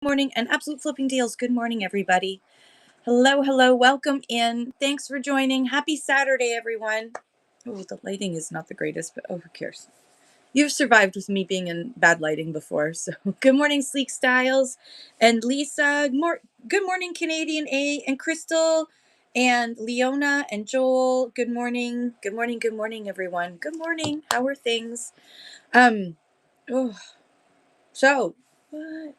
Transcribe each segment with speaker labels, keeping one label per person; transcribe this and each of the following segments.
Speaker 1: morning, and absolute flipping deals. Good morning, everybody. Hello, hello, welcome in. Thanks for joining. Happy Saturday, everyone. Oh, the lighting is not the greatest, but who cares? You've survived with me being in bad lighting before. So good morning, Sleek Styles and Lisa. Good morning, Canadian A and Crystal and Leona and Joel. Good morning. Good morning. Good morning, everyone. Good morning. How are things? Um, oh, so what?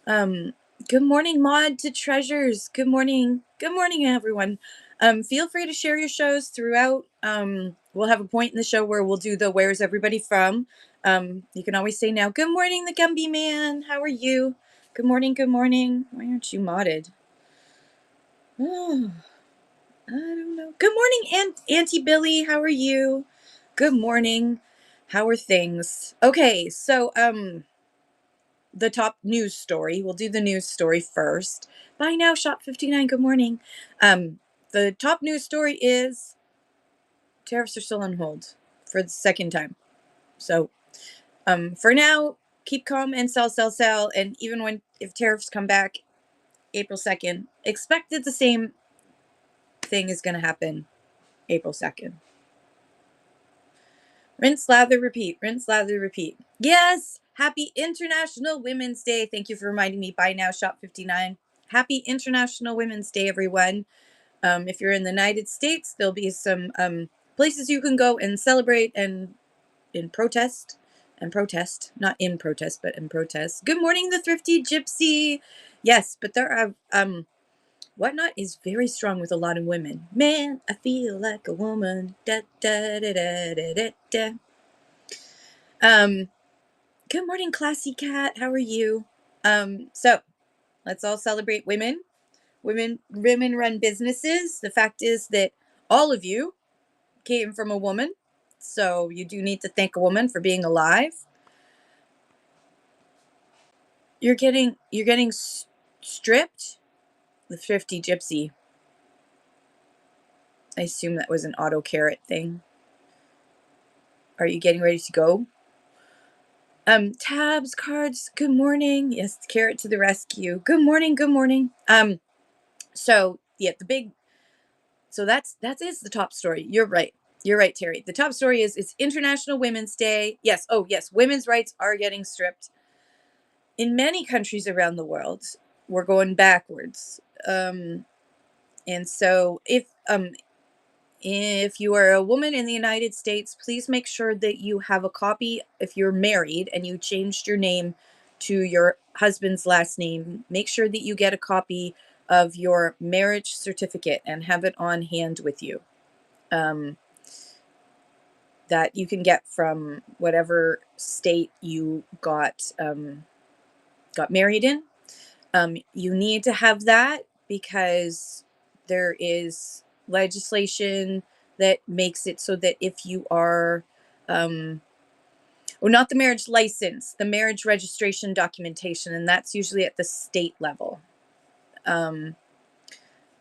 Speaker 1: Um, Good morning, Maud to Treasures. Good morning. Good morning, everyone. Feel free to share your shows throughout. We'll have a point in the show where we'll do the where's everybody from. You can always say now, good morning, the Gumby Man. How are you? Good morning, good morning. Why aren't you modded? Oh, I don't know. Good morning, Auntie Billy. How are you? Good morning. How are things? Okay, so the top news story. We'll do the news story first. Bye now, Shop 59. Good morning. The top news story is tariffs are still on hold for the second time. So, for now, keep calm and sell, sell, sell. And even if tariffs come back April 2nd, expect that the same thing is going to happen April 2nd. Rinse, lather, repeat. Rinse, lather, repeat. Yes. Happy International Women's Day. Thank you for reminding me. Bye now, Shop 59. Happy International Women's Day, everyone. If you're in the United States, there'll be some places you can go and celebrate and protest, not in protest, but in protest. Good morning, the Thrifty Gypsy. Yes, but there are Whatnot is very strong with a lot of women. Man, I feel like a woman. Da da da da da da da. Good morning, Classy Cat. How are you? So let's all celebrate women. Women run businesses. The fact is that all of you came from a woman, so you do need to thank a woman for being alive. You're getting stripped. The Thrifty Gypsy. I assume that was an auto carrot thing. Are you getting ready to go? Tabs, cards, good morning. Yes, carrot to the rescue. Good morning, good morning. So yeah, that is the top story. You're right. You're right, Terry. The top story is it's International Women's Day. Yes. Oh, yes. Women's rights are getting stripped. In many countries around the world, we're going backwards. And so if you are a woman in the United States, please make sure that you have a copy. If you're married and you changed your name to your husband's last name, make sure that you get a copy of your marriage certificate and have it on hand with you. That you can get from whatever state you got married in. You need to have that because there is legislation that makes it so that if you are, not the marriage license, the marriage registration documentation, and that's usually at the state level.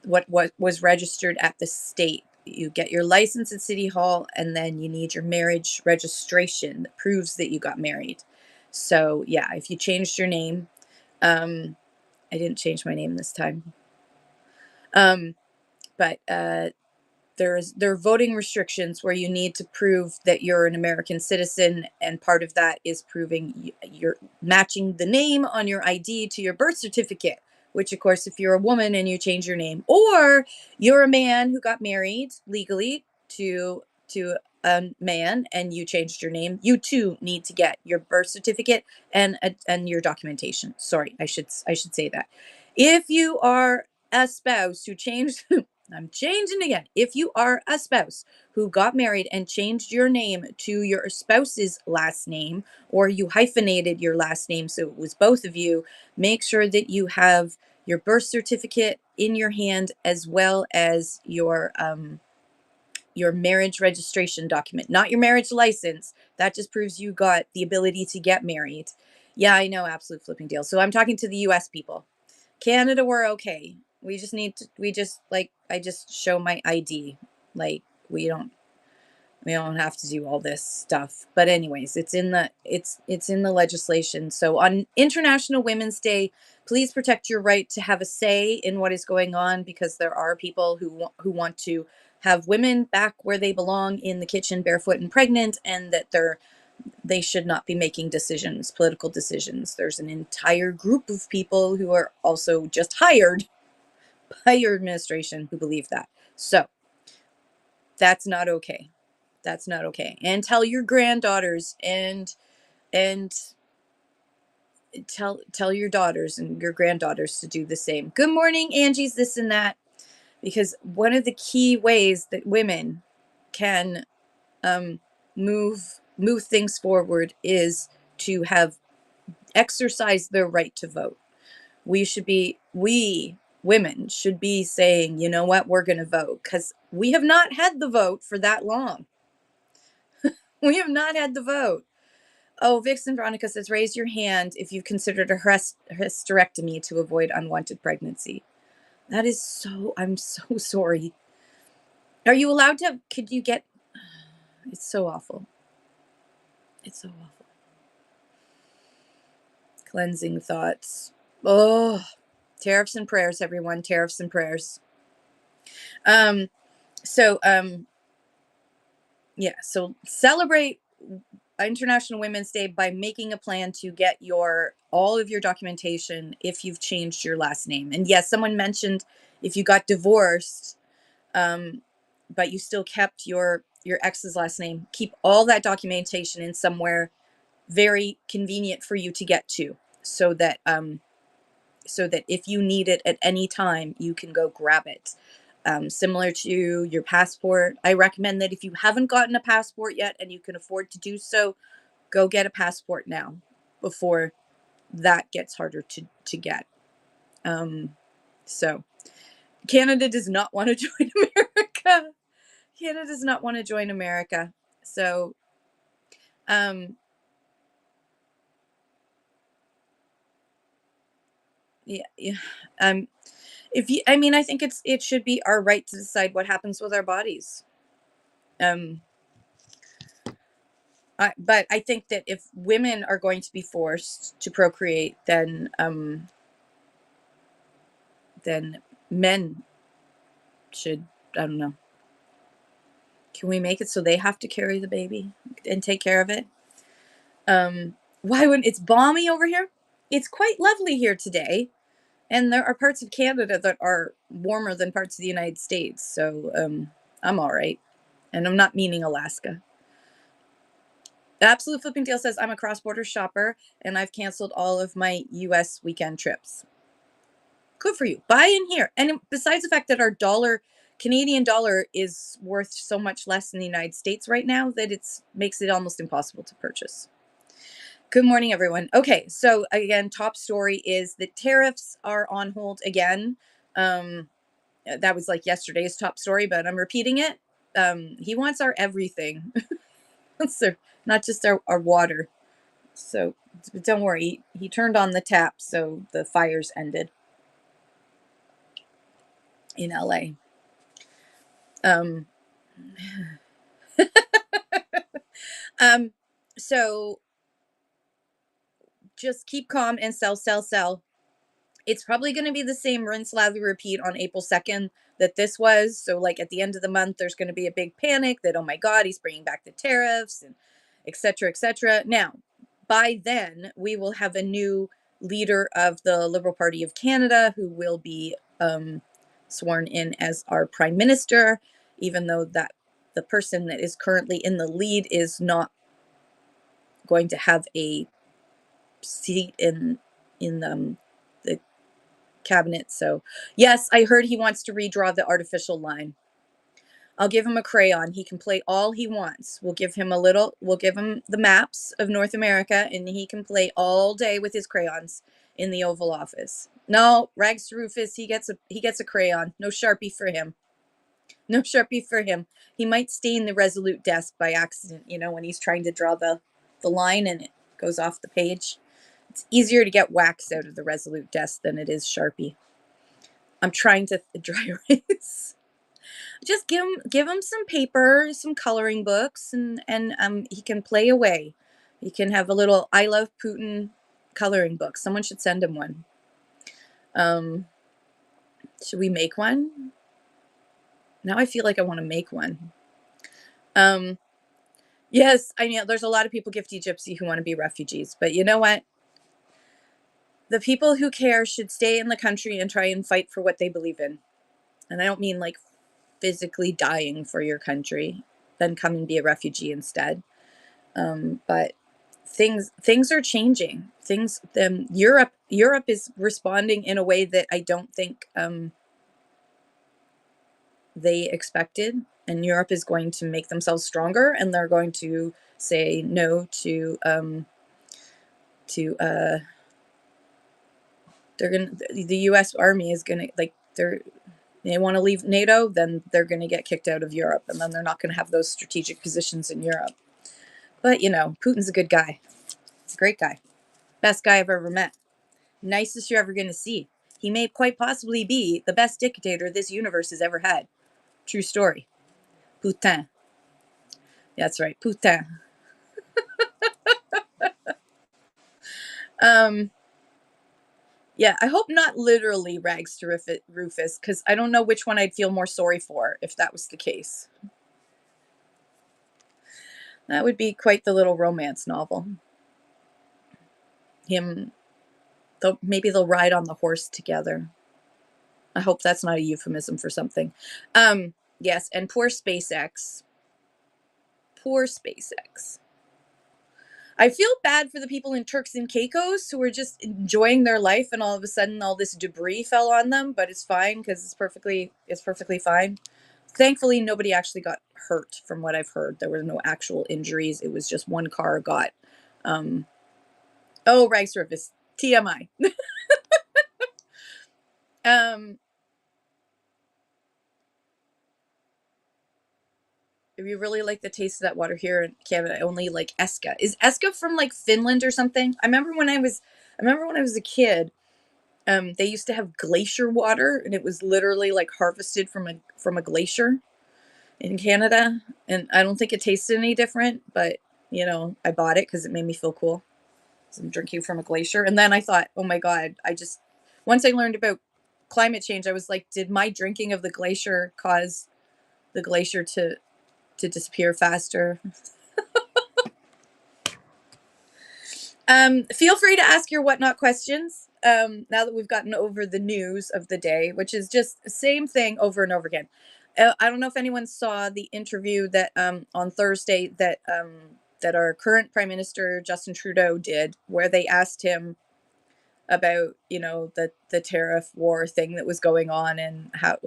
Speaker 1: What was registered at the state. You get your license at City Hall, and then you need your marriage registration that proves that you got married. So yeah, if you changed your name, I didn't change my name this time. But there are voting restrictions where you need to prove that you're an American citizen, and part of that is proving you're matching the name on your ID to your birth certificate. Which, of course, if you're a woman and you change your name, or you're a man who got married legally to a man and you changed your name, you too need to get your birth certificate and your documentation. Sorry, I should say that. If you are a spouse who changed, I'm changing again. If you are a spouse who got married and changed your name to your spouse's last name, or you hyphenated your last name so it was both of you, make sure that you have your birth certificate in your hand as well as your marriage registration document, not your marriage license. That just proves you got the ability to get married. Yeah, I know, absolute flipping deal. So I'm talking to the US people. Canada, we're okay. I just show my ID. Like, we don't We don't have to do all this stuff. But anyways, it's in the legislation. So on International Women's Day, please protect your right to have a say in what is going on, because there are people who want to have women back where they belong, in the kitchen, barefoot and pregnant, and that they should not be making decisions, political decisions. There's an entire group of people who are also just hired by your administration who believe that. So that's not okay. That's not okay. And tell your granddaughters and tell your daughters and your granddaughters to do the same. Good morning, Angie's this and that. Because one of the key ways that women can um, move things forward is to have exercised their right to vote. We women should be saying, you know what, we're going to vote, because we have not had the vote for that long. We have not had the vote. Oh, Vixen Veronica says, raise your hand if you've considered a hysterectomy to avoid unwanted pregnancy. That is so, I'm so sorry. Are you allowed to, could you get, it's so awful. It's so awful. Cleansing thoughts. Oh, tariffs and prayers, everyone. Tariffs and prayers. Um, so, yeah, so celebrate International Women's Day by making a plan to get all of your documentation if you've changed your last name. And yes, someone mentioned if you got divorced, but you still kept your ex's last name, keep all that documentation in somewhere very convenient for you to get to, so that if you need it at any time, you can go grab it. Similar to your passport, I recommend that if you haven't gotten a passport yet and you can afford to do so, go get a passport now before that gets harder to get. So Canada does not want to join America. Canada does not want to join America. So, yeah. If you, I mean, I think it should be our right to decide what happens with our bodies. But I think that if women are going to be forced to procreate, then men should, I don't know. Can we make it so they have to carry the baby and take care of it? Why wouldn't, it's balmy over here? It's quite lovely here today. And there are parts of Canada that are warmer than parts of the United States. So I'm all right. And I'm not meaning Alaska. Absolute Flipping Tail says, I'm a cross-border shopper and I've canceled all of my US weekend trips. Good for you. Buy in here. And besides the fact that our Canadian dollar is worth so much less in the United States right now that makes it almost impossible to purchase. Good morning, everyone. Okay, so again, top story is that tariffs are on hold again. That was like yesterday's top story, but I'm repeating it. He wants our everything. So not just our water. So don't worry. He turned on the tap, so the fires ended in LA. So just keep calm and sell, sell, sell. It's probably going to be the same rinse, lather, repeat on April 2nd that this was. So like at the end of the month, there's going to be a big panic that, oh my God, he's bringing back the tariffs and et cetera, et cetera. Now, by then, we will have a new leader of the Liberal Party of Canada who will be sworn in as our prime minister, even though that the person that is currently in the lead is not going to have a seat in the cabinet. So yes, I heard he wants to redraw the artificial line. I'll give him a crayon. He can play all he wants. We'll give him the maps of North America and he can play all day with his crayons in the Oval Office. No, Rags to Rufus, he gets a crayon. No Sharpie for him. No Sharpie for him. He might stain the Resolute desk by accident, when he's trying to draw the line and it goes off the page. It's easier to get wax out of the Resolute desk than it is Sharpie. I'm trying to dry erase. Just give him some paper, some coloring books, and he can play away. He can have a little I love Putin coloring book. Someone should send him one. Um, should we make one? Now I feel like I want to make one. Um, yes, I know there's a lot of people gifty gypsy who want to be refugees, but you know what? The people who care should stay in the country and try and fight for what they believe in. And I don't mean like physically dying for your country, then come and be a refugee instead. But things are changing. Europe is responding in a way that I don't think they expected, and Europe is going to make themselves stronger, and they're going to say no to they're gonna the U.S. Army is gonna like they want to leave NATO, then they're going to get kicked out of Europe, and then they're not going to have those strategic positions in Europe. But you know, Putin's a good guy. He's a great guy, best guy I've ever met, nicest you're ever going to see. He may quite possibly be the best dictator this universe has ever had. True story. Putin. That's right, Putin. Um, yeah, I hope not literally rags to Rufus, because I don't know which one I'd feel more sorry for if that was the case. That would be quite the little romance novel. Him, maybe they'll ride on the horse together. I hope that's not a euphemism for something. Yes, and poor SpaceX. Poor SpaceX. I feel bad for the people in Turks and Caicos who are just enjoying their life, and all of a sudden all this debris fell on them, but it's fine because it's perfectly fine. Thankfully, nobody actually got hurt from what I've heard. There were no actual injuries. It was just one car got oh, rag surface. TMI. If you really like the taste of that water here in Canada, I only like Eska. Is Eska from like Finland or something? I remember when I was a kid, they used to have glacier water, and it was literally like harvested from a glacier in Canada. And I don't think it tasted any different, but you know, I bought it because it made me feel cool. So I'm drinking from a glacier. And then I thought, oh my God, once I learned about climate change, I was like, did my drinking of the glacier cause the glacier to disappear faster? Feel free to ask your whatnot questions. Now that we've gotten over the news of the day, which is just the same thing over and over again. I don't know if anyone saw the interview that on Thursday that our current Prime Minister Justin Trudeau did, where they asked him about the tariff war thing that was going on, and how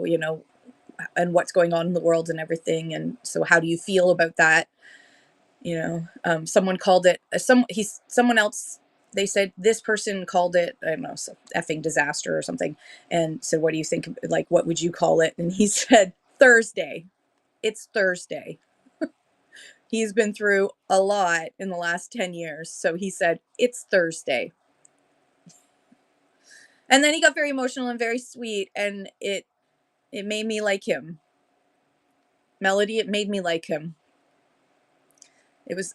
Speaker 1: and what's going on in the world and everything, and so how do you feel about that? Someone called it someone else. They said this person called it, I don't know, some effing disaster or something. And so what do you think, like, what would you call it? And he said, Thursday. It's Thursday. He's been through a lot in the last 10 years. So he said, it's Thursday. And then he got very emotional and very sweet. And it made me like him. Melody, it made me like him. It was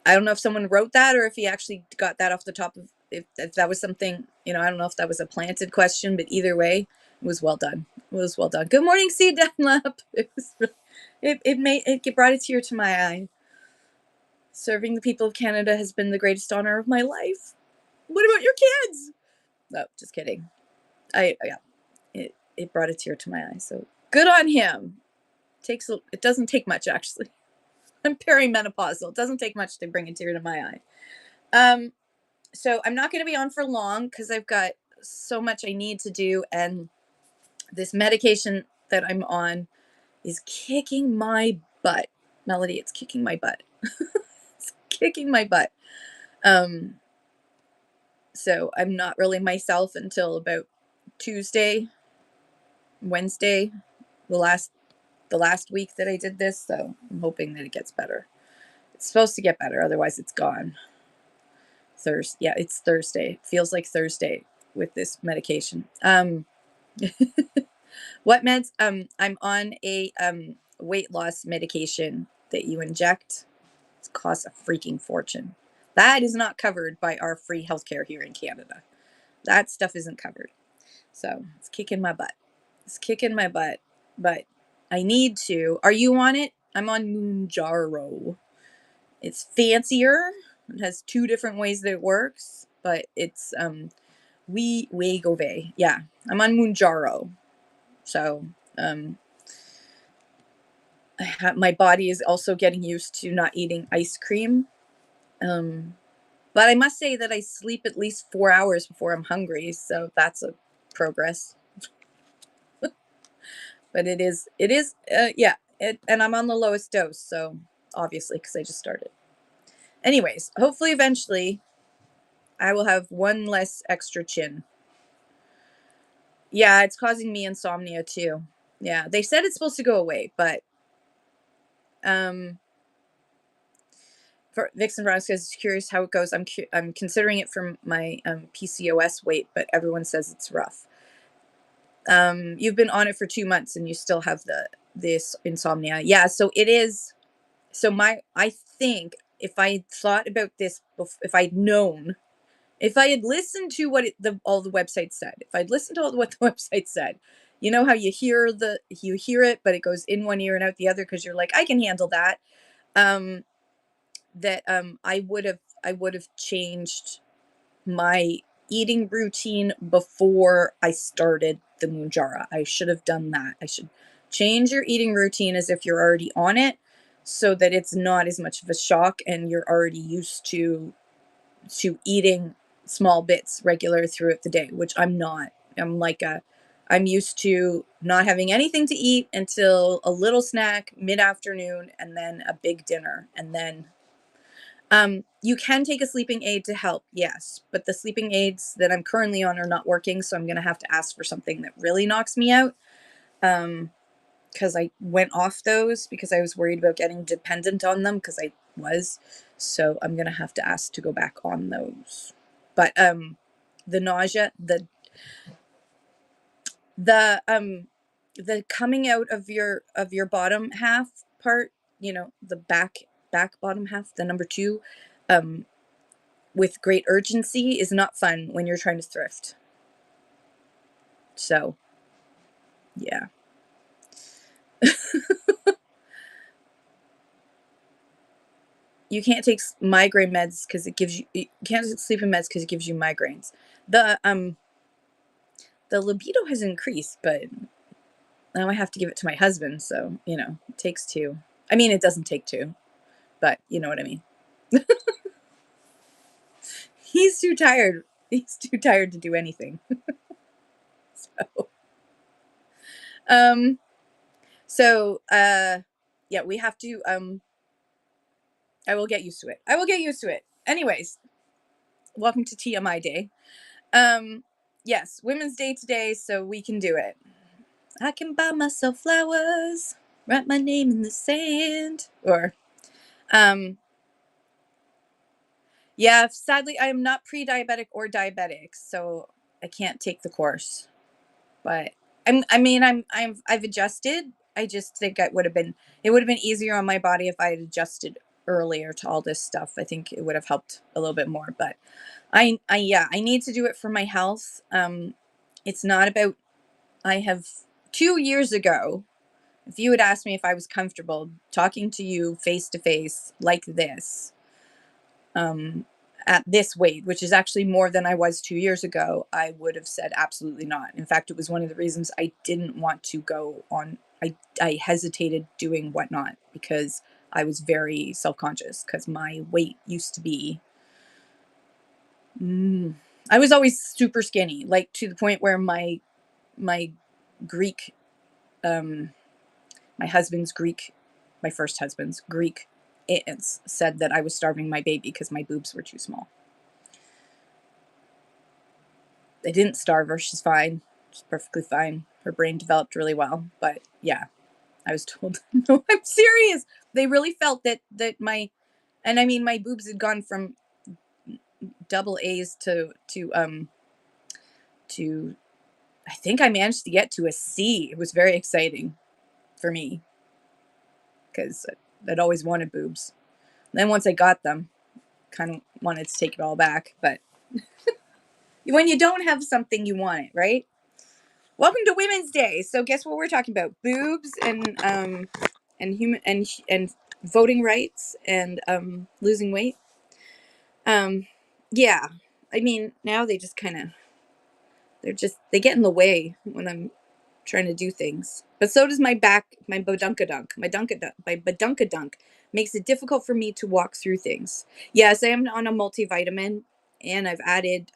Speaker 1: I don't know if someone wrote that or if he actually got that off the top of, if that was something, I don't know if that was a planted question, but either way, it was well done. It was well done. Good morning, C. Dunlap. It brought a tear to my eye. Serving the people of Canada has been the greatest honor of my life. What about your kids? No, just kidding. Yeah, it brought a tear to my eye. So good on him. It doesn't take much, actually. I'm perimenopausal. It doesn't take much to bring a tear to my eye. So I'm not going to be on for long because I've got so much I need to do, and this medication that I'm on is kicking my butt. Melody, it's kicking my butt. It's kicking my butt. So I'm not really myself until about Tuesday, Wednesday, the last week that I did this. So I'm hoping that it gets better. It's supposed to get better, otherwise it's gone. Yeah, it's Thursday. It feels like Thursday with this medication. What meds? I'm on a weight loss medication that you inject. It costs a freaking fortune. That is not covered by our free healthcare here in Canada. That stuff isn't covered. So it's kicking my butt. It's kicking my butt. But I need to. Are you on it? I'm on Mounjaro. It's fancier. It has two different ways that it works, but it's Wegovy. Yeah, I'm on Mounjaro. So um, my body is also getting used to not eating ice cream. Um, but I must say that I sleep at least 4 hours before I'm hungry, so that's a progress. But yeah, and I'm on the lowest dose, so obviously, because I just started. Anyways, hopefully, eventually, I will have one less extra chin. Yeah, it's causing me insomnia too. Yeah, they said it's supposed to go away, but um, for Vixen Veronica is curious how it goes. I'm considering it for my PCOS weight, but everyone says it's rough. You've been on it for 2 months and you still have this insomnia. Yeah, so it is. So I think if I thought about this, if I'd known, if I had listened to what all the websites said, if I'd listened to all what the website said, you know how you hear it, but it goes in one ear and out the other because you're like, I can handle that. Um, I would have changed my eating routine before I started the Mounjaro. I should have done that. I should change your eating routine as if you're already on it so that it's not as much of a shock and you're already used to eating small bits regular throughout the day, which I'm not. I'm used to not having anything to eat until a little snack mid-afternoon and then a big dinner and then you can take a sleeping aid to help, yes, but the sleeping aids that I'm currently on are not working, so I'm gonna have to ask for something that really knocks me out. Because I went off those because I was worried about getting dependent on them because I was. So I'm gonna have to ask to go back on those. But the nausea, the the coming out of your bottom half part, the back bottom half, the number two, um with great urgency is not fun when you're trying to thrift. So, yeah. You can't take migraine meds because you can't take sleeping meds because it gives you migraines. The libido has increased, but now I have to give it to my husband, so, it takes two. I mean, it doesn't take two, but you know what I mean. He's too tired. He's too tired to do anything. So, um, yeah, we have to, I will get used to it. I will get used to it. Anyways, welcome to TMI Day. Um, yes, Women's Day today, so we can do it. I can buy myself flowers, write my name in the sand, or, um, yeah. Sadly, I am not pre-diabetic or diabetic, so I can't take the course. But I've adjusted. I just think it would have been easier on my body if I had adjusted earlier to all this stuff. I think it would have helped a little bit more, but yeah, I need to do it for my health. It's not about, I have 2 years ago, if you had asked me if I was comfortable talking to you face to face like this, um, at this weight, which is actually more than I was 2 years ago, I would have said absolutely not. In fact, it was one of the reasons I didn't want to go on. I hesitated doing whatnot because I was very self conscious because my weight used to be I was always super skinny, like to the point where my Greek, um, my husband's Greek, my first husband's Greek aunts said that I was starving my baby because my boobs were too small. They didn't starve her. She's fine. She's perfectly fine. Her brain developed really well. But yeah, I was told, no, I'm serious. They really felt that and I mean, my boobs had gone from double A's to I think I managed to get to a C. It was very exciting for me because I'd always wanted boobs. And then once I got them, kind of wanted to take it all back. But when you don't have something, you want it, right? Welcome to Women's Day. So guess what we're talking about? Boobs and human and voting rights and losing weight. Yeah. I mean, now they just kind of they get in the way when I'm trying to do things. But so does my back, my badunkadunk. My badunkadunk makes it difficult for me to walk through things. Yes, I am on a multivitamin and I've added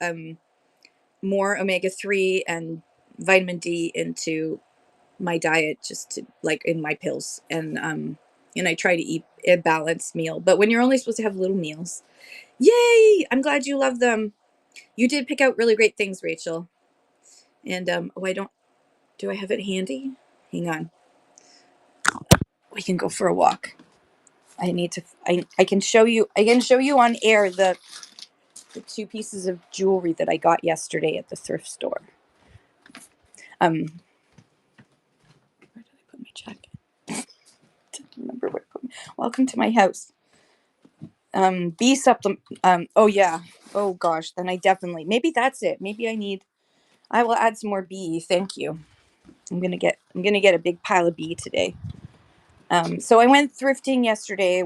Speaker 1: more omega-3 and vitamin D into my diet, just to like in my pills. And I try to eat a balanced meal. But when you're only supposed to have little meals. Yay! I'm glad you love them. You did pick out really great things, Rachel. And oh, I don't do I have it handy? Hang on. We can go for a walk. I need to I can show you on air the two pieces of jewelry that I got yesterday at the thrift store. Where did I put my jacket? Didn't remember where I put welcome to my house. B supplement. Oh yeah. Oh gosh. Then I definitely maybe that's it. Maybe I will add some more B. Thank you. I'm gonna get a big pile of B today. So I went thrifting yesterday.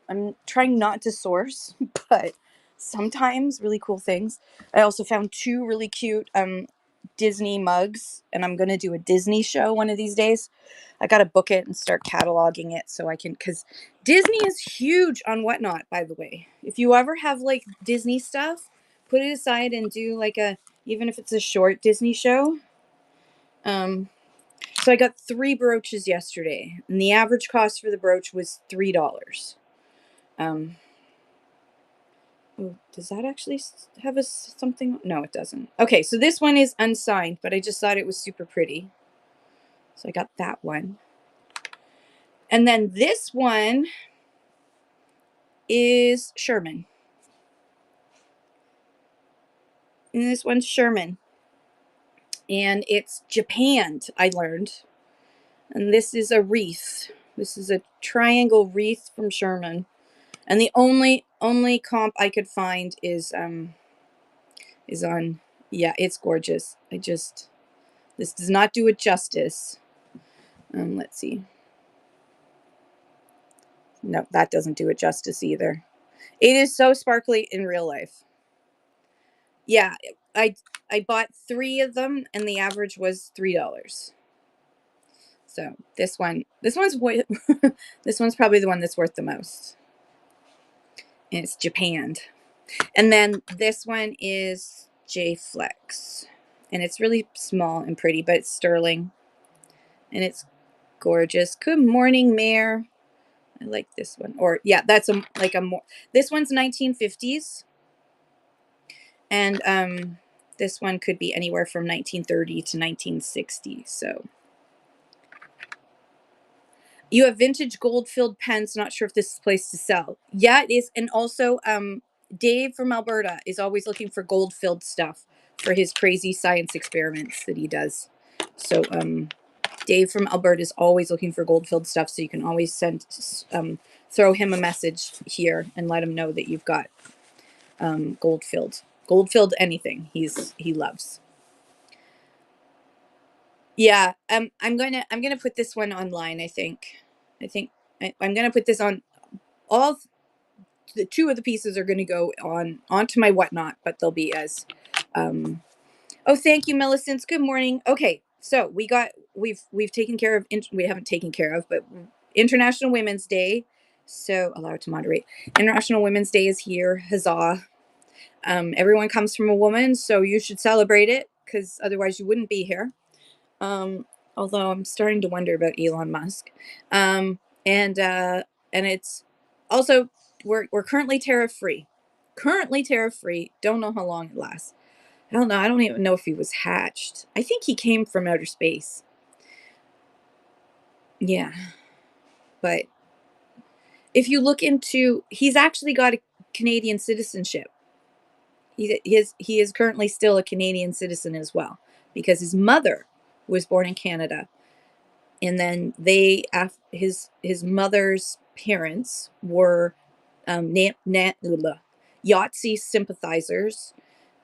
Speaker 1: I'm trying not to source, but sometimes really cool things. I also found two really cute Disney mugs, and I'm going to do a Disney show one of these days. I got to book it and start cataloging it so I can, because Disney is huge on Whatnot, by the way. If you ever have like Disney stuff, put it aside and do like even if it's a short Disney show. So I got 3 brooches yesterday, and the average cost for the brooch was $3. Oh, does that actually have something? No, it doesn't. Okay, so this one is unsigned, but I just thought it was super pretty. So I got that one. And then this one is Sherman. And this one's Sherman. And it's Japan, I learned. And this is a wreath. This is a triangle wreath from Sherman. And the only comp I could find is on, yeah, it's gorgeous. This does not do it justice. Let's see. No, that doesn't do it justice either. It is so sparkly in real life. Yeah, I bought 3 of them and the average was $3. So this one's this one's probably the one that's worth the most. And it's Japan. And then this one is J Flex. And it's really small and pretty, but it's sterling. And it's gorgeous. Good morning, Mayor. I like this one. Or yeah, that's a more. This one's 1950s, and this one could be anywhere from 1930 to 1960. So you have vintage gold-filled pens. Not sure if this is a place to sell. Yeah, it is. And also, Dave from Alberta is always looking for gold-filled stuff for his crazy science experiments that he does. So Dave from Alberta is always looking for gold-filled stuff, so you can always throw him a message here and let him know that you've got gold-filled anything he loves. Yeah, I'm gonna put this one online. I think I'm gonna put this on. All the 2 of the pieces are gonna go onto my Whatnot, but they'll be as oh, thank you, Millicent. Good morning. Okay, so we've taken care of. We haven't taken care of, but International Women's Day. So allow it to moderate. International Women's Day is here. Huzzah! Everyone comes from a woman, so you should celebrate it because otherwise you wouldn't be here. Although I'm starting to wonder about Elon Musk. And it's also we're currently tariff free. Currently tariff free. Don't know how long it lasts. I don't know. I don't even know if he was hatched. I think he came from outer space. Yeah. But if you look into, he's actually got a Canadian citizenship. He is currently still a Canadian citizen as well. because his mother was born in Canada, and then his mother's parents were Yahtzee sympathizers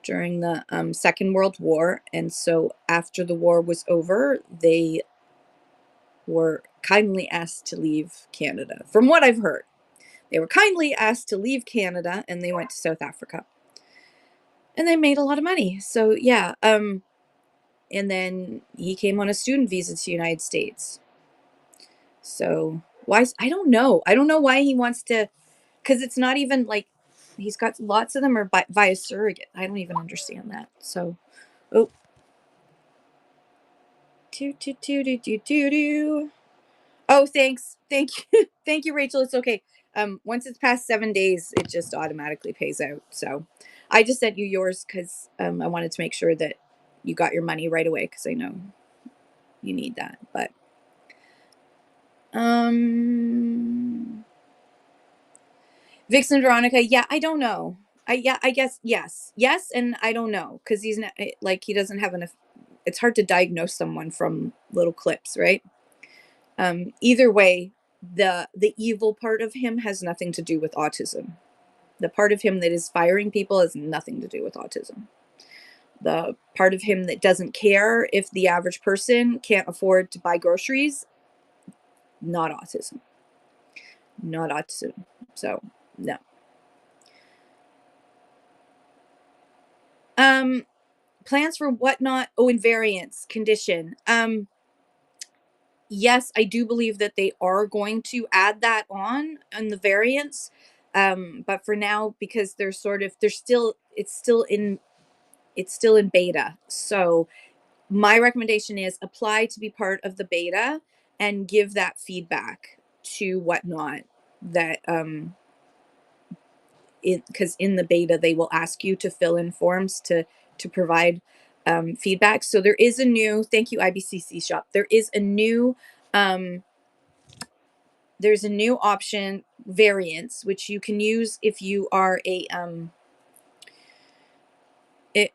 Speaker 1: during the Second World War, and so after the war was over, they were kindly asked to leave Canada. From what I've heard, they were kindly asked to leave Canada, and they went to South Africa, and they made a lot of money. So yeah, and then he came on a student visa to the United States. So why? I don't know. I don't know why he wants to, because it's not even like he's got lots of them are via surrogate. I don't even understand that. So, oh, do. Oh, thanks. Thank you. Thank you, Rachel. It's okay. Once it's past 7 days, it just automatically pays out. So I just sent you yours because I wanted to make sure that you got your money right away because I know you need that. But Vixen Veronica, yeah, I don't know. I guess yes, and I don't know because he's not like he doesn't have enough. It's hard to diagnose someone from little clips, right? Either way, the evil part of him has nothing to do with autism. The part of him that is firing people has nothing to do with autism. The part of him that doesn't care if the average person can't afford to buy groceries, not autism. Not autism. So, no. Plans for whatnot. Oh, invariance condition. Yes, I do believe that they are going to add that on the variants. But for now, because it's still in beta. So my recommendation is apply to be part of the beta and give that feedback to whatnot that because in the beta they will ask you to fill in forms to provide feedback. So there is a new, thank you IBCC shop, um, there's a new option, variants, which you can use if you are a it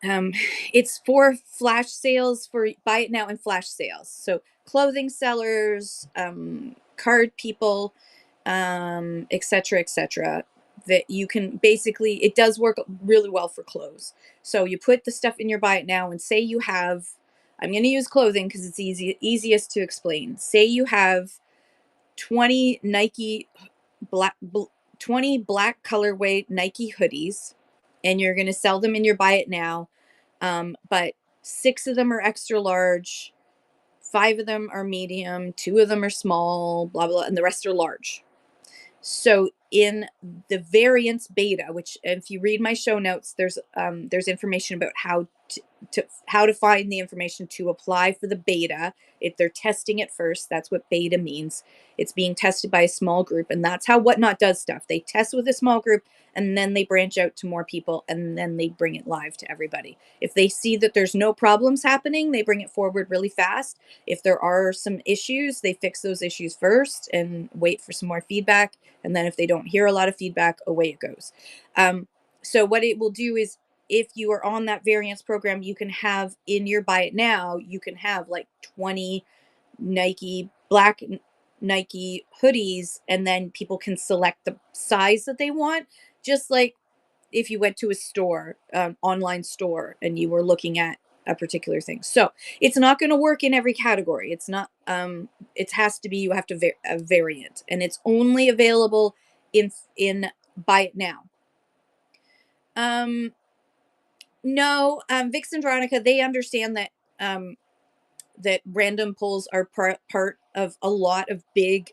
Speaker 1: it's for flash sales, for buy it now and flash sales. So clothing sellers, card people, etc., etc. That you can basically, it does work really well for clothes. So you put the stuff in your buy it now, and say you have, I'm going to use clothing because it's easiest to explain. Say you have 20 Nike black 20 black colorway Nike hoodies, and you're going to sell them in your buy it now. But 6 of them are extra large, 5 of them are medium, 2 of them are small, blah blah, and the rest are large. So in the variance beta, which if you read my show notes, there's information about how to find the information to apply for the beta. If they're testing it first, that's what beta means. It's being tested by a small group, and that's how Whatnot does stuff. They test with a small group, and then they branch out to more people, and then they bring it live to everybody. If they see that there's no problems happening, they bring it forward really fast. If there are some issues, they fix those issues first and wait for some more feedback. And then if they don't hear a lot of feedback, away it goes. So what it will do is, if you are on that variance program, you can have in your buy it now, you can have like 20 black Nike hoodies, and then people can select the size that they want, just like if you went to a store, online store, and you were looking at a particular thing. So it's not going to work in every category. It's not, it has to be, you have to a variant, and it's only available in buy it now. No, Vixen Veronica, they understand that, that random pulls are part of a lot of big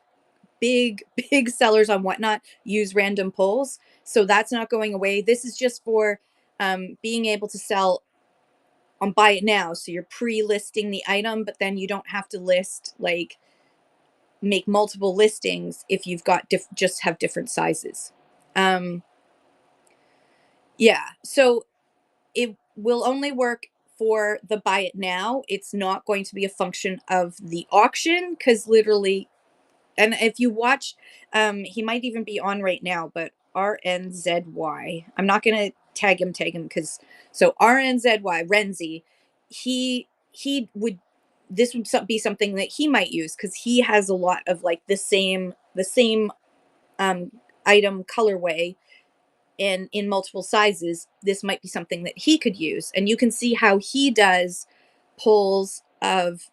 Speaker 1: sellers on Whatnot use random pulls. So that's not going away. This is just for being able to sell on buy it now. So you're pre-listing the item, but then you don't have to list, like, make multiple listings if you've got just have different sizes. Yeah. So it will only work for the buy it now. It's not going to be a function of the auction, because literally, and if you watch, he might even be on right now, but RNZY, I'm not going to tag him because, so RNZY, Renzi, he he would this would be something that he might use because he has a lot of like the same um, item colorway and in multiple sizes. This might be something that he could use, and you can see how he does polls of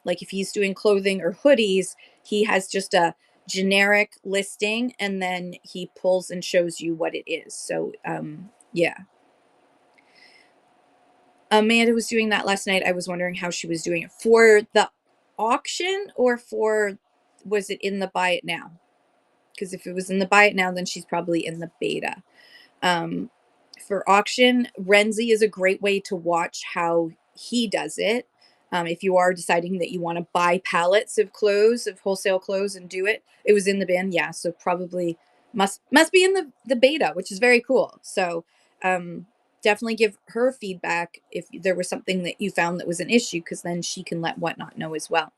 Speaker 1: like if he's doing clothing or hoodies, he has just a generic listing and then he pulls and shows you what it is. So yeah, Amanda was doing that last night. I was wondering how she was doing it for the auction or for, was it in the buy it now? Because if it was in the buy it now, then she's probably in the beta. Um, for auction, Renzi is a great way to watch how he does it. If you are deciding that you want to buy pallets of clothes, of wholesale clothes, and do it, it was in the bin, yeah. So probably must be in the beta, which is very cool. So definitely give her feedback if there was something that you found that was an issue, because then she can let Whatnot know as well.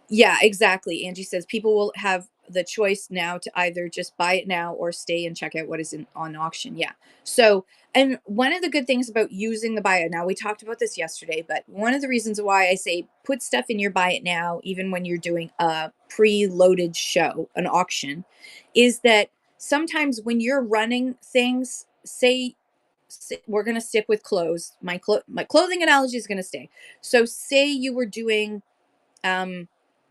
Speaker 1: Yeah, exactly. Angie says people will have the choice now to either just buy it now or stay and check out what is on auction. Yeah. So, and one of the good things about using the buy it now, we talked about this yesterday, but one of the reasons why I say put stuff in your buy it now, even when you're doing a pre-loaded show, an auction, is that sometimes when you're running things, we're going to stick with clothes. My clothing analogy is going to stay. So say you were doing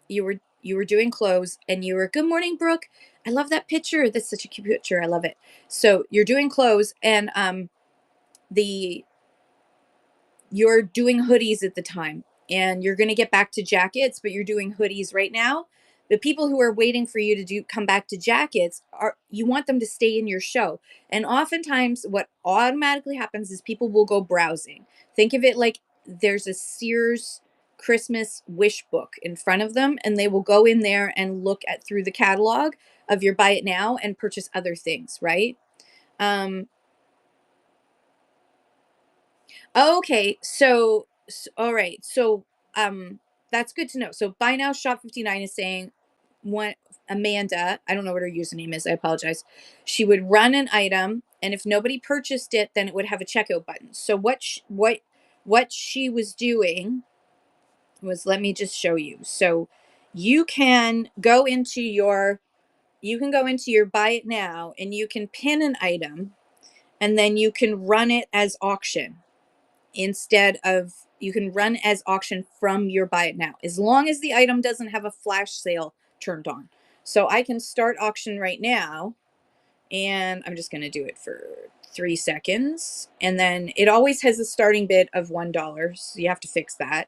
Speaker 1: you were doing clothes and you were, good morning, Brooke, I love that picture, that's such a cute picture, I love it. So you're doing clothes and the you're doing hoodies at the time and you're going to get back to jackets, but you're doing hoodies right now. The people who are waiting for you to come back to jackets, are you want them to stay in your show. And oftentimes what automatically happens is people will go browsing. Think of it like there's a Sears Christmas wish book in front of them, and they will go in there and look at through the catalog of your buy it now and purchase other things, right? um Okay, all right. So that's good to know. So buy now shop 59 is saying one Amanda, I don't know what her username is, I apologize. She would run an item and if nobody purchased it, then it would have a checkout button. So what she was doing was, let me just show you. So you can go into your buy it now and you can pin an item and then you can run it as auction instead of, you can run as auction from your buy it now as long as the item doesn't have a flash sale turned on. So I can start auction right now and I'm just going to do it for 3 seconds, and then it always has a starting bid of $1, so you have to fix that.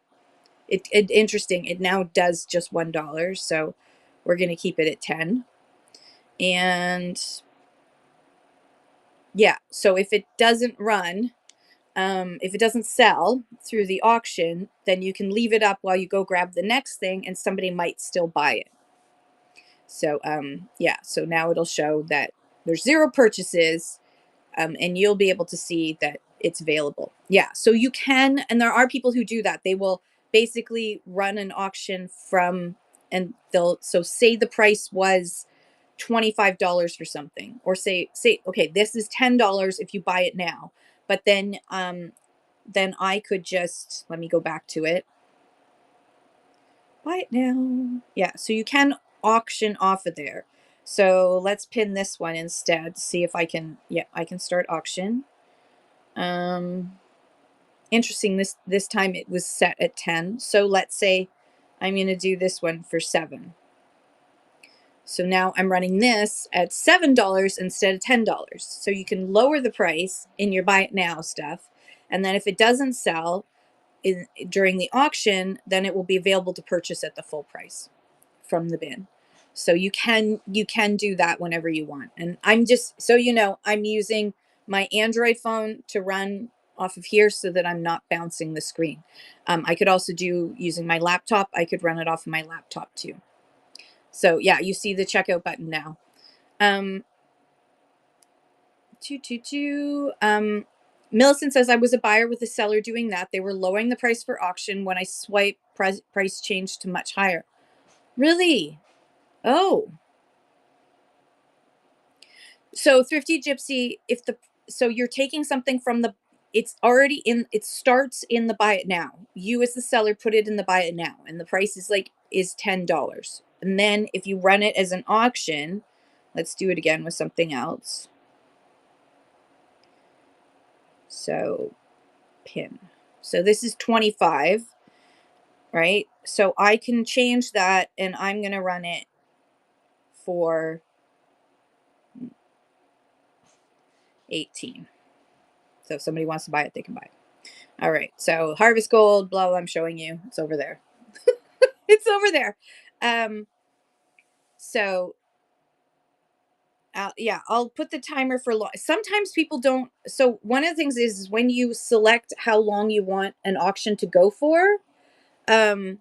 Speaker 1: It interesting, it now does just $1, so we're going to keep it at 10. And yeah, so if it doesn't run, if it doesn't sell through the auction, then you can leave it up while you go grab the next thing and somebody might still buy it. So yeah, so now it'll show that there's 0 purchases, and you'll be able to see that it's available. Yeah, so you can, and there are people who do that. They will basically run an auction from, and they'll, so say the price was $25 for something, or say okay, this is $10 if you buy it now. But then I could just, let me go back to it. Buy it now. Yeah, so you can auction off of there. So let's pin this one instead. See if I can, yeah, I can start auction. Interesting, this time it was set at 10. So let's say I'm going to do this one for 7. So now I'm running this at $7 instead of $10. So you can lower the price in your buy it now stuff. And then if it doesn't sell during the auction, then it will be available to purchase at the full price from the bin. So you can do that whenever you want. And I'm just, so you know, I'm using my Android phone to run off of here so that I'm not bouncing the screen. I could also do, using my laptop, I could run it off of my laptop too. So yeah, you see the checkout button now. Um, Millicent says, I was a buyer with a seller doing that. They were lowering the price for auction. When I swipe, price changed to much higher. Really? Oh. So Thrifty Gypsy, so you're taking something from the it's already in, it starts in the buy it now. You as the seller put it in the buy it now, and the price is like is $10. And then if you run it as an auction, let's do it again with something else. So pin. So this is 25, right? So I can change that, and I'm going to run it for 18. So if somebody wants to buy it, they can buy it. All right. So harvest gold, blah, blah, I'm showing you. It's over there. It's over there. So yeah, I'll put the timer for long. Sometimes people don't. So one of the things is when you select how long you want an auction to go for, um,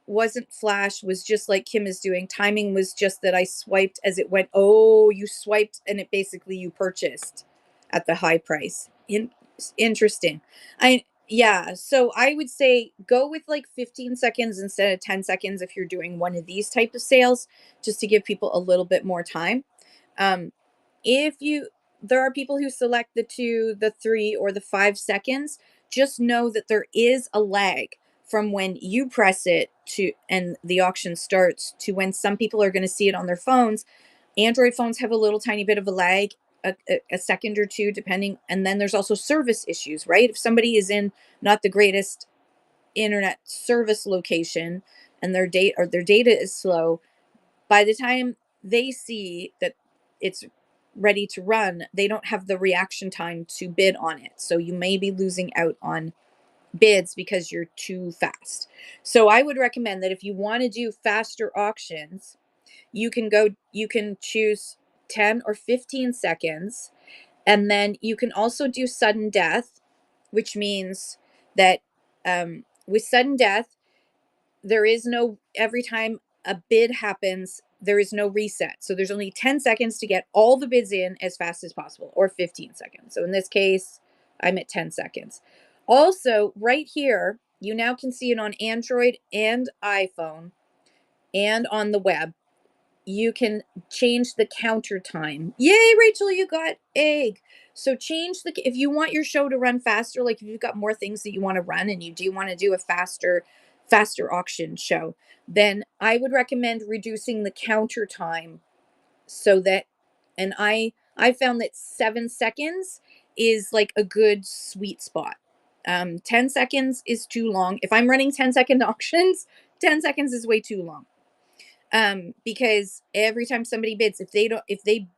Speaker 1: wasn't flash, was just like Kim is doing. Timing was just that I swiped as it went. Oh, you swiped and it basically you purchased at the high price. Interesting. Yeah, so I would say go with like 15 seconds instead of 10 seconds if you're doing one of these type of sales, just to give people a little bit more time. Um, if you There are people who select the 2, the 3, or the 5 seconds, just know that there is a lag from when you press it to and the auction starts to when some people are going to see it on their phones. Android phones have a little tiny bit of a lag, a second or two depending, and then there's also service issues, right? If somebody is in not the greatest internet service location and their data is slow, by the time they see that it's ready to run, they don't have the reaction time to bid on it. So you may be losing out on bids because you're too fast. So I would recommend that if you want to do faster auctions, you can choose 10 or 15 seconds. And then you can also do sudden death, which means that with sudden death, there is no, every time a bid happens, there is no reset. So there's only 10 seconds to get all the bids in as fast as possible, or 15 seconds. So in this case, I'm at 10 seconds. Also, right here, you now can see it on Android and iPhone and on the web. You can change the counter time. Yay, Rachel, you got egg. So change the, if you want your show to run faster, like if you've got more things that you want to run and you do want to do a faster auction show, then I would recommend reducing the counter time so that, and I found that 7 seconds is like a good sweet spot. 10 seconds is too long. If I'm running 10-second auctions, 10 seconds is way too long. Because every time somebody bids, if they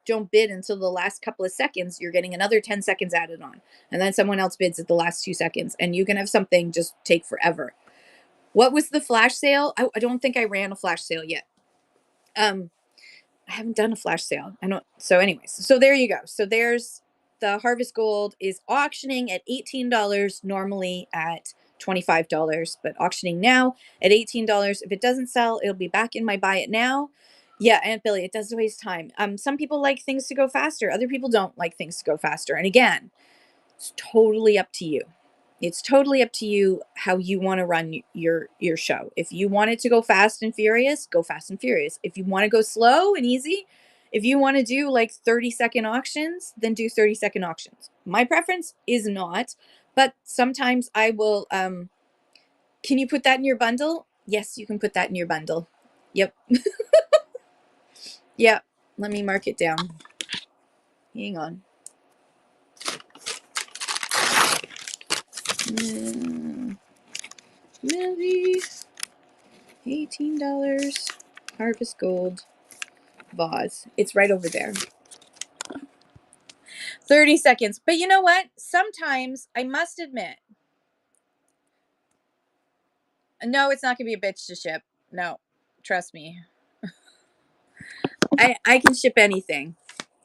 Speaker 1: don't bid until the last couple of seconds, you're getting another 10 seconds added on, and then someone else bids at the last 2 seconds, and you can have something just take forever. What was the flash sale? I don't think I ran a flash sale yet. I haven't done a flash sale. I don't. So, anyways, so there you go. So there's the Harvest Gold is auctioning at $18, normally at $25, but auctioning now at $18. If it doesn't sell, it'll be back in my buy it now. Yeah, Aunt Billy, it does waste time. Some people like things to go faster. Other people don't like things to go faster. And again, it's totally up to you. It's totally up to you how you want to run your show. If you want it to go fast and furious, go fast and furious. If you want to go slow and easy, if you want to do like 30-second auctions, then do 30-second auctions. My preference is not, but sometimes I will can you put that in your bundle? Yes, you can put that in your bundle. Yep. Yep. Let me mark it down. Hang on. Movie. $18. Harvest Gold vase. It's right over there. 30 seconds. But you know what? Sometimes I must admit, no, it's not going to be a bitch to ship. No, trust me. I can ship anything.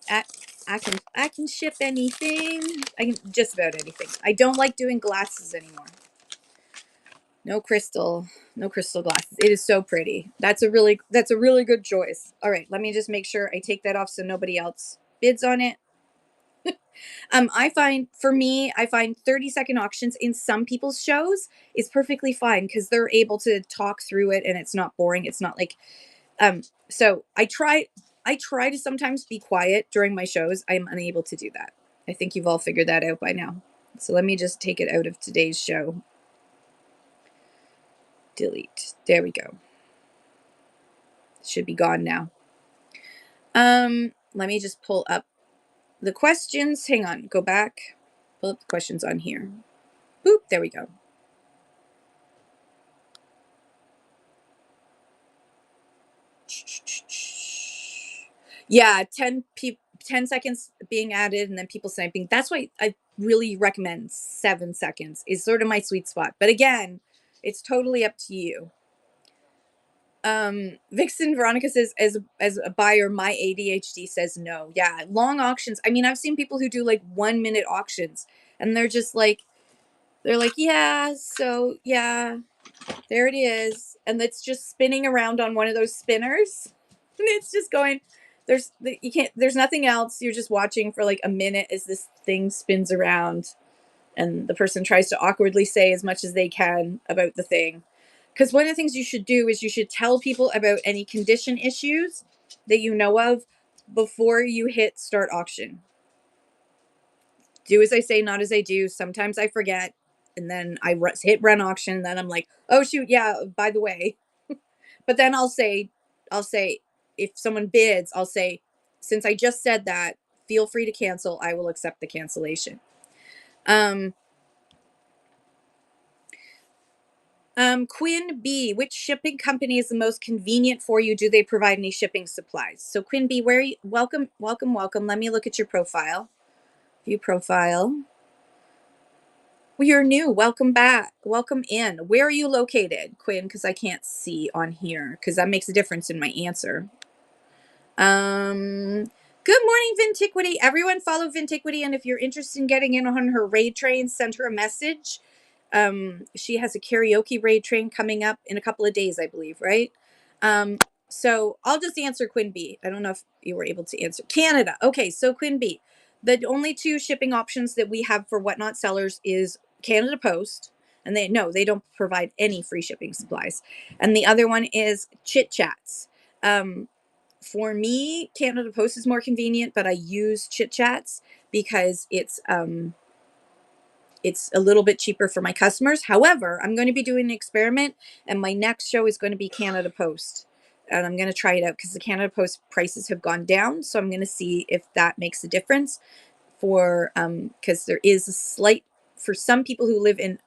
Speaker 1: I, I can ship anything. I can just about anything. I don't like doing glasses anymore. No crystal glasses. It is so pretty. That's a really good choice. All right, let me just make sure I take that off so nobody else bids on it. I find 30-second auctions in some people's shows is perfectly fine because they're able to talk through it and it's not boring. It's not like, so I try to sometimes be quiet during my shows. I'm unable to do that. I think you've all figured that out by now. So let me just take it out of today's show. Delete. There we go. Should be gone now. Let me just pull up the questions. Hang on, go back. Pull up the questions on here. Boop, there we go. Yeah, 10 seconds being added and then people sniping. That's why I really recommend 7 seconds is sort of my sweet spot. But again, it's totally up to you. Vixen Veronica says, as a buyer, my ADHD says no. Yeah, long auctions. I mean, I've seen people who do like 1 minute auctions and they're just like, yeah, so yeah, there it is. And it's just spinning around on one of those spinners. And it's just going, there's nothing else. You're just watching for like a minute as this thing spins around and the person tries to awkwardly say as much as they can about the thing. Because one of the things you should do is you should tell people about any condition issues that you know of before you hit start auction. Do as I say, not as I do. Sometimes I forget, and then I hit run auction. And then I'm like, oh shoot, yeah. By the way, but then I'll say, if someone bids, I'll say, since I just said that, feel free to cancel. I will accept the cancellation. Quinn B, which shipping company is the most convenient for you? Do they provide any shipping supplies? So Quinn B, where are you? Welcome. Let me look at your profile. View profile. Well, you're new. Welcome back. Welcome in. Where are you located, Quinn? Because I can't see on here because that makes a difference in my answer. Good morning, Vintiquity. Everyone follow Vintiquity, and if you're interested in getting in on her raid train, send her a message. She has a karaoke raid train coming up in a couple of days, I believe, right? So I'll just answer Quinn B. I don't know if you were able to answer. Canada. Okay, so Quinn B. The only two shipping options that we have for Whatnot sellers is Canada Post, and they don't provide any free shipping supplies. And the other one is Chit Chats. For me, Canada Post is more convenient, but I use Chit Chats because it's a little bit cheaper for my customers. However, I'm going to be doing an experiment, and my next show is going to be Canada Post, and I'm going to try it out because the Canada Post prices have gone down. So I'm going to see if that makes a difference for because there is a slight for some people who live in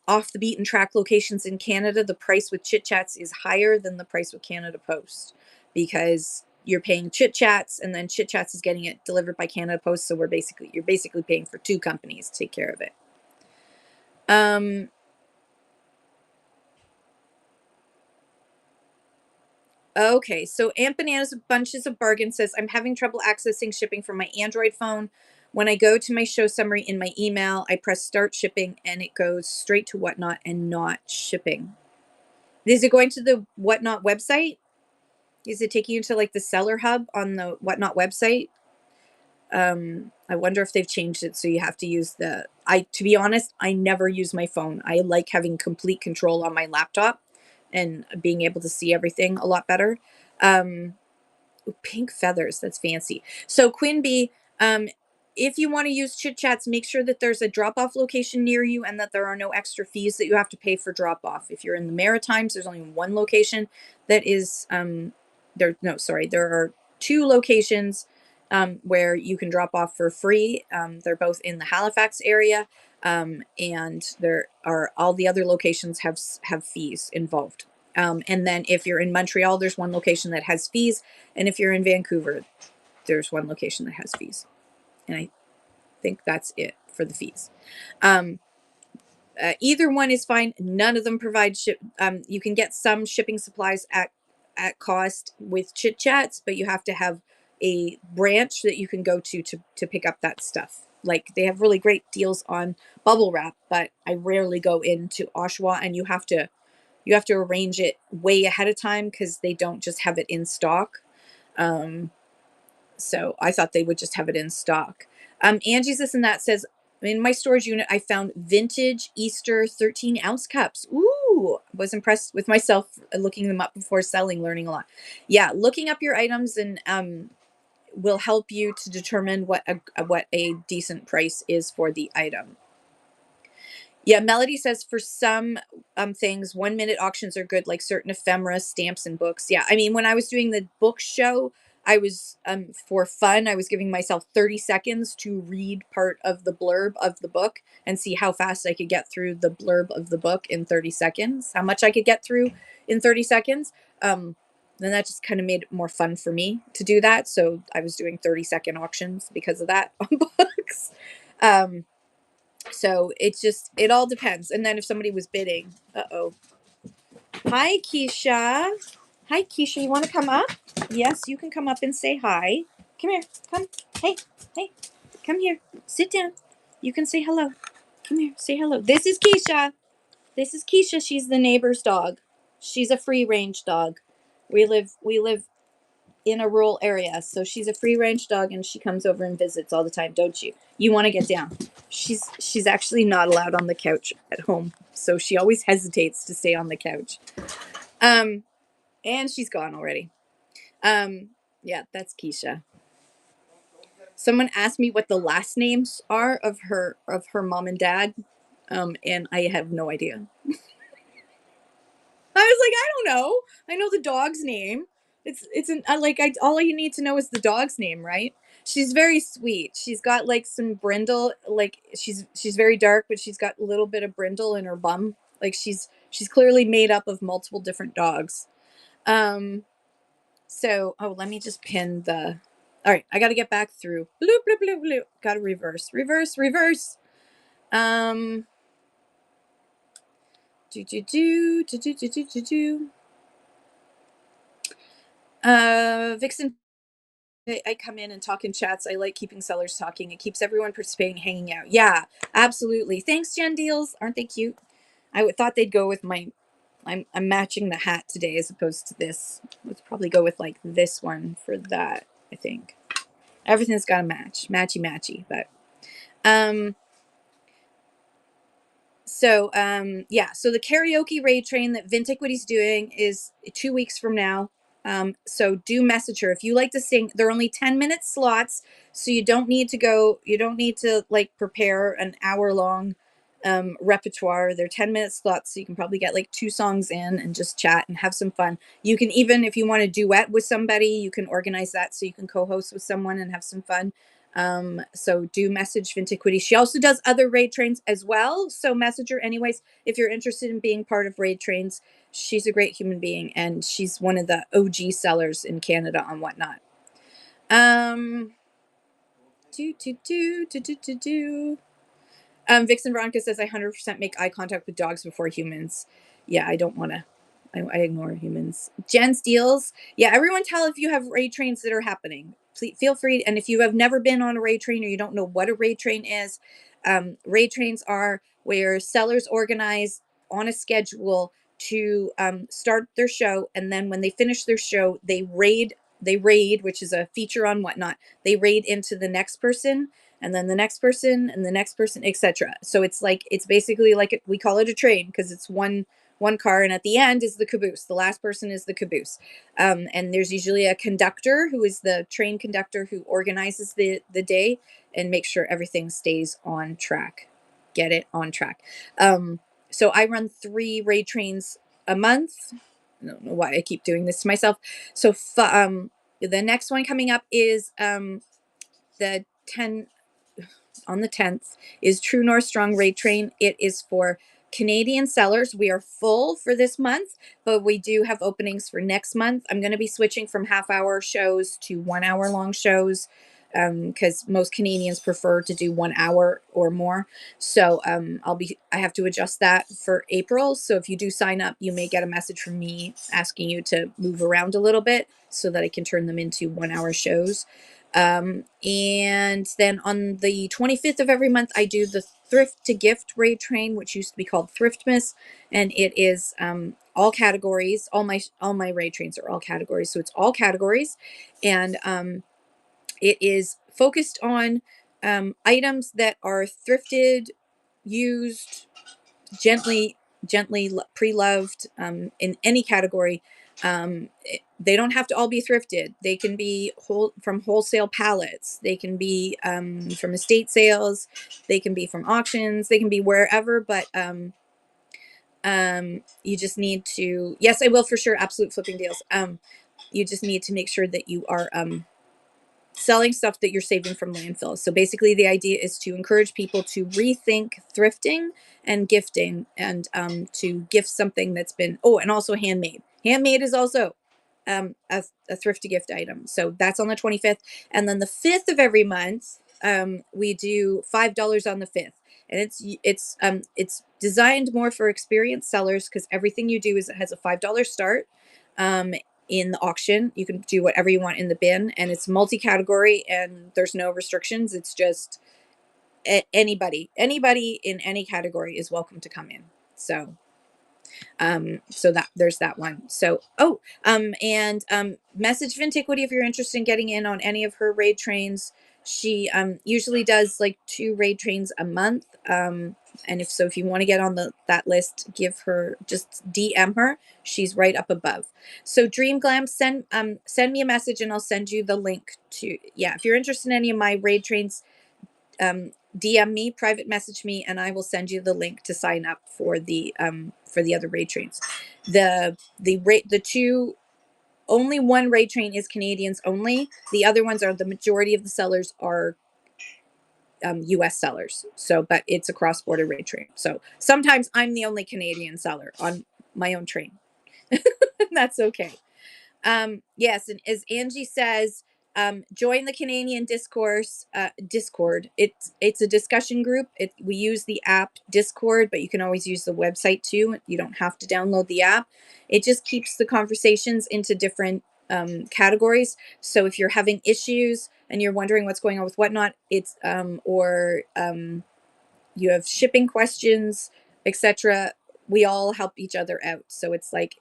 Speaker 1: off the beaten track locations in Canada, the price with Chit Chats is higher than the price with Canada Post because you're paying Chit Chats and then Chit Chats is getting it delivered by Canada Post. So you're basically paying for two companies to take care of it. Okay, so Aunt Bananas Bunches of Bargain says, I'm having trouble accessing shipping from my Android phone. When I go to my show summary in my email, I press start shipping and it goes straight to Whatnot and not shipping. Is it going to the Whatnot website? Is it taking you to like the seller hub on the Whatnot website? I wonder if they've changed it so you have to use to be honest, I never use my phone. I like having complete control on my laptop and being able to see everything a lot better. Pink feathers, that's fancy. So Quinn B, if you want to use Chit Chats, make sure that there's a drop-off location near you and that there are no extra fees that you have to pay for drop-off. If you're in the Maritimes, there's only one location that is there are two locations where you can drop off for free. They're both in the Halifax area, and there are all the other locations have fees involved. And then if you're in Montreal, there's one location that has fees, and if you're in Vancouver, there's one location that has fees. And I think that's it for the fees. Either one is fine. None of them provide ship. You can get some shipping supplies at cost with Chit Chats, but you have to have a branch that you can go to pick up that stuff. Like they have really great deals on bubble wrap, but I rarely go into Oshawa, and you have to arrange it way ahead of time because they don't just have it in stock. So I thought they would just have it in stock. Angie's This and That says, in my storage unit, I found vintage Easter 13-ounce cups. Ooh, was impressed with myself looking them up before selling, learning a lot. Yeah, looking up your items and will help you to determine what a decent price is for the item. Yeah, Melody says for some things, 1 minute auctions are good, like certain ephemera, stamps, and books. Yeah, I mean, when I was doing the book show, I was for fun, I was giving myself 30 seconds to read part of the blurb of the book and see how fast I could get through the blurb of the book in 30 seconds, how much I could get through in 30 seconds. Then that just kind of made it more fun for me to do that. So I was doing 30-second auctions because of that on books. So it all depends. And then if somebody was bidding, uh-oh. Hi, Keisha. Hi, Keisha. You want to come up? Yes, you can come up and say hi. Come here. Come. Hey, hey. Come here. Sit down. You can say hello. Come here. Say hello. This is Keisha. This is Keisha. She's the neighbor's dog. She's a free range dog. We live in a rural area, so she's a free range dog and she comes over and visits all the time, don't you? You want to get down. She's actually not allowed on the couch at home, so she always hesitates to stay on the couch. And she's gone already. Yeah, that's Keisha. Someone asked me what the last names are of her mom and dad, and I have no idea. I was like, I don't know. I know the dog's name. It's an like I all you need to know is the dog's name, right? She's very sweet. She's got like some brindle, like she's very dark, but she's got a little bit of brindle in her bum. Like she's clearly made up of multiple different dogs. Um so let me just pin the all right, I gotta get back through. Bloop bloop bloop bloop. Gotta reverse. Reverse, reverse. Um do do do do do do do do do. Vixen, I come in and talk in chats. I like keeping sellers talking. It keeps everyone participating, hanging out. Yeah, absolutely. Thanks, Jen Deals. Aren't they cute? Thought they'd go with my. I'm matching the hat today as opposed to this. Let's probably go with like this one for that. I think everything's got to match, matchy matchy. But um, yeah, so the karaoke raid train that Vintiquity's doing is 2 weeks from now. So do message her if you like to sing. They're only 10-minute slots, so you don't need to like prepare an hour long repertoire. They're 10-minute slots, so you can probably get like 2 songs in and just chat and have some fun. You can even, if you want to duet with somebody, you can organize that so you can co-host with someone and have some fun. So do message Vintiquity. She also does other raid trains as well. So message her anyways. If you're interested in being part of raid trains, she's a great human being and she's one of the OG sellers in Canada on Whatnot. Do, do, do, do, do, do, do. Vixen Veronica says, I 100% make eye contact with dogs before humans. Yeah, I don't want to. I ignore humans. Jen Steels. Yeah, everyone tell if you have raid trains that are happening. Please feel free. And if you have never been on a raid train or you don't know what a raid train is, raid trains are where sellers organize on a schedule to start their show. And then when they finish their show, they raid, which is a feature on Whatnot. They raid into the next person and then the next person and the next person, etc. So it's basically like we call it a train because it's one car, and at the end is the caboose. The last person is the caboose, and there's usually a conductor who is the train conductor who organizes the day and makes sure everything stays on track. Get it on track. So I run 3 raid trains a month. I don't know why I keep doing this to myself. So the next one coming up is the 10 on the 10th is True North Strong Raid Train. It is for Canadian sellers. We are full for this month, but we do have openings for next month. I'm going to be switching from half-hour shows to 1-hour long shows because most Canadians prefer to do 1 hour or more. So I have to adjust that for April. So if you do sign up, you may get a message from me asking you to move around a little bit so that I can turn them into 1-hour shows. And then on the 25th of every month, I do the Thrift to Gift raid train, which used to be called Thriftmas, and it is all categories. All my raid trains are all categories, so it's all categories, and it is focused on items that are thrifted, used, gently pre-loved in any category. They don't have to all be thrifted. They can be from wholesale pallets. They can be from estate sales. They can be from auctions. They can be wherever. But you just need to. Yes, I will for sure. Absolute flipping deals. You just need to make sure that you are selling stuff that you're saving from landfill. So basically, the idea is to encourage people to rethink thrifting and gifting, and to gift something that's been, oh, and also handmade. Handmade is also a thrifty gift item. So that's on the 25th, and then the 5th of every month, we do $5 on the 5th, and it's designed more for experienced sellers because everything you do is it has a $5 start. Um, in the auction, you can do whatever you want in the bin, and it's multi-category and there's no restrictions. It's just anybody in any category is welcome to come in. So that there's that one. So and message Vintiquity if you're interested in getting in on any of her raid trains. She usually does like 2 raid trains a month. And if you want to get on that list, give her, just DM her. She's right up above. So Dream Glam, send me a message and I'll send you the link to, yeah, if you're interested in any of my raid trains, DM me, private message me, and I will send you the link to sign up for the other raid trains. The two, only one raid train is Canadians only. The other ones are, the majority of the sellers are US sellers. So, but it's a cross-border raid train. So sometimes I'm the only Canadian seller on my own train. That's okay. Yes, and as Angie says, join the Canadian Discord. It's a discussion group. We use the app Discord, but you can always use the website too. You don't have to download the app. It just keeps the conversations into different categories. So if you're having issues and you're wondering what's going on with whatnot, it's or you have shipping questions, etc., we all help each other out. So it's like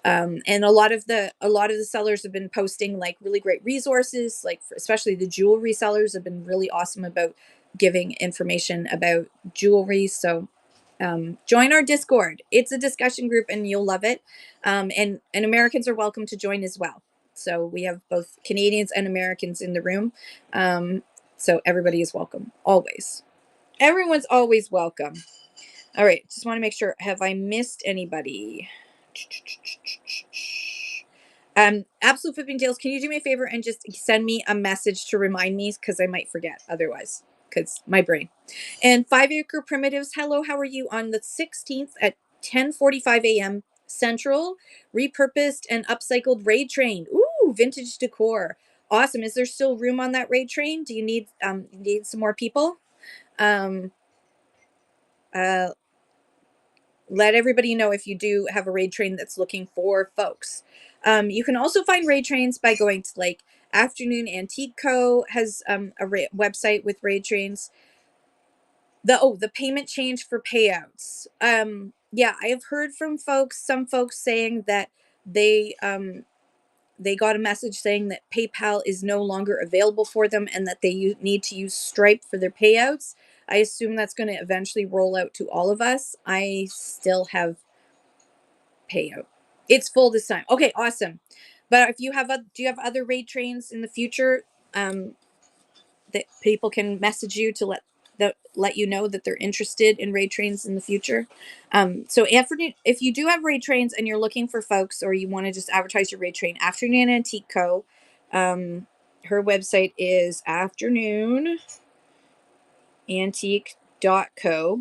Speaker 1: and a lot of the sellers have been posting like really great resources, like especially the jewelry sellers have been really awesome about giving information about jewelry. So join our Discord. It's a discussion group and you'll love it. And Americans are welcome to join as well. So we have both Canadians and Americans in the room. So everybody is welcome, always. Everyone's always welcome. All right, just want to make sure. Have I missed anybody? Absolute Flipping Tales, can you do me a favor and just send me a message to remind me, because I might forget otherwise, because my brain. And 5 Acre Primitives, hello, how are you? On the 16th at 10:45 a.m. Central, repurposed and upcycled raid train. Ooh, vintage decor. Awesome. Is there still room on that raid train? Do you need some more people? Um, uh, let everybody know if you do have a raid train that's looking for folks. You can also find raid trains by going to like Afternoon Antique Co. has a website with raid trains. The payment change for payouts. Yeah, I have heard from some folks saying that they they got a message saying that PayPal is no longer available for them and that they need to use Stripe for their payouts. I assume that's going to eventually roll out to all of us. I still have payout. It's full this time. Okay, awesome. But if you have do you have other raid trains in the future that people can message you to let you know that they're interested in raid trains in the future? So if you do have raid trains and you're looking for folks, or you want to just advertise your raid train, Afternoon Antique Co. Her website is afternoonantique.co.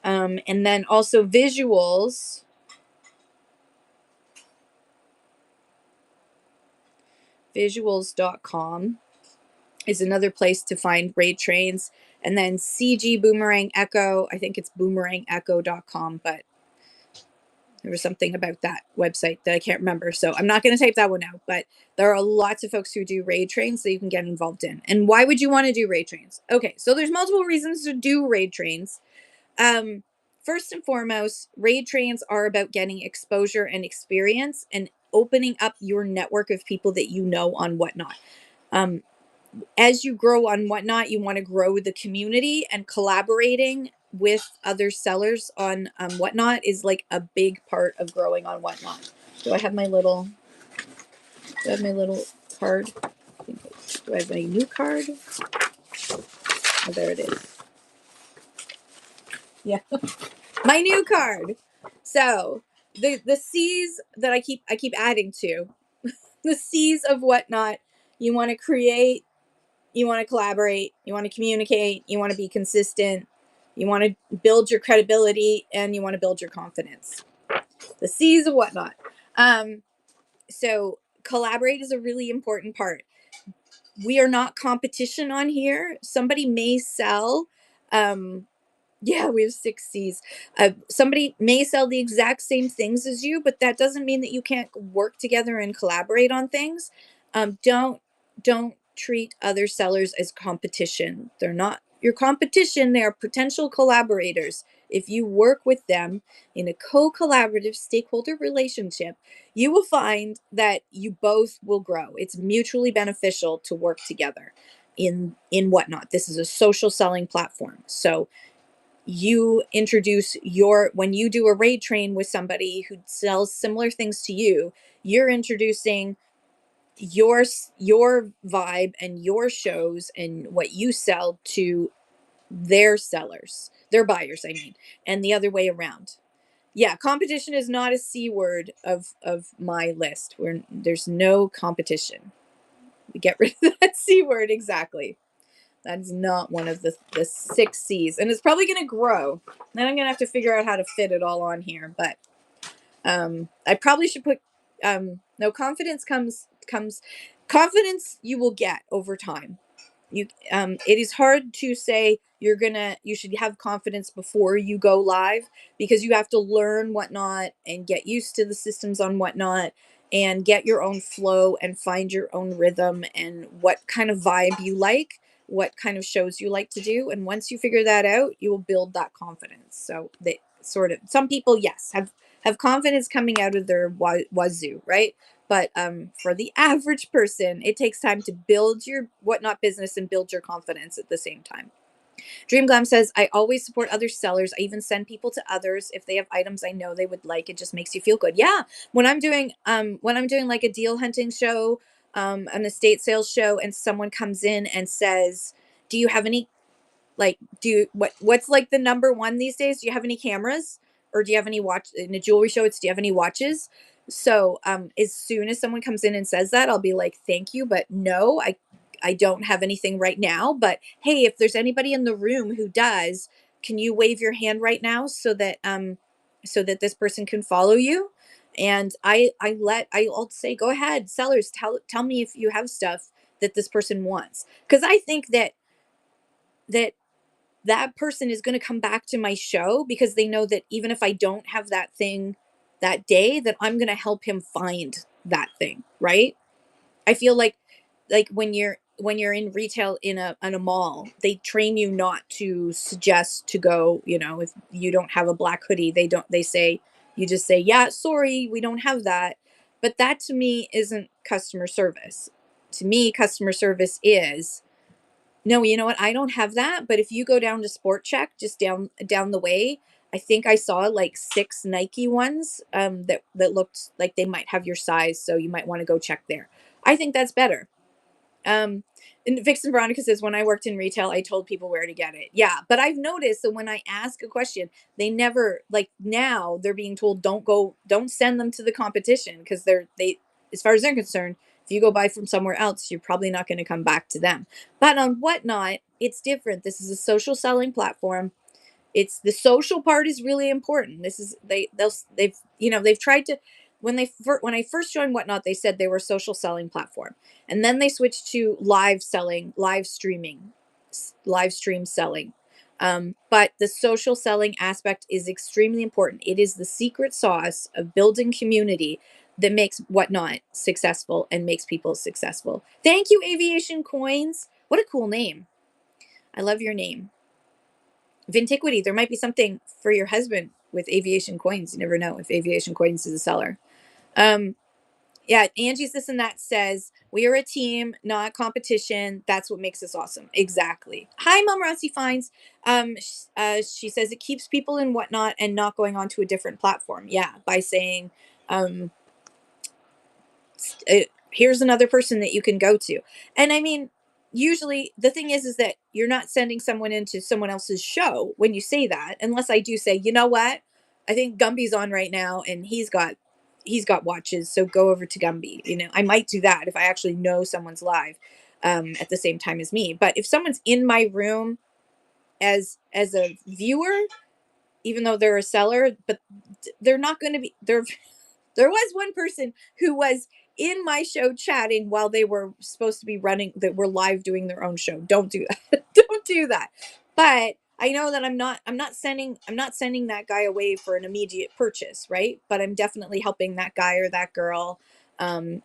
Speaker 1: And then also visuals.com is another place to find raid trains. And then CG Boomerang Echo, I think it's boomerangecho.com, but there was something about that website that I can't remember. So I'm not going to type that one out, but there are lots of folks who do raid trains that you can get involved in. And why would you want to do raid trains? Okay, so there's multiple reasons to do raid trains. First and foremost, raid trains are about getting exposure and experience and opening up your network of people that you know on Whatnot. As you grow on Whatnot, you want to grow the community, and collaborating with other sellers on Whatnot is like a big part of growing on Whatnot. Do I have my little? Do I have my little card? Do I have my new card? Oh, there it is. Yeah, my new card. So the C's that I keep adding to the C's of Whatnot. You want to create, you want to collaborate, you want to communicate, you want to be consistent, you want to build your credibility, and you want to build your confidence. The C's of Whatnot. So collaborate is a really important part. We are not competition on here. Somebody may sell yeah, we have 6 C's. Somebody may sell the exact same things as you, but that doesn't mean that you can't work together and collaborate on things. Don't treat other sellers as competition. They're not your competition. They are potential collaborators. If you work with them in a co-collaborative stakeholder relationship, you will find that you both will grow. It's mutually beneficial to work together in Whatnot. This is a social selling platform. So you introduce your when you do a raid train with somebody who sells similar things to you, you're introducing your vibe and your shows and what you sell to their sellers, their buyers, I mean, and the other way around. Yeah, competition is not a C word of my list. Where there's no competition. We get rid of that C word. Exactly. That is not one of the 6 C's, and it's probably going to grow. Then I'm going to have to figure out how to fit it all on here. But I probably should put no, confidence comes confidence you will get over time. It is hard to say you should have confidence before you go live, because you have to learn Whatnot and get used to the systems on Whatnot and get your own flow and find your own rhythm and what kind of vibe you like, what kind of shows you like to do. And once you figure that out, you will build that confidence. So they sort of, some people, yes, have confidence coming out of their wazoo, right? But for the average person, it takes time to build your Whatnot business and build your confidence at the same time. Dream Glam says, I always support other sellers. I even send people to others if they have items I know they would like. It just makes you feel good. Yeah. When I'm doing like a deal hunting show, an estate sales show, and someone comes in and says, do you have any, like, what's like the number one these days? Do you have any cameras? Or do you have any watch in a jewelry show? It's, do you have any watches? So as soon as someone comes in and says that, I'll be like, thank you, but no, I don't have anything right now. But hey, if there's anybody in the room who does, can you wave your hand right now so that this person can follow you? And I'll say, go ahead, sellers, tell me if you have stuff that this person wants. Because I think that that person is going to come back to my show because they know that even if I don't have that thing that day, that I'm going to help him find that thing, right? I feel like when you're in retail in a mall, they train you not to suggest to go, if you don't have a black hoodie, they say, you just say, yeah, sorry, we don't have that. But that to me isn't customer service. To me, customer service is, no, you know what? I don't have that. But if you go down to Sport Check, just down the way, I think I saw like 6 Nike ones that looked like they might have your size, so you might want to go check there. I think that's better. Um, and Vixen Veronica says, when I worked in retail, I told people where to get it. Yeah, but I've noticed that when I ask a question, they never, like, now they're being told, don't send them to the competition, because as far as they're concerned, if you go buy from somewhere else, you're probably not going to come back to them. But on Whatnot, it's different. This is a social selling platform. It's the social part is really important. This is they've tried to, when I first joined Whatnot, they said they were a social selling platform, and then they switched to live selling, live streaming, live stream selling. But the social selling aspect is extremely important. It is the secret sauce of building community that makes Whatnot successful and makes people successful. Thank you, Aviation Coins. What a cool name. I love your name. Vintiquity, there might be something for your husband with Aviation Coins. You never know if Aviation Coins is a seller. Um, yeah, Angie's This and That says, we are a team, not competition. That's what makes us awesome. Exactly. Hi, Mom Rossi Finds. She says it keeps people in Whatnot and not going on to a different platform. Yeah, by saying, um, Here's another person that you can go to. And I mean, usually the thing is that you're not sending someone into someone else's show when you say that, unless I do say, you know what, I think Gumby's on right now and he's got watches, so go over to Gumby. I might do that if I actually know someone's live at the same time as me. But if someone's in my room as a viewer, even though they're a seller, but they're not going to be there. There was one person who was in my show chatting while they were supposed to be running, that were live doing their own show. Don't do that. Don't do that. But I know that I'm not sending that guy away for an immediate purchase, right? But I'm definitely helping that guy or that girl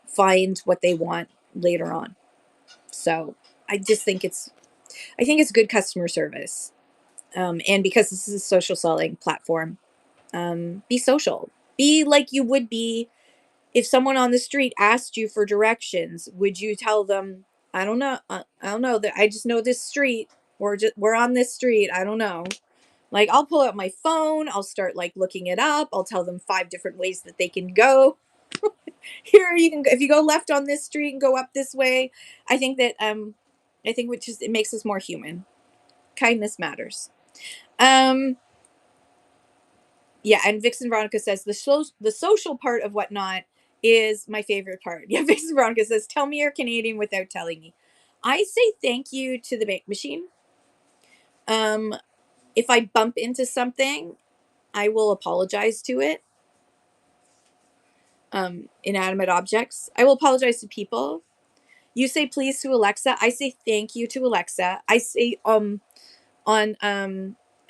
Speaker 1: find what they want later on. So I think it's good customer service. And because this is a social selling platform, be social. Be like you would be if someone on the street asked you for directions. Would you tell them, I don't know, I don't know, that I just know this street, or just we're on this street, I don't know. Like, I'll pull out my phone, I'll start like looking it up, I'll tell them 5 different ways that they can go. Here, you can, if you go left on this street and go up this way. I think which is, it makes us more human. Kindness matters. um Yeah, and Vixen Veronica says the social part of Whatnot is my favorite part. Yeah, Vixen Veronica says, "Tell me you're Canadian without telling me." I say thank you to the bank machine. Um, if I bump into something, I will apologize to it. Inanimate objects, I will apologize to people. You say please to Alexa. I say thank you to Alexa. I say on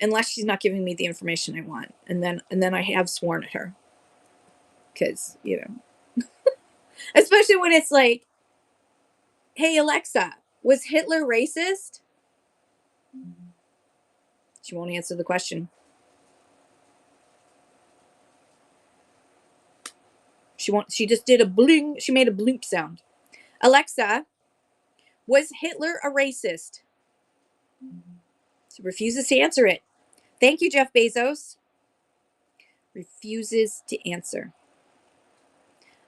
Speaker 1: unless she's not giving me the information I want, and then I have sworn at her, because especially when it's like, "Hey Alexa, was Hitler racist?" She won't answer the question. She just did a bling. She made a bloop sound. Alexa, was Hitler a racist? She refuses to answer it. Thank you, Jeff Bezos. Refuses to answer.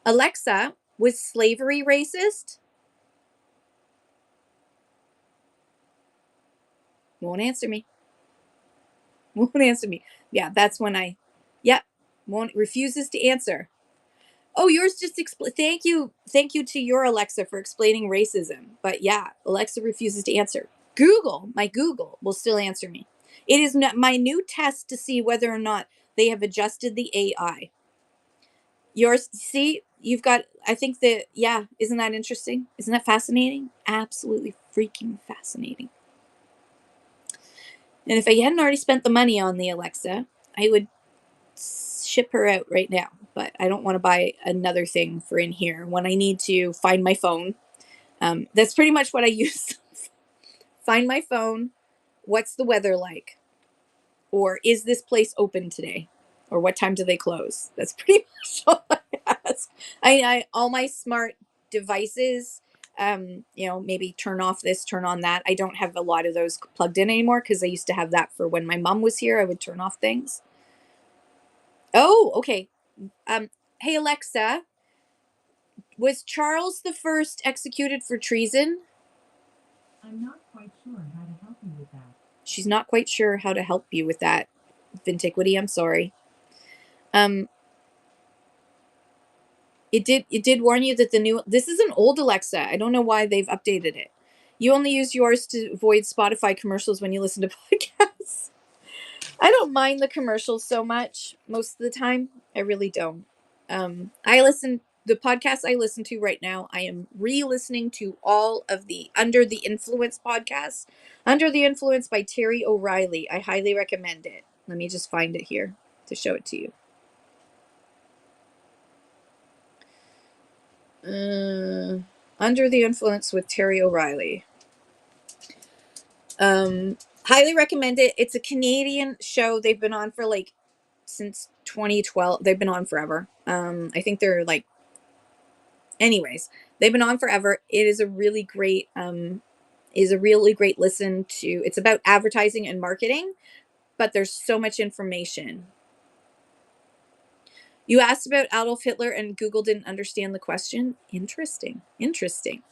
Speaker 1: Alexa, was slavery racist? Won't answer me. Won't answer me. Yeah, that's when yep, won't, refuses to answer. Oh, yours just Thank you to your Alexa for explaining racism. But yeah, Alexa refuses to answer. My Google will still answer me. It is not my new test to see whether or not they have adjusted the AI. Yours, see, you've got, I think that, yeah, isn't that interesting? Isn't that fascinating? Absolutely freaking fascinating. And if I hadn't already spent the money on the Alexa, I would ship her out right now. But I don't want to buy another thing for in here when I need to find my phone. That's pretty much what I use. Find my phone. What's the weather like? Or is this place open today? Or what time do they close? That's pretty much all I ask. I all my smart devices, maybe turn off this, turn on that. I don't have a lot of those plugged in anymore, because I used to have that for when my mom was here. I would turn off things. Oh, okay. Hey Alexa, was Charles the First executed for treason?
Speaker 2: I'm not quite sure how to help you with that.
Speaker 1: She's not quite sure how to help you with that. Vintiquity, I'm sorry. Um, it did warn you that this is an old Alexa. I don't know why they've updated it. You only use yours to avoid Spotify commercials when you listen to podcasts. I don't mind the commercials so much most of the time. I really don't. I listen The podcasts I listen to right now, I am re-listening to all of the Under the Influence podcasts. Under the Influence by Terry O'Reilly. I highly recommend it. Let me just find it here to show it to you. Under the Influence with Terry O'Reilly. Highly recommend it. It's a Canadian show. They've been on for like since 2012. They've been on forever. I think they're like, anyways, they've been on forever. It is a really great listen to. It's about advertising and marketing, but there's so much information. You asked about Adolf Hitler and Google didn't understand the question. Interesting. Interesting.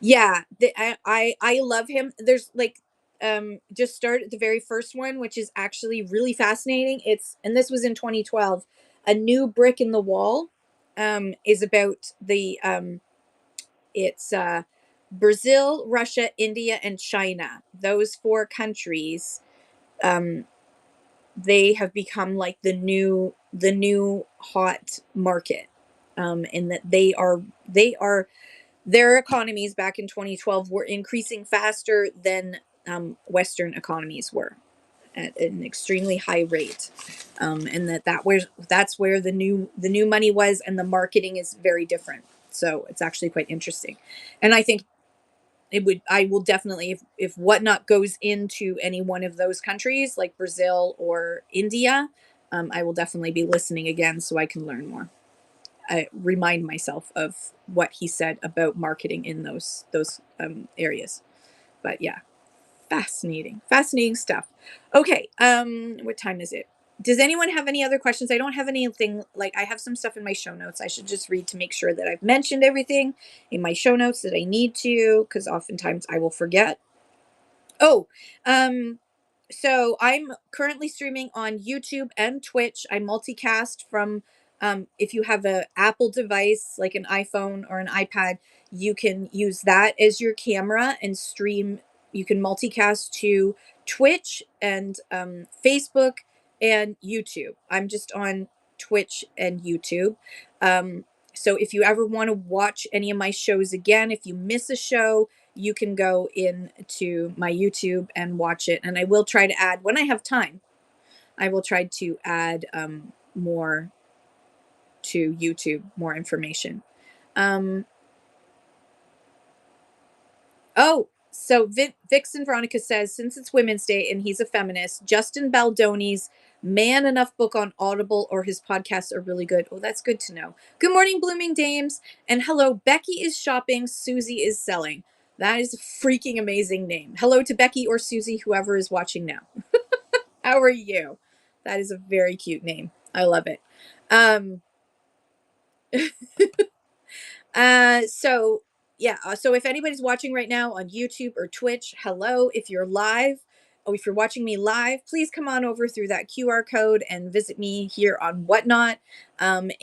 Speaker 1: Yeah, I love him. There's like just start at the very first one, which is actually really fascinating. It's and this was in 2012. A New Brick in the Wall is about the it's Brazil, Russia, India, and China. Those four countries, um, they have become like the new hot market, and that they are their economies back in 2012 were increasing faster than Western economies were at an extremely high rate, and that's where the new money was, and the marketing is very different. So it's actually quite interesting, and I think I will definitely if Whatnot goes into any one of those countries like Brazil or India, I will definitely be listening again so I can learn more. I remind myself of what he said about marketing in those areas. But yeah, fascinating stuff. Okay, what time is it? Does anyone have any other questions? I don't have anything like I have some stuff in my show notes. I should just read to make sure that I've mentioned everything in my show notes that I need to, because oftentimes I will forget. Oh, um, so I'm currently streaming on YouTube and Twitch. I multicast from if you have a Apple device like an iPhone or an iPad, you can use that as your camera and stream. You can multicast to Twitch and Facebook and YouTube. I'm just on Twitch and YouTube. Um, so if you ever want to watch any of my shows again, if you miss a show, you can go into my YouTube and watch it. And I will try to add, when I have time, I will try to add more to YouTube, more information. Um, oh, so Vixen Veronica says, since it's Women's Day and he's a feminist, Justin Baldoni's Man Enough book on Audible or his podcasts are really good. Oh, that's good to know. Good morning, Blooming Dames. And hello, Becky is shopping, Susie is selling. That is a freaking amazing name. Hello to Becky or Susie, whoever is watching now. How are you? That is a very cute name. I love it. Um, so yeah, so if anybody's watching right now on YouTube or Twitch, hello. If you're live, or if you're watching me live, please come on over through that QR code and visit me here on Whatnot. And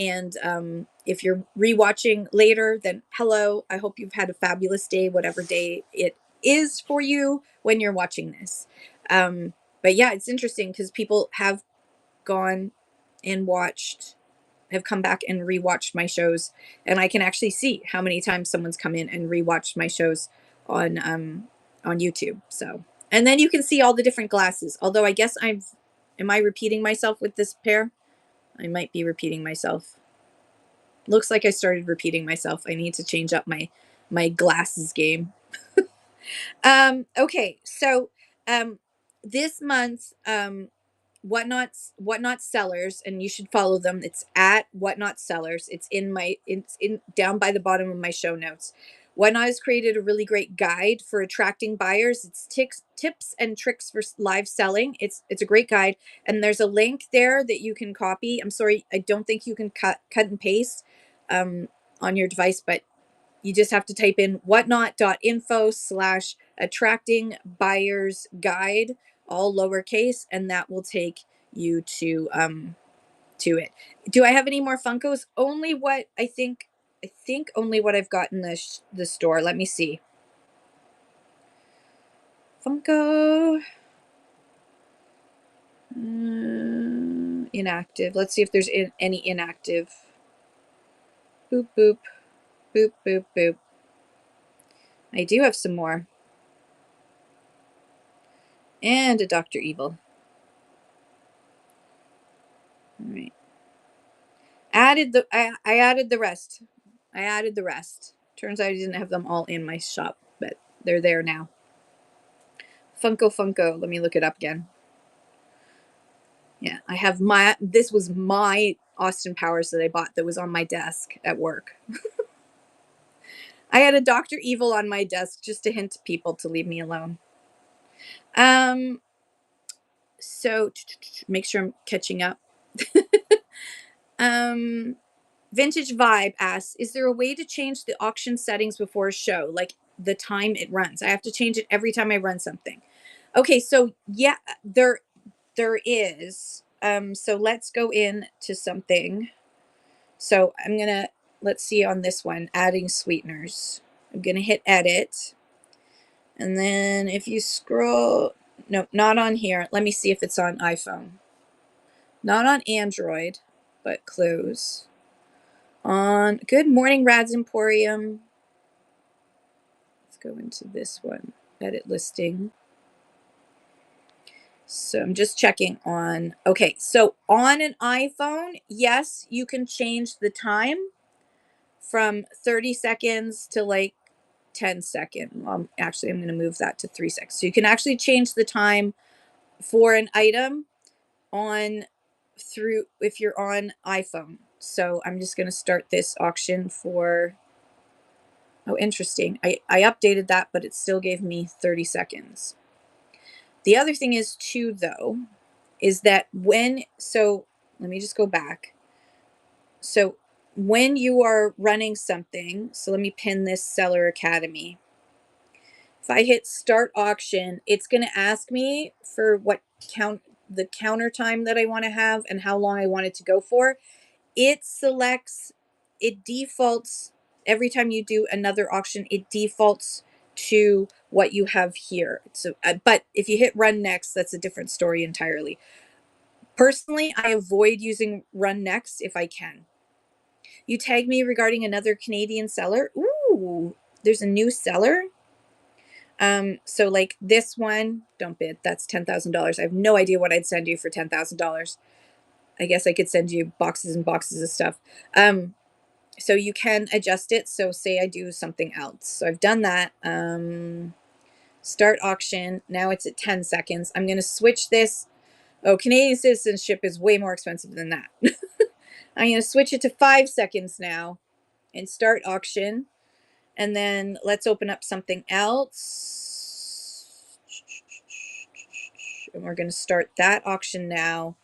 Speaker 1: if you're rewatching later, then hello. I hope you've had a fabulous day, whatever day it is for you when you're watching this. But yeah, it's interesting because people have gone and watched have come back and rewatched my shows, and I can actually see how many times someone's come in and rewatched my shows on YouTube. So, and then you can see all the different glasses. Although I guess am I repeating myself with this pair? I might be repeating myself. Looks like I started repeating myself. I need to change up my glasses game. Okay, so um this month Whatnot Sellers, and you should follow them. It's at Whatnot Sellers. It's in down by the bottom of my show notes. Whatnot has created a really great guide for attracting buyers. It's tips and tricks for live selling. It's a great guide, and there's a link there that you can copy. I'm sorry, I don't think you can cut and paste um, on your device, but you just have to type in whatnot.info/attracting buyers guide, all lowercase, and that will take you to it. Do I have any more Funkos? Only what I think only what I've got in the store. Let me see. Funko inactive. Let's see if there's any inactive. Boop boop boop boop boop. I do have some more. And a Dr. Evil. All right. I added the rest. I added the rest. Turns out I didn't have them all in my shop, but they're there now. Funko. Let me look it up again. Yeah, I have this was my Austin Powers that I bought that was on my desk at work. I had a Dr. Evil on my desk just to hint to people to leave me alone. So make sure I'm catching up. Um, Vintage Vibe asks, is there a way to change the auction settings before a show, like the time it runs? I have to change it every time I run something. Okay, so yeah, there is. So let's go in to something. So I'm gonna, let's see on this one, adding sweeteners. I'm gonna hit edit. And then if you scroll, no, not on here. Let me see if it's on iPhone. Not on Android, but close. On Good Morning Rads Emporium. Let's go into this one. Edit listing. So I'm just checking on. Okay, so on an iPhone, yes, you can change the time from 30 seconds to like 10 seconds. Actually, I'm going to move that to 3 seconds. So you can actually change the time for an item on through if you're on iPhone. So I'm just going to start this auction for, oh, interesting. I updated that, but it still gave me 30 seconds. The other thing is too, though, is that so let me just go back. So when you are running something, so let me pin this Seller Academy. If I hit start auction, it's going to ask me for the counter time that I want to have and how long I want it to go for. It defaults every time you do another auction, it defaults to what you have here. So, but if you hit run next, that's a different story entirely. Personally, I avoid using run next if I can. You tag me regarding another Canadian seller. Ooh, there's a new seller. So like this one, don't bid. That's $10,000. I have no idea what I'd send you for $10,000. I guess I could send you boxes and boxes of stuff. So you can adjust it. So say I do something else. So I've done that. Start auction. Now it's at 10 seconds. I'm going to switch this. Oh, Canadian citizenship is way more expensive than that. I'm going to switch it to 5 seconds now and start auction. And then let's open up something else. And we're going to start that auction now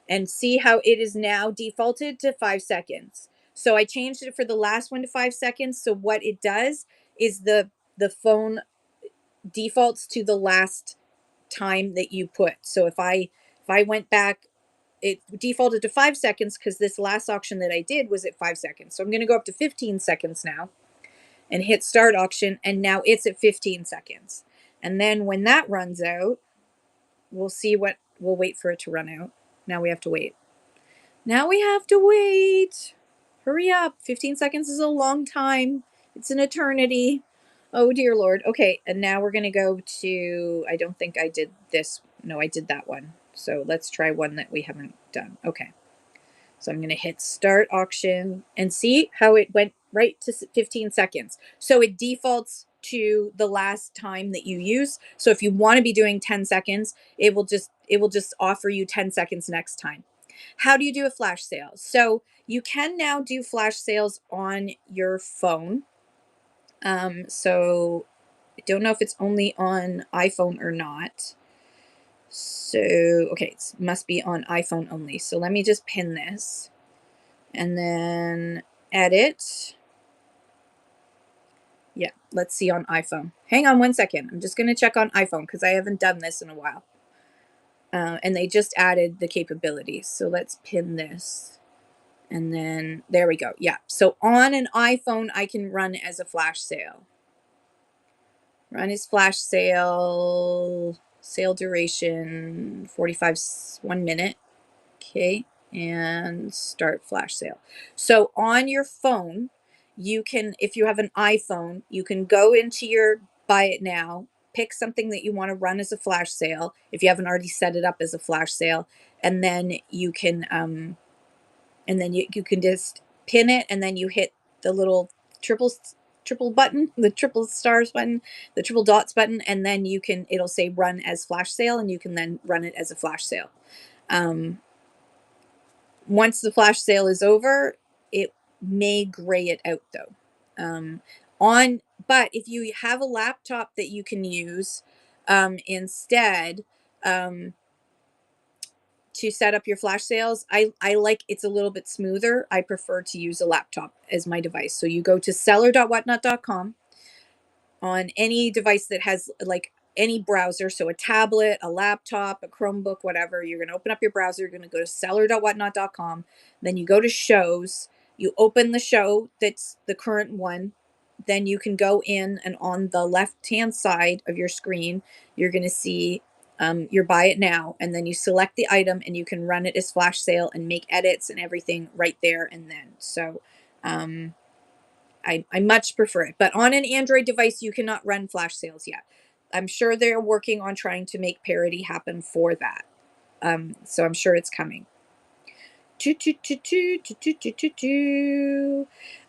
Speaker 1: and see how it is now defaulted to 5 seconds. So I changed it for the last one to 5 seconds. So what it does is the phone defaults to the last time that you put. So if I went back, it defaulted to 5 seconds because this last auction that I did was at 5 seconds. So I'm going to go up to 15 seconds now and hit start auction, and now it's at 15 seconds. And then when that runs out, we'll wait for it to run out. Now we have to wait. Now we have to wait. Hurry up. 15 seconds is a long time. It's an eternity. Oh, dear Lord. Okay, and now we're going to go to, I don't think I did this. No, I did that one. So let's try one that we haven't done. Okay. So I'm going to hit start auction and see how it went right to 15 seconds. So it defaults to the last time that you use. So if you want to be doing 10 seconds, it will just offer you 10 seconds next time. How do you do a flash sale? So you can now do flash sales on your phone. So I don't know if it's only on iPhone or not. So, okay, it must be on iPhone only. So let me just pin this and then edit. Yeah, let's see on iPhone. Hang on 1 second. I'm just going to check on iPhone because I haven't done this in a while. And they just added the capabilities. So let's pin this. And then there we go. Yeah. So on an iPhone, I can run as a flash sale. Run as flash sale. Sale duration 1 minute. Okay. And start flash sale. So on your phone, you can, if you have an iPhone, you can go into your buy it now, pick something that you want to run as a flash sale if you haven't already set it up as a flash sale, and then you can you can just pin it, and then you hit the little triple button, the triple stars button, the triple dots button, and then it'll say run as flash sale, and you can then run it as a flash sale. Once the flash sale is over, it may gray it out though. But if you have a laptop that you can use instead, to set up your flash sales, I like it's a little bit smoother. I prefer to use a laptop as my device. So you go to seller.whatnot.com on any device that has like any browser. So a tablet, a laptop, a Chromebook, whatever. You're going to open up your browser. You're going to go to seller.whatnot.com. Then you go to shows. You open the show that's the current one. Then you can go in, and on the left hand side of your screen, you're going to see your buy it now. And then you select the item and you can run it as flash sale and make edits and everything right there and then. So, I much prefer it. But on an Android device, you cannot run flash sales yet. I'm sure they're working on trying to make parity happen for that. So I'm sure it's coming.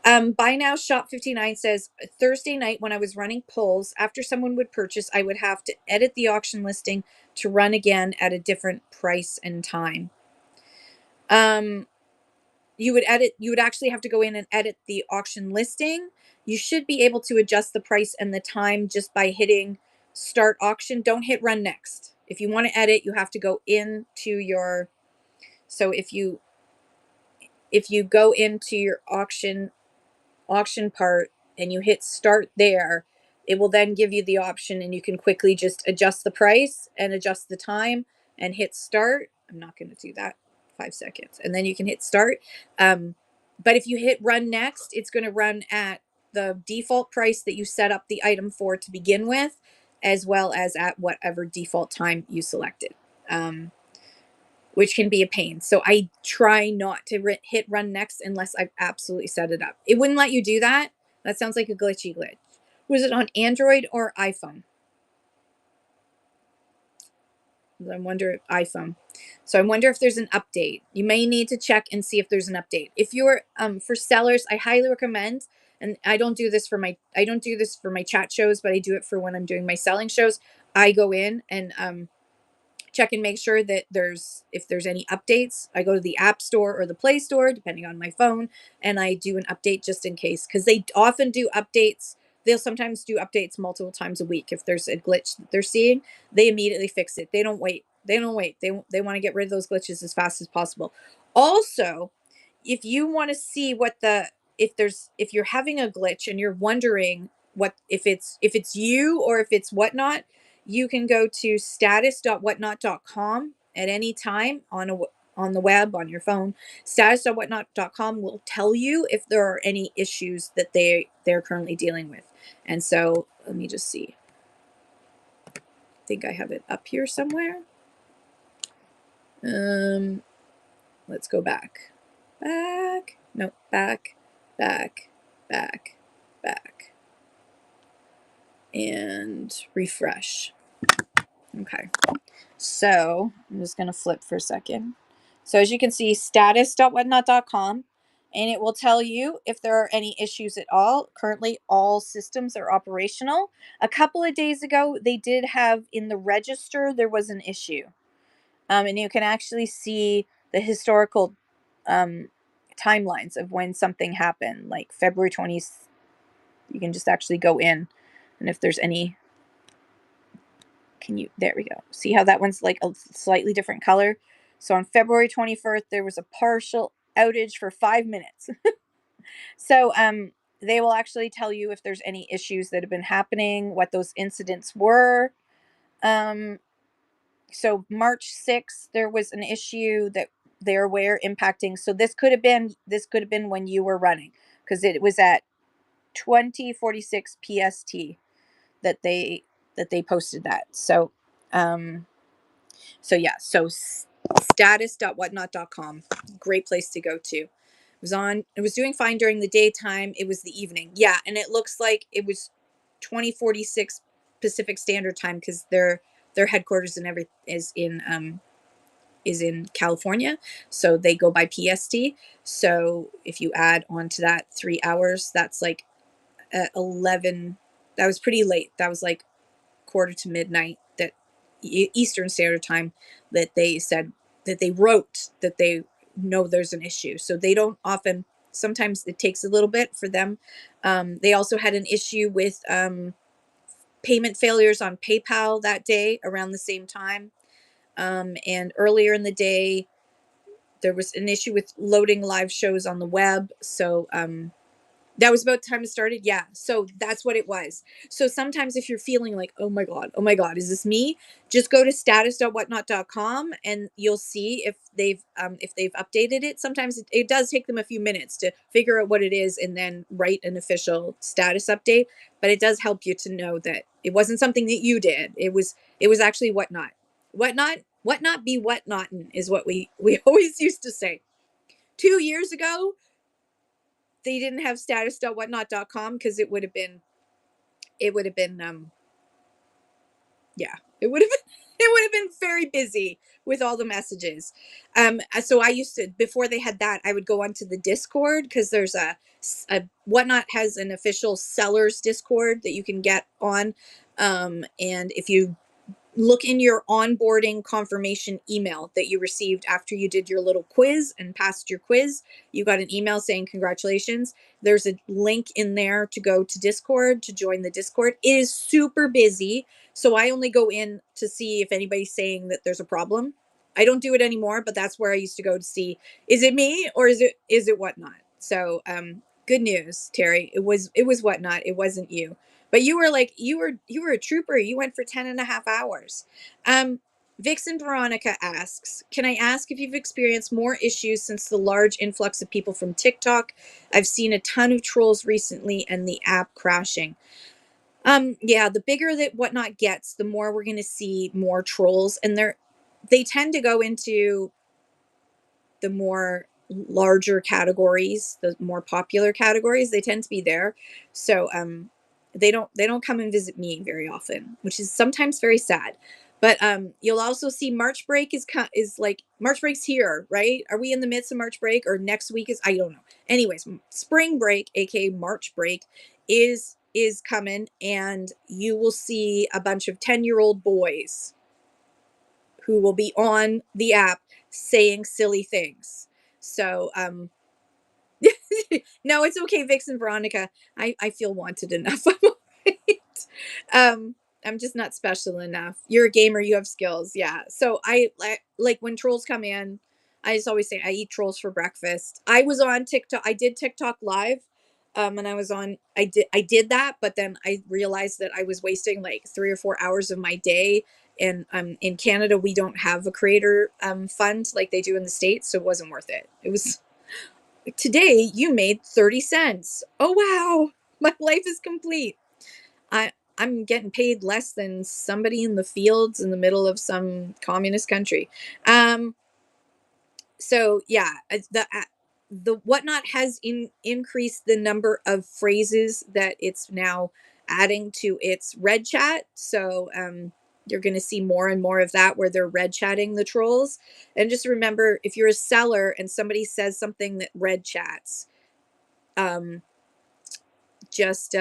Speaker 1: Buy Now Shop 59 says Thursday night when I was running polls, after someone would purchase, I would have to edit the auction listing to run again at a different price and time. You would actually have to go in and edit the auction listing. You should be able to adjust the price and the time just by hitting start auction. Don't hit run next. If you want to edit, you have to go into your, so if you go into your auction part and you hit start there, it will then give you the option and you can quickly just adjust the price and adjust the time and hit start. I'm not going to do that. 5 seconds. And then you can hit start. But if you hit run next, it's going to run at the default price that you set up the item for to begin with, as well as at whatever default time you selected. Which can be a pain. So I try not to hit run next unless I've absolutely set it up. It wouldn't let you do that. That sounds like a glitchy glitch. Was it on Android or iPhone? I wonder iPhone. So I wonder if there's an update. You may need to check and see if there's an update. If you're for sellers, I highly recommend, and I don't do this for my chat shows, but I do it for when I'm doing my selling shows. I go in and check and make sure that if there's any updates. I go to the App Store or the Play Store, depending on my phone, and I do an update just in case, because they often do updates. They'll sometimes do updates multiple times a week. If there's a glitch that they're seeing, they immediately fix it. They don't wait. They want to get rid of those glitches as fast as possible. Also, if you want to see if you're having a glitch and you're wondering what if it's you or if it's whatnot, you can go to status.whatnot.com at any time on the web, on your phone. Status.whatnot.com will tell you if there are any issues that they're currently dealing with. And so let me just see. I think I have it up here somewhere. Let's go back. No, back, and refresh. Okay. So I'm just going to flip for a second. So as you can see, status.whatnot.com, and it will tell you if there are any issues at all. Currently, all systems are operational. A couple of days ago, they did have in the register, there was an issue. And you can actually see the historical timelines of when something happened, like February 20th. You can just actually go in, and if there's any, there we go. See how that one's like a slightly different color? So on February 21st, there was a partial outage for 5 minutes. So they will actually tell you if there's any issues that have been happening, what those incidents were. So March 6th, there was an issue that they're aware impacting. So this could have been when you were running, because it was at 2046 PST that they posted that. So so status.whatnot.com, great place to go to. It was doing fine during the daytime. It was the evening. Yeah, and it looks like it was 2046 Pacific Standard Time, because their headquarters and everything is in California, so they go by PST. So if you add on to that 3 hours, that's like 11. That was pretty late. That was like quarter to midnight, that Eastern Standard Time, that they said that they wrote that they know there's an issue. So they don't often. Sometimes it takes a little bit for them. They also had an issue with payment failures on PayPal that day around the same time. And earlier in the day, there was an issue with loading live shows on the web. So that was about the time it started. Yeah. So that's what it was. So sometimes if you're feeling like, oh my God, is this me? Just go to status.whatnot.com and you'll see if they've updated it. Sometimes it does take them a few minutes to figure out what it is and then write an official status update. But it does help you to know that it wasn't something that you did. It was actually whatnot. Whatnot be whatnotin is what we always used to say. 2 years ago, they didn't have status.whatnot.com because it would have been yeah, it would have been it would have been very busy with all the messages. So I used to, before they had that, I would go onto the Discord because there's a Whatnot has an official sellers Discord that you can get on. And if you look in your onboarding confirmation email that you received after you did your little quiz and passed your quiz, you got an email saying congratulations. There's a link in there to go to Discord to join the Discord. It is super busy, so I only go in to see if anybody's saying that there's a problem. I don't do it anymore, but that's where I used to go to see, is it me or is it Whatnot? So good news, Terry. It was Whatnot. It wasn't you. But you were like, you were a trooper. You went for 10.5 hours. Um, Vixen Veronica asks, can I ask if you've experienced more issues since the large influx of people from TikTok? I've seen a ton of trolls recently and the app crashing. Yeah, the bigger that Whatnot gets, the more we're gonna see more trolls. And they tend to go into the more larger categories, the more popular categories, they tend to be there. So they don't come and visit me very often, which is sometimes very sad. But you'll also see March break is like March break's here, right? Are we in the midst of March break or next week is, I don't know. Anyways, spring break, aka March break, is coming, and you will see a bunch of 10-year-old boys who will be on the app saying silly things. So, no, it's okay, Vixen Veronica. I feel wanted enough. I'm all right. Um, I'm just not special enough. You're a gamer, you have skills. Yeah. So I like when trolls come in, I just always say I eat trolls for breakfast. I was on TikTok. I did TikTok live. And I did that, but then I realized that I was wasting like 3 or 4 hours of my day. And in Canada, we don't have a creator fund like they do in the States, so it wasn't worth it. It was today you made 30 cents. Oh wow, my life is complete. I'm getting paid less than somebody in the fields in the middle of some communist country. Um so yeah, the Whatnot has increased the number of phrases that it's now adding to its red chat. So you're going to see more and more of that where they're red chatting the trolls. And just remember, if you're a seller and somebody says something that red chats, um, just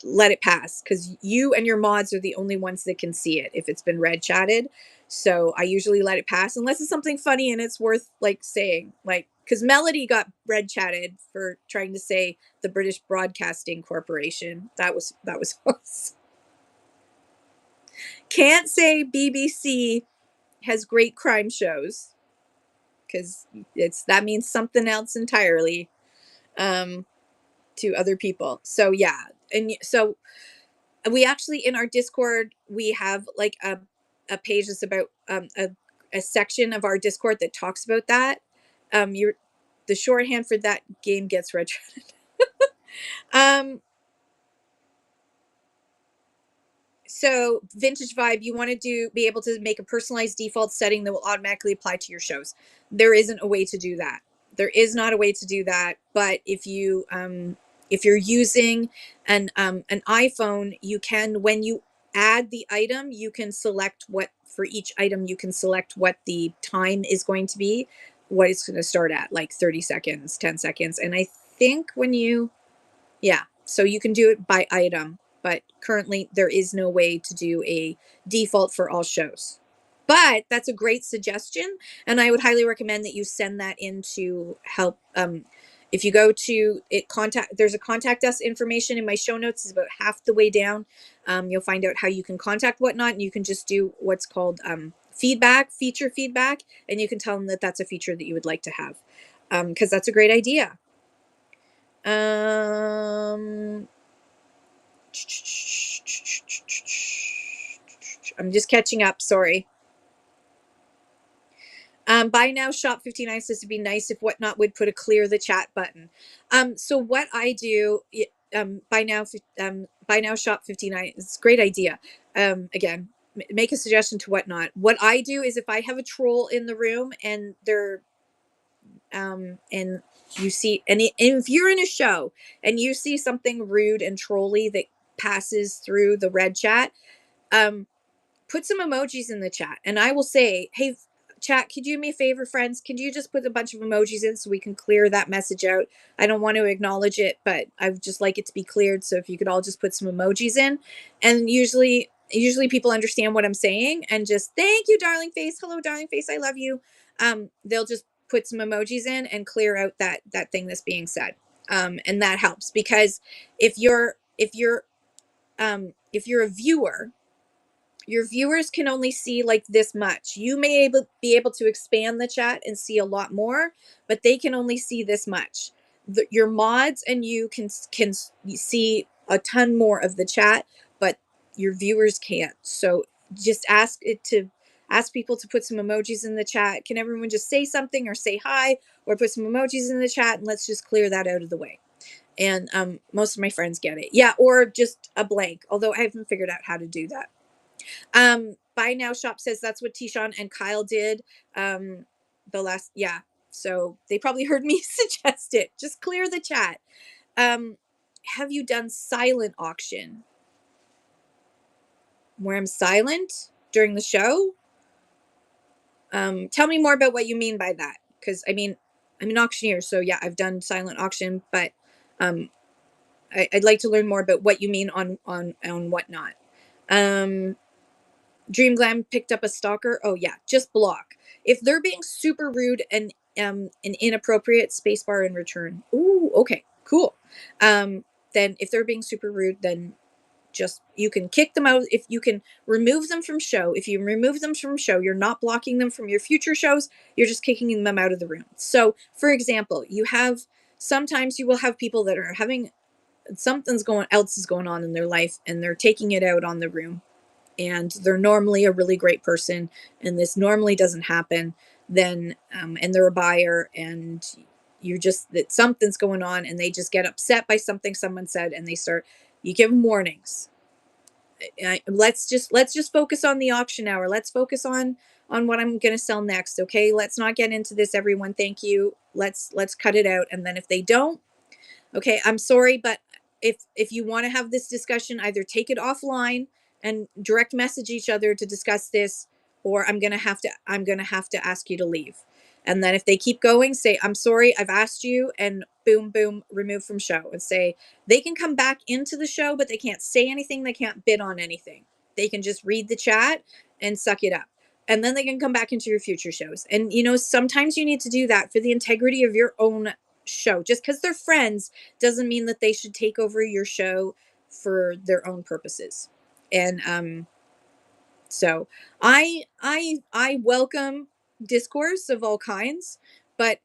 Speaker 1: let it pass, because you and your mods are the only ones that can see it if it's been red chatted. So I usually let it pass unless it's something funny and it's worth like saying, like, because Melody got red chatted for trying to say the British Broadcasting Corporation. That was false. Can't say BBC has great crime shows because that means something else entirely um to other people. So yeah. And so we actually, in our Discord, we have like a page that's about a section of our Discord that talks about that. You're The shorthand for that game gets retro. um So, Vintage Vibe, you want to be able to make a personalized default setting that will automatically apply to your shows. There isn't a way to do that. There is not a way to do that. But if you're using an iPhone, you can, when you add the item, you can select what, for each item you can select what the time is going to be, what it's going to start at, like 30 seconds, 10 seconds. And I think when you yeah, so you can do it by item, but currently there is no way to do a default for all shows. But that's a great suggestion, and I would highly recommend that you send that in to help. If you go to it, there's a contact us information in my show notes. It's about half the way down. You'll find out how you can contact Whatnot, and you can just do what's called feature feedback, and you can tell them that that's a feature that you would like to have, because that's a great idea. I'm just catching up. Sorry. Buy now, shop 59 says it'd be nice if Whatnot would put a clear the chat button. So what I do, buy now, shop 59. It's a great idea. Again, make a suggestion to Whatnot. What I do is if I have a troll in the room and they're, and you see, and if you're in a show and you see something rude and trolly that passes through the red chat, um, put some emojis in the chat, and I will say, hey, chat, could you do me a favor, friends? Could you just put a bunch of emojis in so we can clear that message out? I don't want to acknowledge it, but I would just like it to be cleared. So if you could all just put some emojis in, and usually people understand what I'm saying and just thank you, darling face. Hello, darling face. I love you. They'll just put some emojis in and clear out that thing that's being said. And that helps because if you're a viewer, your viewers can only see like this much. You may be able to expand the chat and see a lot more, but they can only see this much. Your mods and you can see a ton more of the chat, but your viewers can't. So just ask people to put some emojis in the chat. Can everyone just say something or say hi or put some emojis in the chat, and let's just clear that out of the way. And most of my friends get it. Yeah, or just a blank, although I haven't figured out how to do that. Buy now shop says that's what Tishon and Kyle did. Yeah. So they probably heard me suggest it. Just clear the chat. Have you done silent auction? Where I'm silent during the show? Tell me more about what you mean by that. Because I mean, I'm an auctioneer, so yeah, I've done silent auction, but I'd like to learn more about what you mean on Whatnot. Dream Glam picked up a stalker. Oh yeah, just block. If they're being super rude and inappropriate, spacebar in return. Ooh, okay, cool. Then if they're being super rude, then just you can kick them out. If you can remove them from show, if you remove them from show, you're not blocking them from your future shows. You're just kicking them out of the room. So, for example, sometimes you will have people that are having something's going else is going on in their life, and they're taking it out on the room, and they're normally a really great person, and this normally doesn't happen, then and they're a buyer, and you're just that something's going on, and they just get upset by something someone said, and you give them warnings. Let's just focus on the auction hour. Let's focus on what I'm going to sell next. Okay, let's not get into this, everyone. Thank you. Let's cut it out. And then if they don't, okay, I'm sorry, but if you want to have this discussion, either take it offline and direct message each other to discuss this, or I'm gonna have to ask you to leave. And then if they keep going, say, I'm sorry, I've asked you, and boom, boom, remove from show. And say they can come back into the show, but they can't say anything, they can't bid on anything. They can just read the chat and suck it up. And then they can come back into your future shows. And sometimes you need to do that for the integrity of your own show. Just because they're friends doesn't mean that they should take over your show for their own purposes. And so I welcome discourse of all kinds, but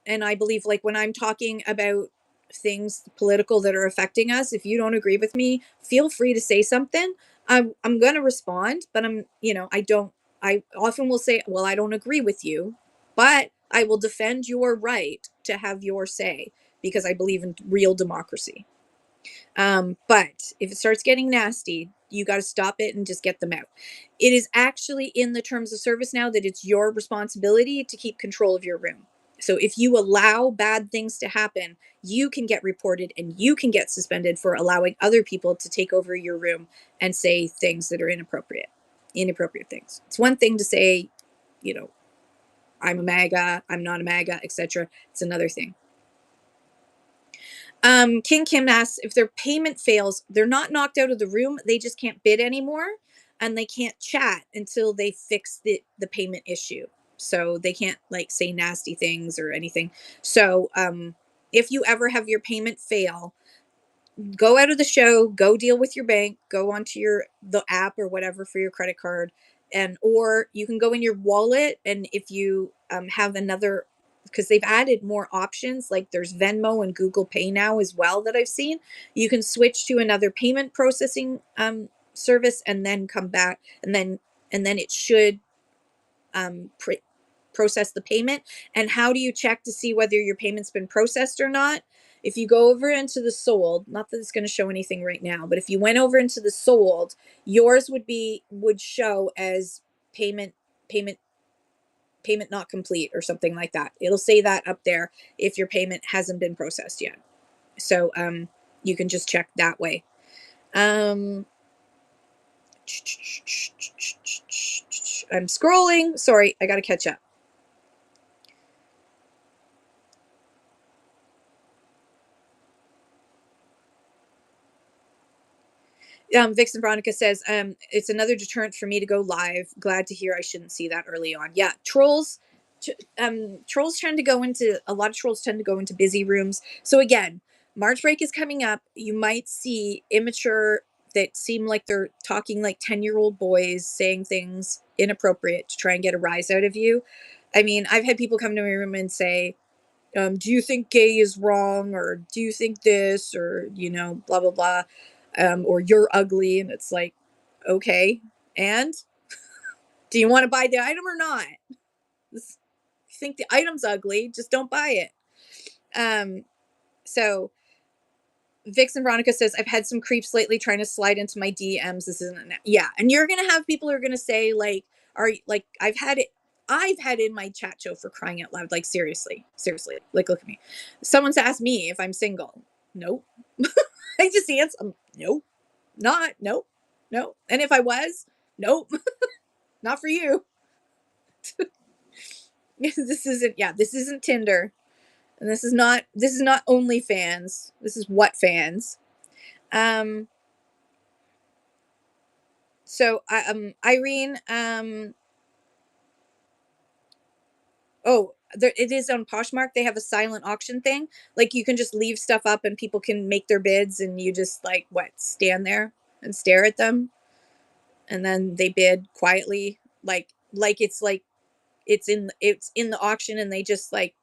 Speaker 1: and I believe, like, when I'm talking about things political that are affecting us, if you don't agree with me, feel free to say something. I'm going to respond, but I often will say, well, I don't agree with you, but I will defend your right to have your say because I believe in real democracy. But if it starts getting nasty, you got to stop it and just get them out. It is actually in the terms of service now that it's your responsibility to keep control of your room. So if you allow bad things to happen, you can get reported and you can get suspended for allowing other people to take over your room and say things that are inappropriate things. It's one thing to say, I'm a MAGA, I'm not a MAGA, etc. It's another thing. King Kim asks, if their payment fails, they're not knocked out of the room. They just can't bid anymore, and they can't chat until they fix the payment issue. so they can't like say nasty things or anything. So if you ever have your payment fail, go out of the show, go deal with your bank, go onto your the app or whatever for your credit card, and or you can go in your wallet, and if you have another, because they've added more options, like there's Venmo and Google Pay now as well that I've seen. You can switch to another payment processing service and then come back, and then it should process the payment. And how do you check to see whether your payment's been processed or not? If you go over into the sold, not that it's going to show anything right now, but if you went over into the sold, yours would show as payment payment payment not complete or something like that. It'll say that up there if your payment hasn't been processed yet. So you can just check that way. Um I'm scrolling. Sorry, I got to catch up. Vixen Veronica says, it's another deterrent for me to go live. Glad to hear I shouldn't see that early on. Yeah, trolls tend to go into, a lot of trolls tend to go into busy rooms. So again, March break is coming up. You might see immature that seem like they're talking like 10-year-old boys, saying things inappropriate to try and get a rise out of you. I mean, I've had people come to my room and say, do you think gay is wrong, or do you think this, or blah blah blah, or you're ugly, and it's like, okay, and do you want to buy the item or not? This, you think the item's ugly, just don't buy it. So Vixen Veronica says, I've had some creeps lately trying to slide into my DMs. This isn't, yeah. And you're going to have people who are going to say, like, like, I've had in my chat show, for crying out loud. Like, seriously, like, look at me. Someone's asked me if I'm single. Nope. I just answer, nope, nope, nope. And if I was, nope, not for you. This isn't Tinder. And this is not OnlyFans. This is what fans. Um, So, Irene, oh, there, it is on Poshmark. They have a silent auction thing. Like, you can just leave stuff up and people can make their bids, and you just like stand there and stare at them, and then they bid quietly, like it's in the auction, and they just like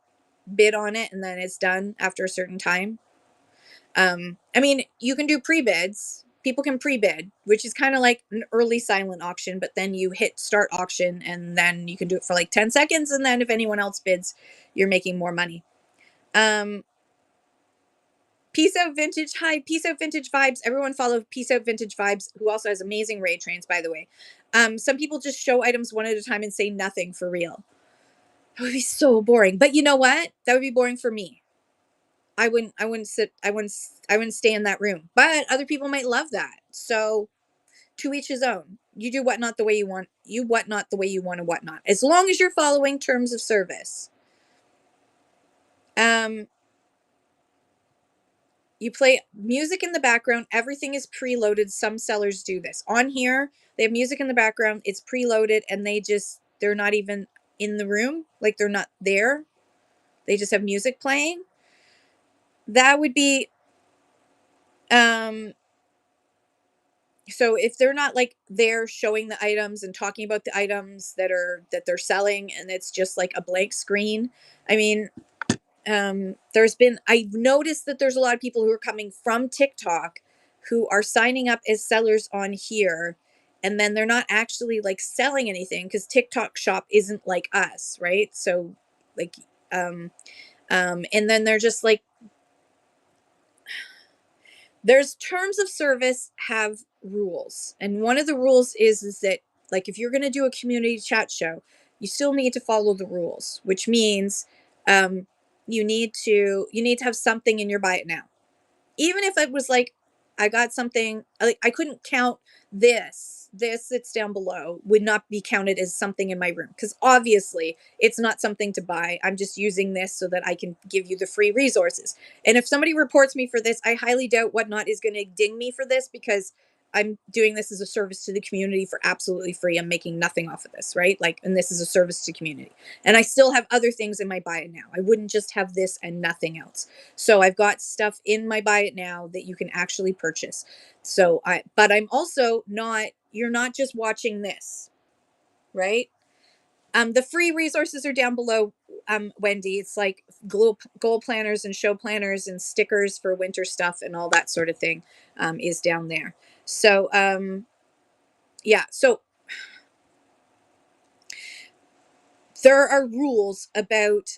Speaker 1: bid on it, and then it's done after a certain time. I mean, you can do pre-bids. People can pre-bid, which is kind of like an early silent auction, but then you hit start auction, and then you can do it for like 10 seconds, and then if anyone else bids, you're making more money. Peace Out Vintage. Hi, Peace Out Vintage Vibes. Everyone follow Peace Out Vintage Vibes, who also has amazing raid trains, by the way. Some people just show items one at a time and say nothing for real. That would be so boring. But you know what? That would be boring for me. I wouldn't stay in that room. But other people might love that. So to each his own. You do whatnot the way you want. You whatnot the way you want to whatnot. As long as you're following terms of service. You play music in the background. Everything is preloaded. Some sellers do this. On here, they have music in the background. It's preloaded, and they're not even in the room. Like, they're not there. They just have music playing. That would be so if they're not like there showing the items and talking about the items that they're selling, and it's just like a blank screen. I mean, I've noticed that there's a lot of people who are coming from TikTok who are signing up as sellers on here, and then they're not actually like selling anything, because TikTok shop isn't like us, right? So like and then they're just like, there's terms of service have rules, and one of the rules is that, like, if you're going to do a community chat show, you still need to follow the rules, which means you need to have something in your buy it now. Even if it was like, I got something, like, I couldn't count this that's down below would not be counted as something in my room, because obviously it's not something to buy. I'm just using this so that I can give you the free resources. And if somebody reports me for this, I highly doubt whatnot is going to ding me for this, because I'm doing this as a service to the community for absolutely free. I'm making nothing off of this, right? Like, and this is a service to community. And I still have other things in my buy it now. I wouldn't just have this and nothing else. So I've got stuff in my buy it now that you can actually purchase. So but I'm also not, you're not just watching this, right? The free resources are down below, Wendy. It's like goal planners and show planners and stickers for winter stuff and all that sort of thing, is down there. So, yeah. So there are rules about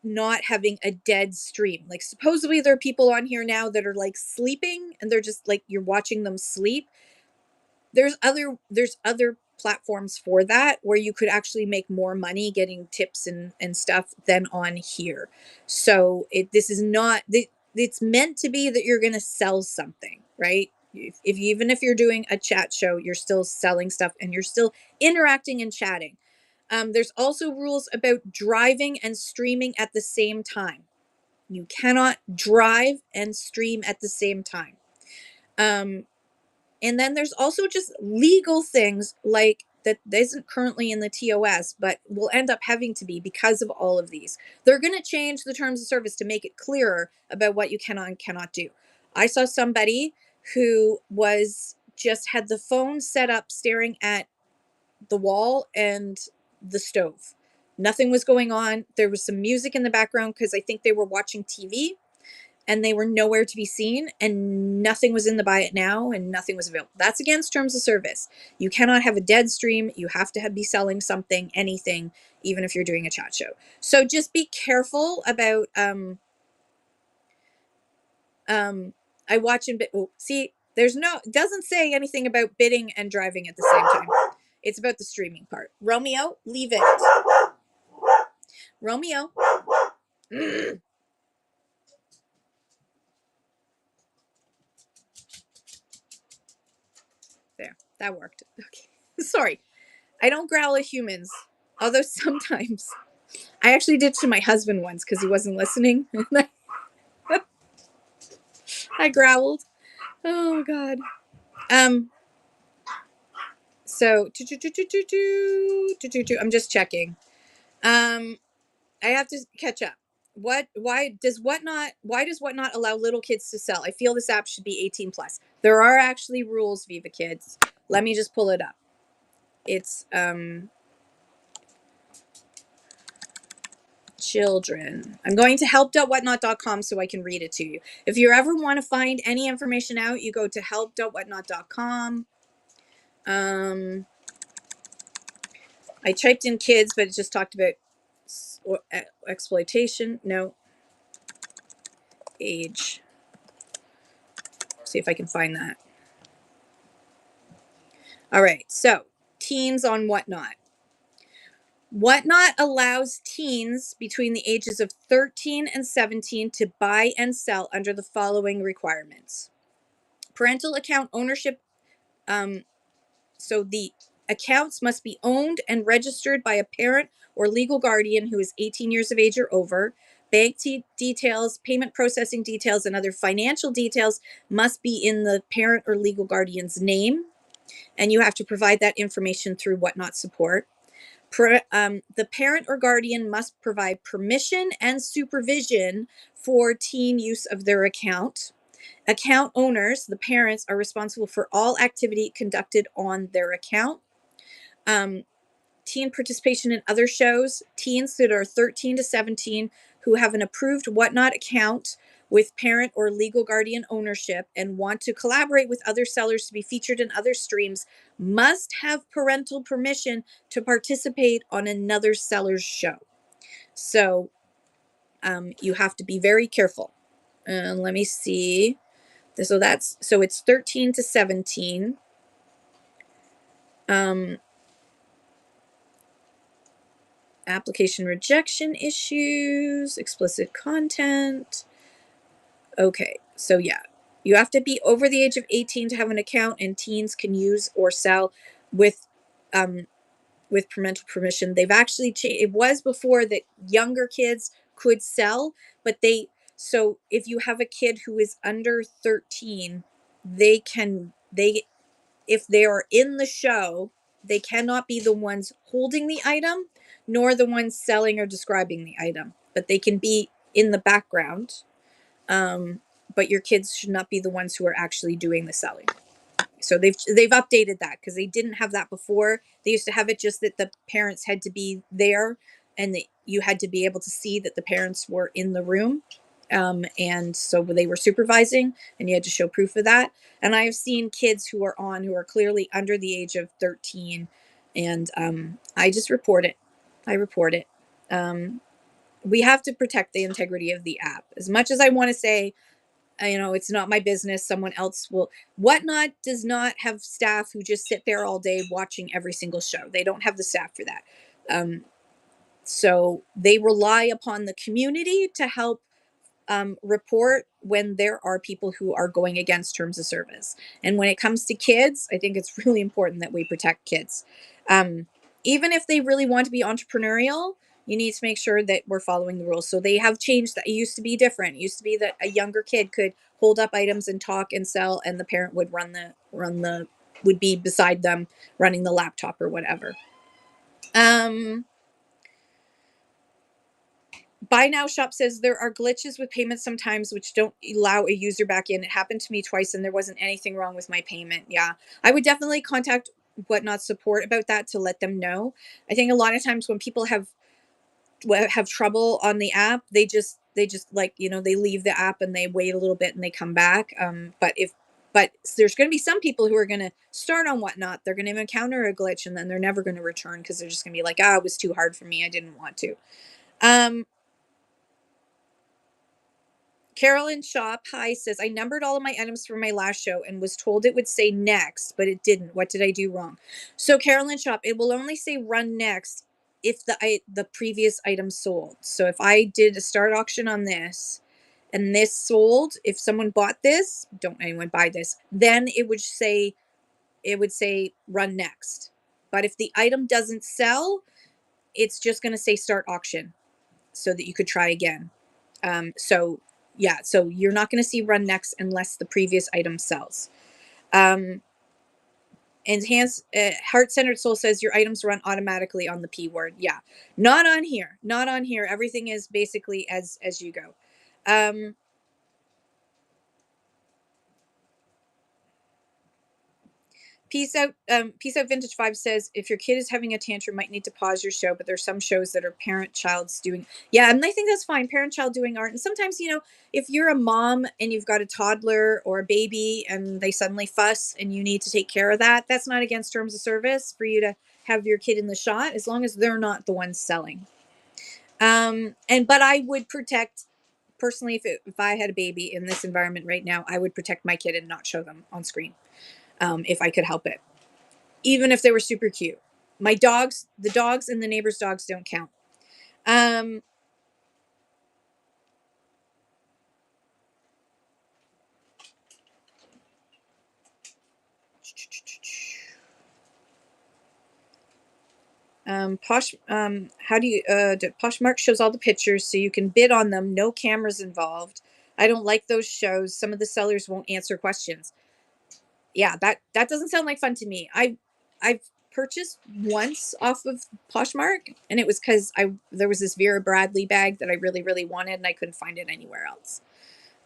Speaker 1: not having a dead stream. Like, supposedly there are people on here now that are like sleeping and they're just like, you're watching them sleep. There's other platforms for that where you could actually make more money getting tips and stuff than on here. So this is not, it's meant to be that you're going to sell something, right? If even if you're doing a chat show, you're still selling stuff and you're still interacting and chatting. There's also rules about driving and streaming at the same time. You cannot drive and stream at the same time. And then there's also just legal things like that isn't currently in the TOS, but will end up having to be because of all of these. They're going to change the terms of service to make it clearer about what you cannot and cannot do. I saw somebody who was just had the phone set up staring at the wall and the stove. Nothing was going on. There was some music in the background because I think they were watching TV and they were nowhere to be seen and nothing was in the buy it now and nothing was available. That's against terms of service. You cannot have a dead stream. You have to be selling something, anything, even if you're doing a chat show. So just be careful about, I watch and see, there's no, it doesn't say anything about bidding and driving at the same time. It's about the streaming part. Romeo, leave it. Romeo. There, that worked. Okay. Sorry. I don't growl at humans, although sometimes I actually did to my husband once because he wasn't listening. I growled. Oh God. So I'm just checking. I have to catch up. Why does whatnot allow little kids to sell? I feel this app should be 18 plus. There are actually rules, Viva Kids. Let me just pull it up. It's children. I'm going to help.whatnot.com so I can read it to you. If you ever want to find any information out, you go to help.whatnot.com. I typed in kids, but it just talked about exploitation. No. Age. See if I can find that. All right. So, teens on Whatnot. Whatnot allows teens between the ages of 13 and 17 to buy and sell under the following requirements. Parental account ownership. So the accounts must be owned and registered by a parent or legal guardian who is 18 years of age or over. Bank details, payment processing details, and other financial details must be in the parent or legal guardian's name. And you have to provide that information through Whatnot support. The parent or guardian must provide permission and supervision for teen use of their account. Account owners, the parents, are responsible for all activity conducted on their account. Teen participation in other shows. Teens that are 13 to 17 who have an approved Whatnot account with parent or legal guardian ownership and want to collaborate with other sellers to be featured in other streams must have parental permission to participate on another seller's show. So you have to be very careful. Let me see. So it's 13 to 17. Application rejection issues, explicit content. Okay, so yeah, you have to be over the age of 18 to have an account, and teens can use or sell with parental permission. They've actually changed. It was before that younger kids could sell, but so if you have a kid who is under 13, they if they are in the show, they cannot be the ones holding the item, nor the ones selling or describing the item, but they can be in the background. Um, but your kids should not be the ones who are actually doing the selling. So they've updated that because they didn't have that before. They used to have it just that the parents had to be there, and that you had to be able to see that the parents were in the room. And so they were supervising, and you had to show proof of that. And I have seen kids who are clearly under the age of 13, and I just report it. I report it. Um, we have to protect the integrity of the app. As much as I want to say, it's not my business, someone else will. Whatnot does not have staff who just sit there all day watching every single show. They don't have the staff for that. So they rely upon the community to help report when there are people who are going against terms of service. And when it comes to kids, I think it's really important that we protect kids. Um, Even if they really want to be entrepreneurial, you need to make sure that we're following the rules. So they have changed that. It used to be different. It used to be that a younger kid could hold up items and talk and sell, and the parent would would be beside them running the laptop or whatever. Um, Buy Now Shop says there are glitches with payments sometimes which don't allow a user back in. It happened to me twice and there wasn't anything wrong with my payment. Yeah. I would definitely contact Whatnot support about that to let them know. I think a lot of times when people have trouble on the app, they just like, they leave the app and they wait a little bit and they come back. But there's going to be some people who are going to start on Whatnot. They're going to encounter a glitch and then they're never going to return because they're just going to be like, it was too hard for me. I didn't want to. Um, Carolyn Shop, hi, says, I numbered all of my items for my last show and was told it would say next, but it didn't. What did I do wrong? So, Carolyn Shop, it will only say run next if the previous item sold. So, if I did a start auction on this and this sold, if someone bought this, don't anyone buy this, then it would say run next. But if the item doesn't sell, it's just going to say start auction so that you could try again. So yeah, so you're not going to see run next unless the previous item sells. Heart Centered Soul says your items run automatically on the P word. Yeah, not on here. Not on here. Everything is basically as you go. Um, Peace out. Vintage Five says if your kid is having a tantrum, might need to pause your show. But there's some shows that are parent-child's doing. Yeah, and I think that's fine. Parent-child doing art, and sometimes if you're a mom and you've got a toddler or a baby and they suddenly fuss and you need to take care of that, that's not against terms of service for you to have your kid in the shot as long as they're not the ones selling. But I would protect personally if I had a baby in this environment right now, I would protect my kid and not show them on screen if I could help it, even if they were super cute. The dogs and the neighbors' dogs don't count. Um, how do you, Poshmark shows all the pictures so you can bid on them, no cameras involved. I don't like those shows. Some of the sellers won't answer questions. Yeah, that doesn't sound like fun to me. I've purchased once off of Poshmark, and it was because I there was this Vera Bradley bag that I really really wanted, and I couldn't find it anywhere else.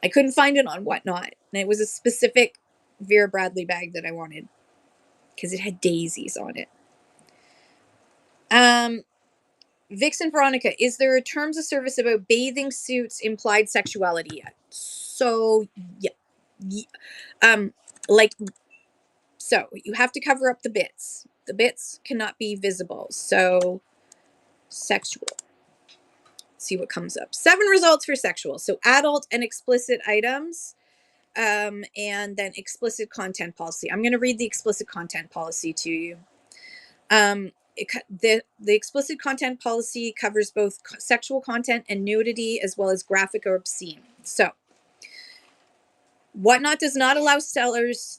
Speaker 1: I couldn't find it on Whatnot, and it was a specific Vera Bradley bag that I wanted because it had daisies on it. Um, Vixen Veronica, is there a terms of service about bathing suits implied sexuality yet? So yeah, like so you have to cover up the bits. The bits cannot be visible. So sexual. Let's see what comes up. 7 results for sexual. So adult and explicit items. And then explicit content policy. I'm going to read the explicit content policy to you. The explicit content policy covers both sexual content and nudity, as well as graphic or obscene. So, Whatnot does not allow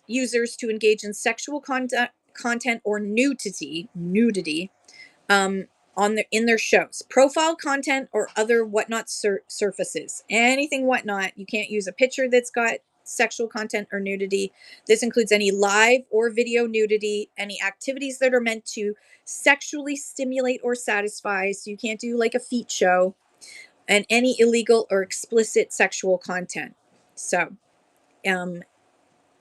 Speaker 1: users to engage in sexual content or nudity, in their shows, profile content or other Whatnot surfaces. Anything Whatnot, you can't use a picture that's got sexual content or nudity. This includes any live or video nudity, any activities that are meant to sexually stimulate or satisfy. So you can't do like a feet show, and any illegal or explicit sexual content. So, um,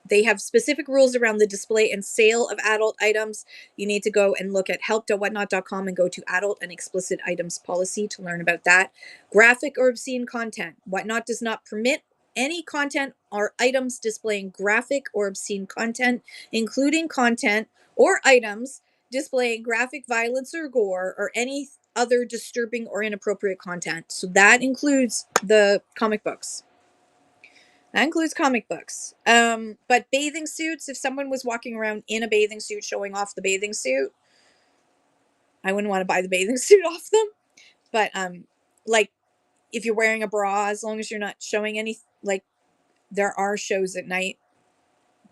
Speaker 1: they have specific rules around the display and sale of adult items. You need to go and look at help.whatnot.com and go to adult and explicit items policy to learn about that. Graphic or obscene content. Whatnot does not permit any content or items displaying graphic or obscene content, including content or items displaying graphic violence or gore or any other disturbing or inappropriate content. So that includes the comic books. That includes comic books. But bathing suits, if someone was walking around in a bathing suit showing off the bathing suit, I wouldn't want to buy the bathing suit off them. But like if you're wearing a bra, as long as you're not showing any, like there are shows at night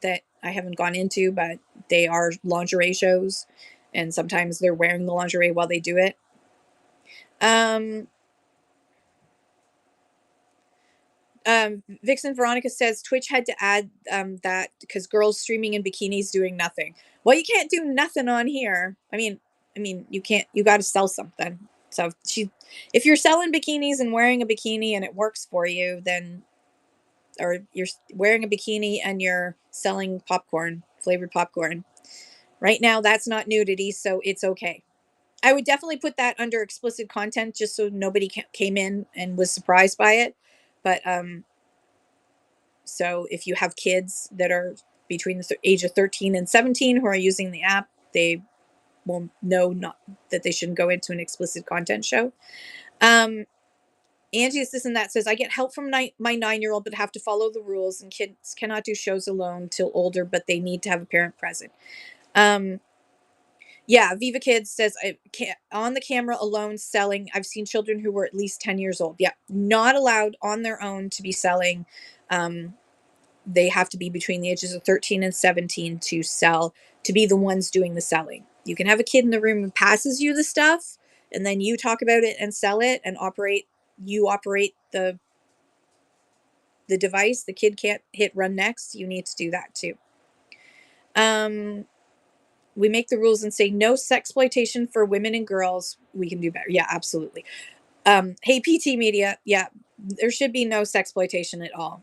Speaker 1: that I haven't gone into, but they are lingerie shows, and sometimes they're wearing the lingerie while they do it. Um, Vixen Veronica says Twitch had to add that because girls streaming in bikinis doing nothing. Well, you can't do nothing on here. I mean, you can't. You got to sell something. So if you're selling bikinis and wearing a bikini and it works for you, then, or you're wearing a bikini and you're selling popcorn, flavored popcorn. Right now, that's not nudity, so it's okay. I would definitely put that under explicit content just so nobody came in and was surprised by it. But so if you have kids that are between the age of 13 and 17 who are using the app, they will know not that they shouldn't go into an explicit content show. Angie is this and that says, I get help from my 9-year-old, but have to follow the rules, and kids cannot do shows alone till older, but they need to have a parent present. Yeah, Viva Kids says, I can't on the camera alone selling. I've seen children who were at least 10 years old. Yeah, not allowed on their own to be selling. They have to be between the ages of 13 and 17 to sell, to be the ones doing the selling. You can have a kid in the room who passes you the stuff, and then you talk about it and sell it and operate the device. The kid can't hit run next. You need to do that too. We make the rules and say no sexploitation for women and girls. We can do better. Yeah, absolutely. Hey, PT Media. Yeah, there should be no sexploitation at all.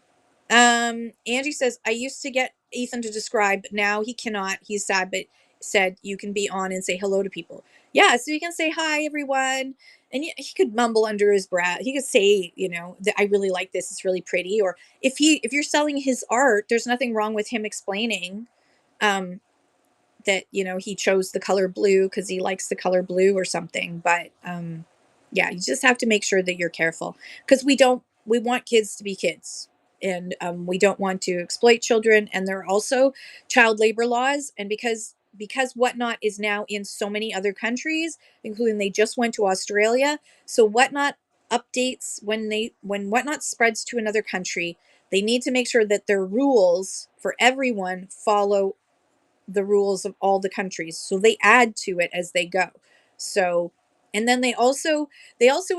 Speaker 1: Angie says, I used to get Ethan to describe, but now he cannot. He's sad, but said you can be on and say hello to people. Yeah, so you can say hi, everyone. And he could mumble under his breath. He could say, that I really like this. It's really pretty. Or if you're selling his art, there's nothing wrong with him explaining um, that he chose the color blue because he likes the color blue or something. But yeah, you just have to make sure that you're careful, because we want kids to be kids, and we don't want to exploit children. And there are also child labor laws, and because Whatnot is now in so many other countries, including they just went to Australia. So Whatnot updates when Whatnot spreads to another country, they need to make sure that their rules for everyone follow the rules of all the countries, so they add to it as they go. So, and then they also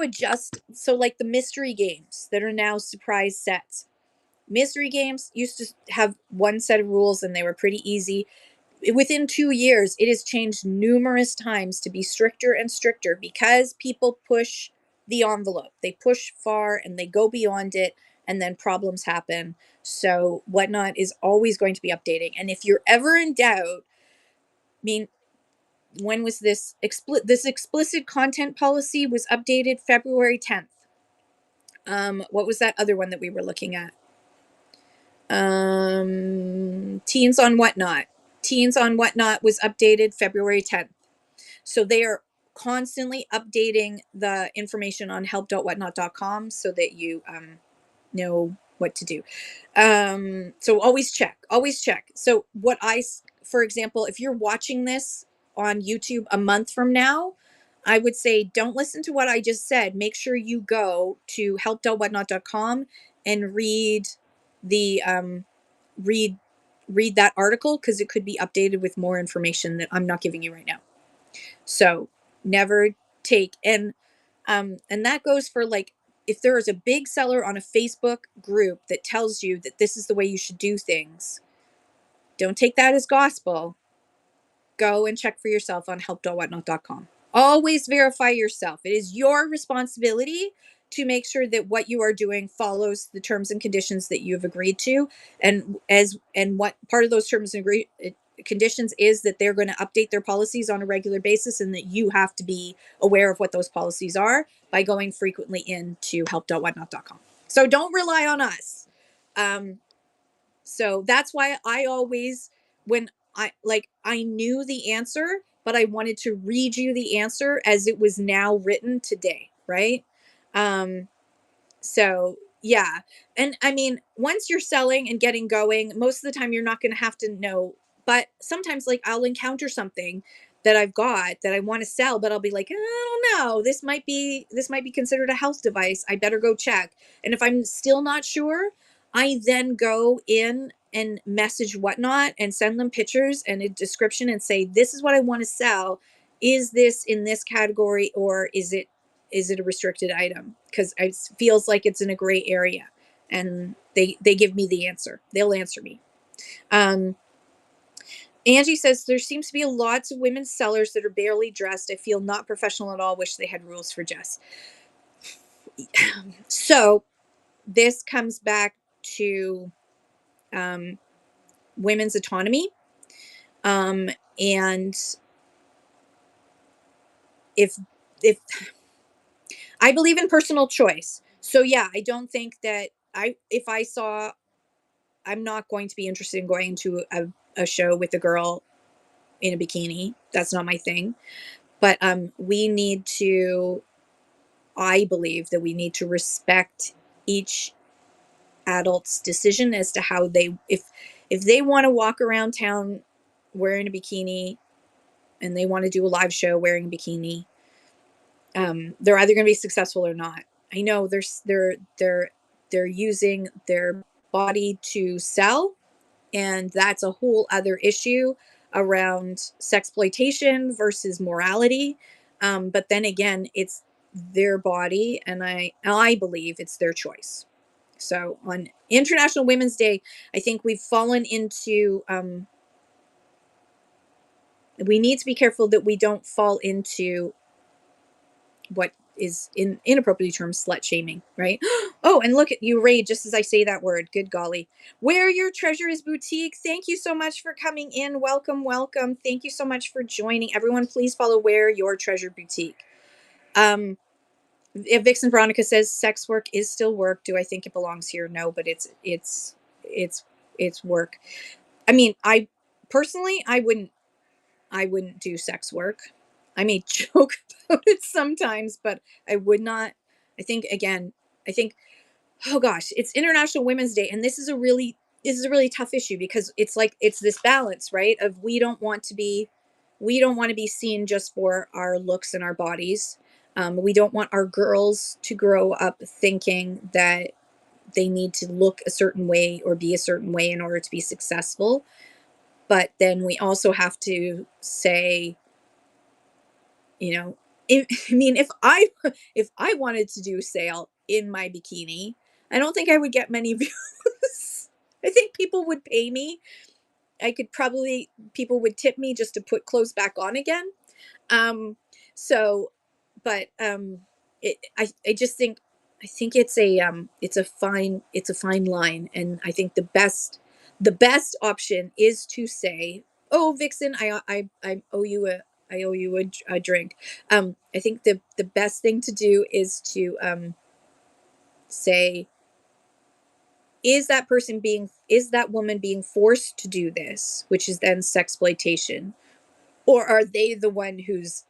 Speaker 1: adjust, so like the mystery games that are now surprise sets. Mystery games used to have one set of rules and they were pretty easy. Within 2 years it has changed numerous times to be stricter and stricter, because people push the envelope, they push far and they go beyond it, and then problems happen. So Whatnot is always going to be updating, and if you're ever in doubt, I mean, when was this explicit content policy was updated February 10th. What was that other one that we were looking at? Teens on Whatnot. Teens on Whatnot was updated February 10th. So they are constantly updating the information on help.whatnot.com so that you know what to do. So always check, always check. So for example, if you're watching this on YouTube a month from now, I would say don't listen to what I just said. Make sure you go to help.whatnot.com and the read read that article, because it could be updated with more information that I'm not giving you right now. So never take, and that goes for like if there is a big seller on a Facebook group that tells you that this is the way you should do things, don't take that as gospel. Go and check for yourself on help.whatnot.com. Always verify yourself. It is your responsibility to make sure that what you are doing follows the terms and conditions that you have agreed to. And what part of those terms and conditions is that they're going to update their policies on a regular basis, and that you have to be aware of what those policies are by going frequently into help.whatnot.com. So don't rely on us. So that's why I always, when I knew the answer, but I wanted to read you the answer as it was now written today, right? Um, so yeah. And I mean, once you're selling and getting going, most of the time you're not going to have to know, but sometimes like I'll encounter something that I've got that I want to sell, but I'll be like, I don't know, this might be considered a health device. I better go check. And if I'm still not sure, I then go in and message Whatnot and send them pictures and a description and say, this is what I want to sell. Is this in this category, or is it a restricted item? Because it feels like it's in a gray area, and they give me the answer. They'll answer me. um Angie says there seems to be lots of women sellers that are barely dressed. I feel not professional at all. Wish they had rules for Jess. So this comes back to um women's autonomy, um and if if I believe in personal choice, so yeah, I don't think that if I saw, I'm not going to be interested in going to a show with a girl in a bikini. That's not my thing. But we need to, I believe that we need to respect each adult's decision as to how they, if they want to walk around town wearing a bikini and they want to do a live show wearing a bikini, they're either going to be successful or not. I know they're using their body to sell, and that's a whole other issue around sexploitation versus morality. But then again, it's their body, and I believe it's their choice. So on International Women's Day, I think we've fallen into we need to be careful that we don't fall into what is in inappropriately termed slut shaming, right? Oh, and look at you, Ray, just as I say that word. Good golly. Where Your Treasure Is Boutique. Thank you so much for coming in. Welcome, welcome. Thank you so much for joining. Everyone, please follow Where Your Treasure Boutique. Vixen Veronica says sex work is still work. Do I think it belongs here? No, but it's work. I mean, I personally, I wouldn't do sex work. I may joke about it sometimes, but I would not. I think again, I think, oh gosh, it's International Women's Day, and this is a really tough issue, because it's like it's this balance, right? Of we don't want to be seen just for our looks and our bodies. We don't want our girls to grow up thinking that they need to look a certain way or be a certain way in order to be successful. But then we also have to say, I mean, if I wanted to do a sale in my bikini, I don't think I would get many views. I think people would pay me. People would tip me just to put clothes back on again. Um, so, but I just think, it's a fine line, and I think the best option is to say, "Oh, Vixen, I owe you a drink." I think the best thing to do is to say, is that woman being forced to do this, which is then sexploitation, or are they the one who's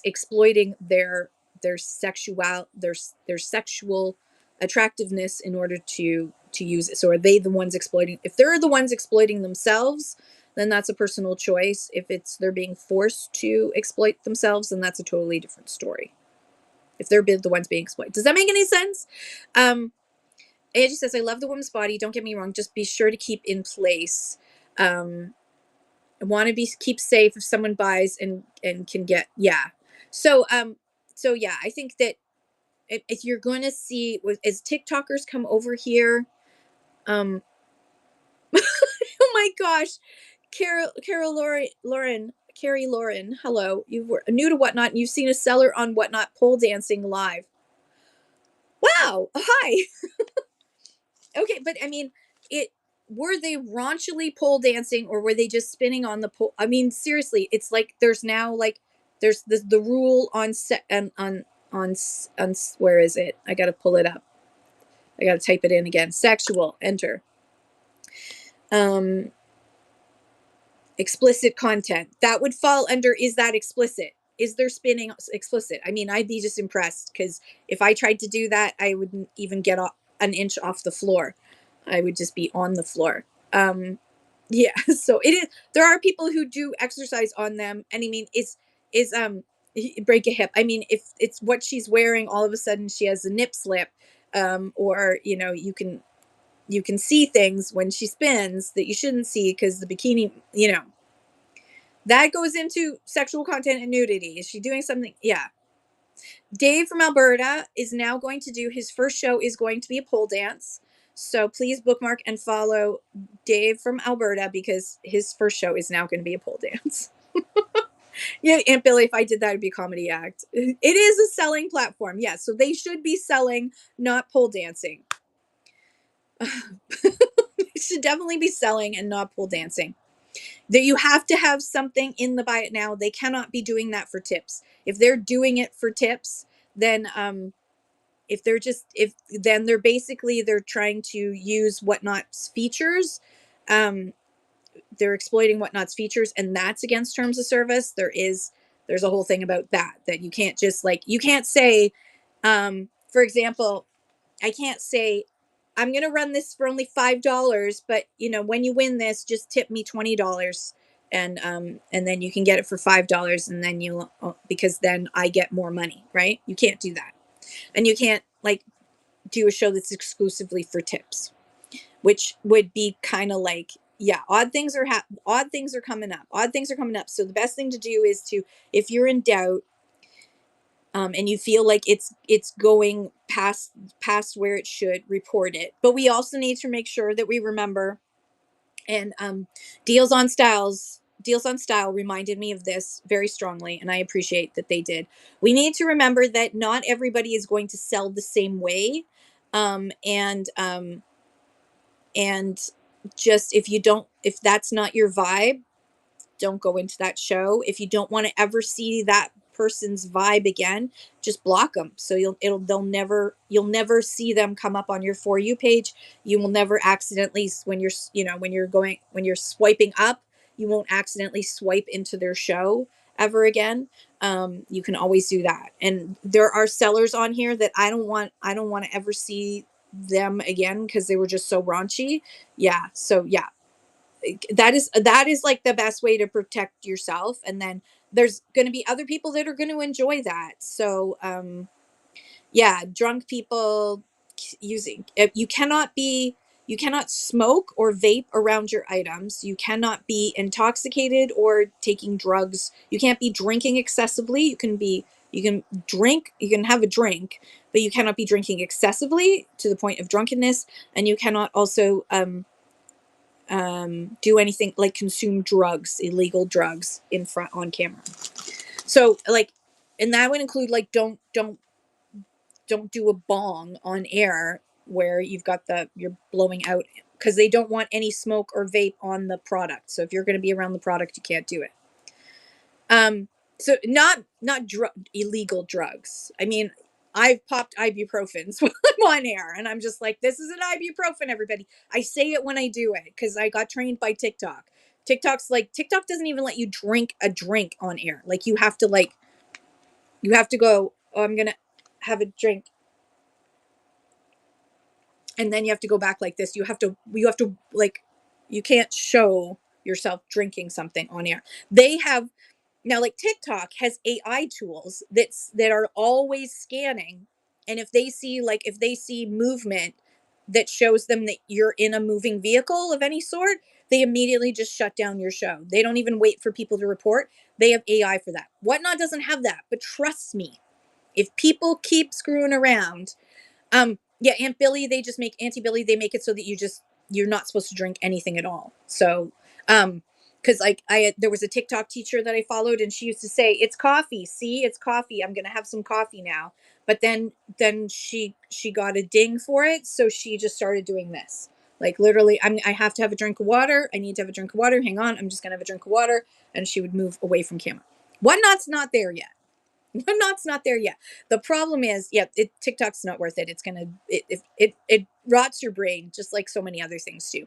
Speaker 1: exploiting their sexual attractiveness in order to use it? So are they the ones exploiting? If they're the ones exploiting themselves, then that's a personal choice. If it's they're being forced to exploit themselves, then that's a totally different story. If they're the ones being exploited, does that make any sense? Angie says, I love the woman's body, don't get me wrong, just be sure to keep in place. I want to be keep safe if someone buys and can get, yeah. So yeah, I think that if you're going to see as TikTokers come over here, um, oh my gosh, Carrie Lauren, hello. You were new to Whatnot and you've seen a seller on Whatnot pole dancing live. Wow. Hi. Okay, but I mean, it were they raunchily pole dancing or were they just spinning on the pole? I mean, seriously, it's like there's now like there's the rule on set and on where is it? I got to pull it up. I got to type it in again. Sexual, enter. Um Explicit content. That would fall under, is that explicit? Is there spinning explicit? I mean, I'd be just impressed because if I tried to do that, I wouldn't even get an inch off the floor. I would just be on the floor. Yeah, so it is. There are people who do exercise on them, and I mean, is break a hip. I mean, if it's what she's wearing, all of a sudden she has a nip slip, or you can see things when she spins that you shouldn't see because the bikini, that goes into sexual content and nudity. Is she doing something? Yeah. Dave from Alberta is now going to do his first show is going to be a pole dance. So please bookmark and follow Dave from Alberta because his first show is now going to be a pole dance. Yeah, Aunt Billy, if I did that, it'd be a comedy act. It is a selling platform. Yeah, so they should be selling, not pole dancing. It should definitely be selling and not pole dancing. That you have to have something in the buy it now. They cannot be doing that for tips. If they're doing it for tips, then if they're just if then they're basically they're trying to use Whatnot's features. Um they're exploiting Whatnot's features, and that's against terms of service. There's a whole thing about that you can't just like you can't say, for example, I can't say I'm going to run this for only $5, but when you win this, just tip me $20, and then you can get it for $5, and then because then I get more money, right? You can't do that, and you can't like do a show that's exclusively for tips, which would be kind of like, yeah, odd things are coming up. Odd things are coming up. So the best thing to do is to, if you're in doubt, and you feel like it's going past where it should, report it. But we also need to make sure that we remember, and Deals on Style reminded me of this very strongly, and I appreciate that they did. We need to remember that not everybody is going to sell the same way, um, and um, and just if that's not your vibe, don't go into that show. If you don't want to ever see that person's vibe again, just block them. So you'll never see them come up on your For You page. You will never accidentally, when you're swiping up, you won't accidentally swipe into their show ever again. You can always do that. And there are sellers on here that I don't want to ever see them again because they were just so raunchy. Yeah. So yeah, that is like the best way to protect yourself, and then there's going to be other people that are going to enjoy that. So yeah, drunk people using, you cannot smoke or vape around your items. You cannot be intoxicated or taking drugs. You can't be drinking excessively. You can drink, you can have a drink, but you cannot be drinking excessively to the point of drunkenness, and you cannot also do anything like consume drugs, illegal drugs in front on camera. So like, and that would include like don't do a bong on air where you're blowing out, because they don't want any smoke or vape on the product. So if you're going to be around the product, you can't do it. Um, so not illegal drugs. I mean, I've popped ibuprofens when I'm on air, and I'm just like, this is an ibuprofen, everybody. I say it when I do it because I got trained by TikTok. TikTok doesn't even let you drink a drink on air. Like you have to go, oh, I'm gonna have a drink, and then you have to go back like this. You have to like, you can't show yourself drinking something on air. They have Now, like TikTok has AI tools that are always scanning, and if they see movement that shows them that you're in a moving vehicle of any sort, they immediately just shut down your show. They don't even wait for people to report. They have AI for that. Whatnot doesn't have that, but trust me, If people keep screwing around, yeah, Auntie Billy, they make it so that you're not supposed to drink anything at all. So, because like there was a TikTok teacher that I followed, and she used to say, "It's coffee. See, it's coffee. I'm gonna have some coffee now." But then she got a ding for it, so she just started doing this. Like literally, I have to have a drink of water. I need to have a drink of water. Hang on, I'm just gonna have a drink of water, and she would move away from camera. Whatnot's not there yet. Whatnot's not there yet. The problem is, yeah, TikTok's not worth it. It's gonna it rots your brain just like so many other things too.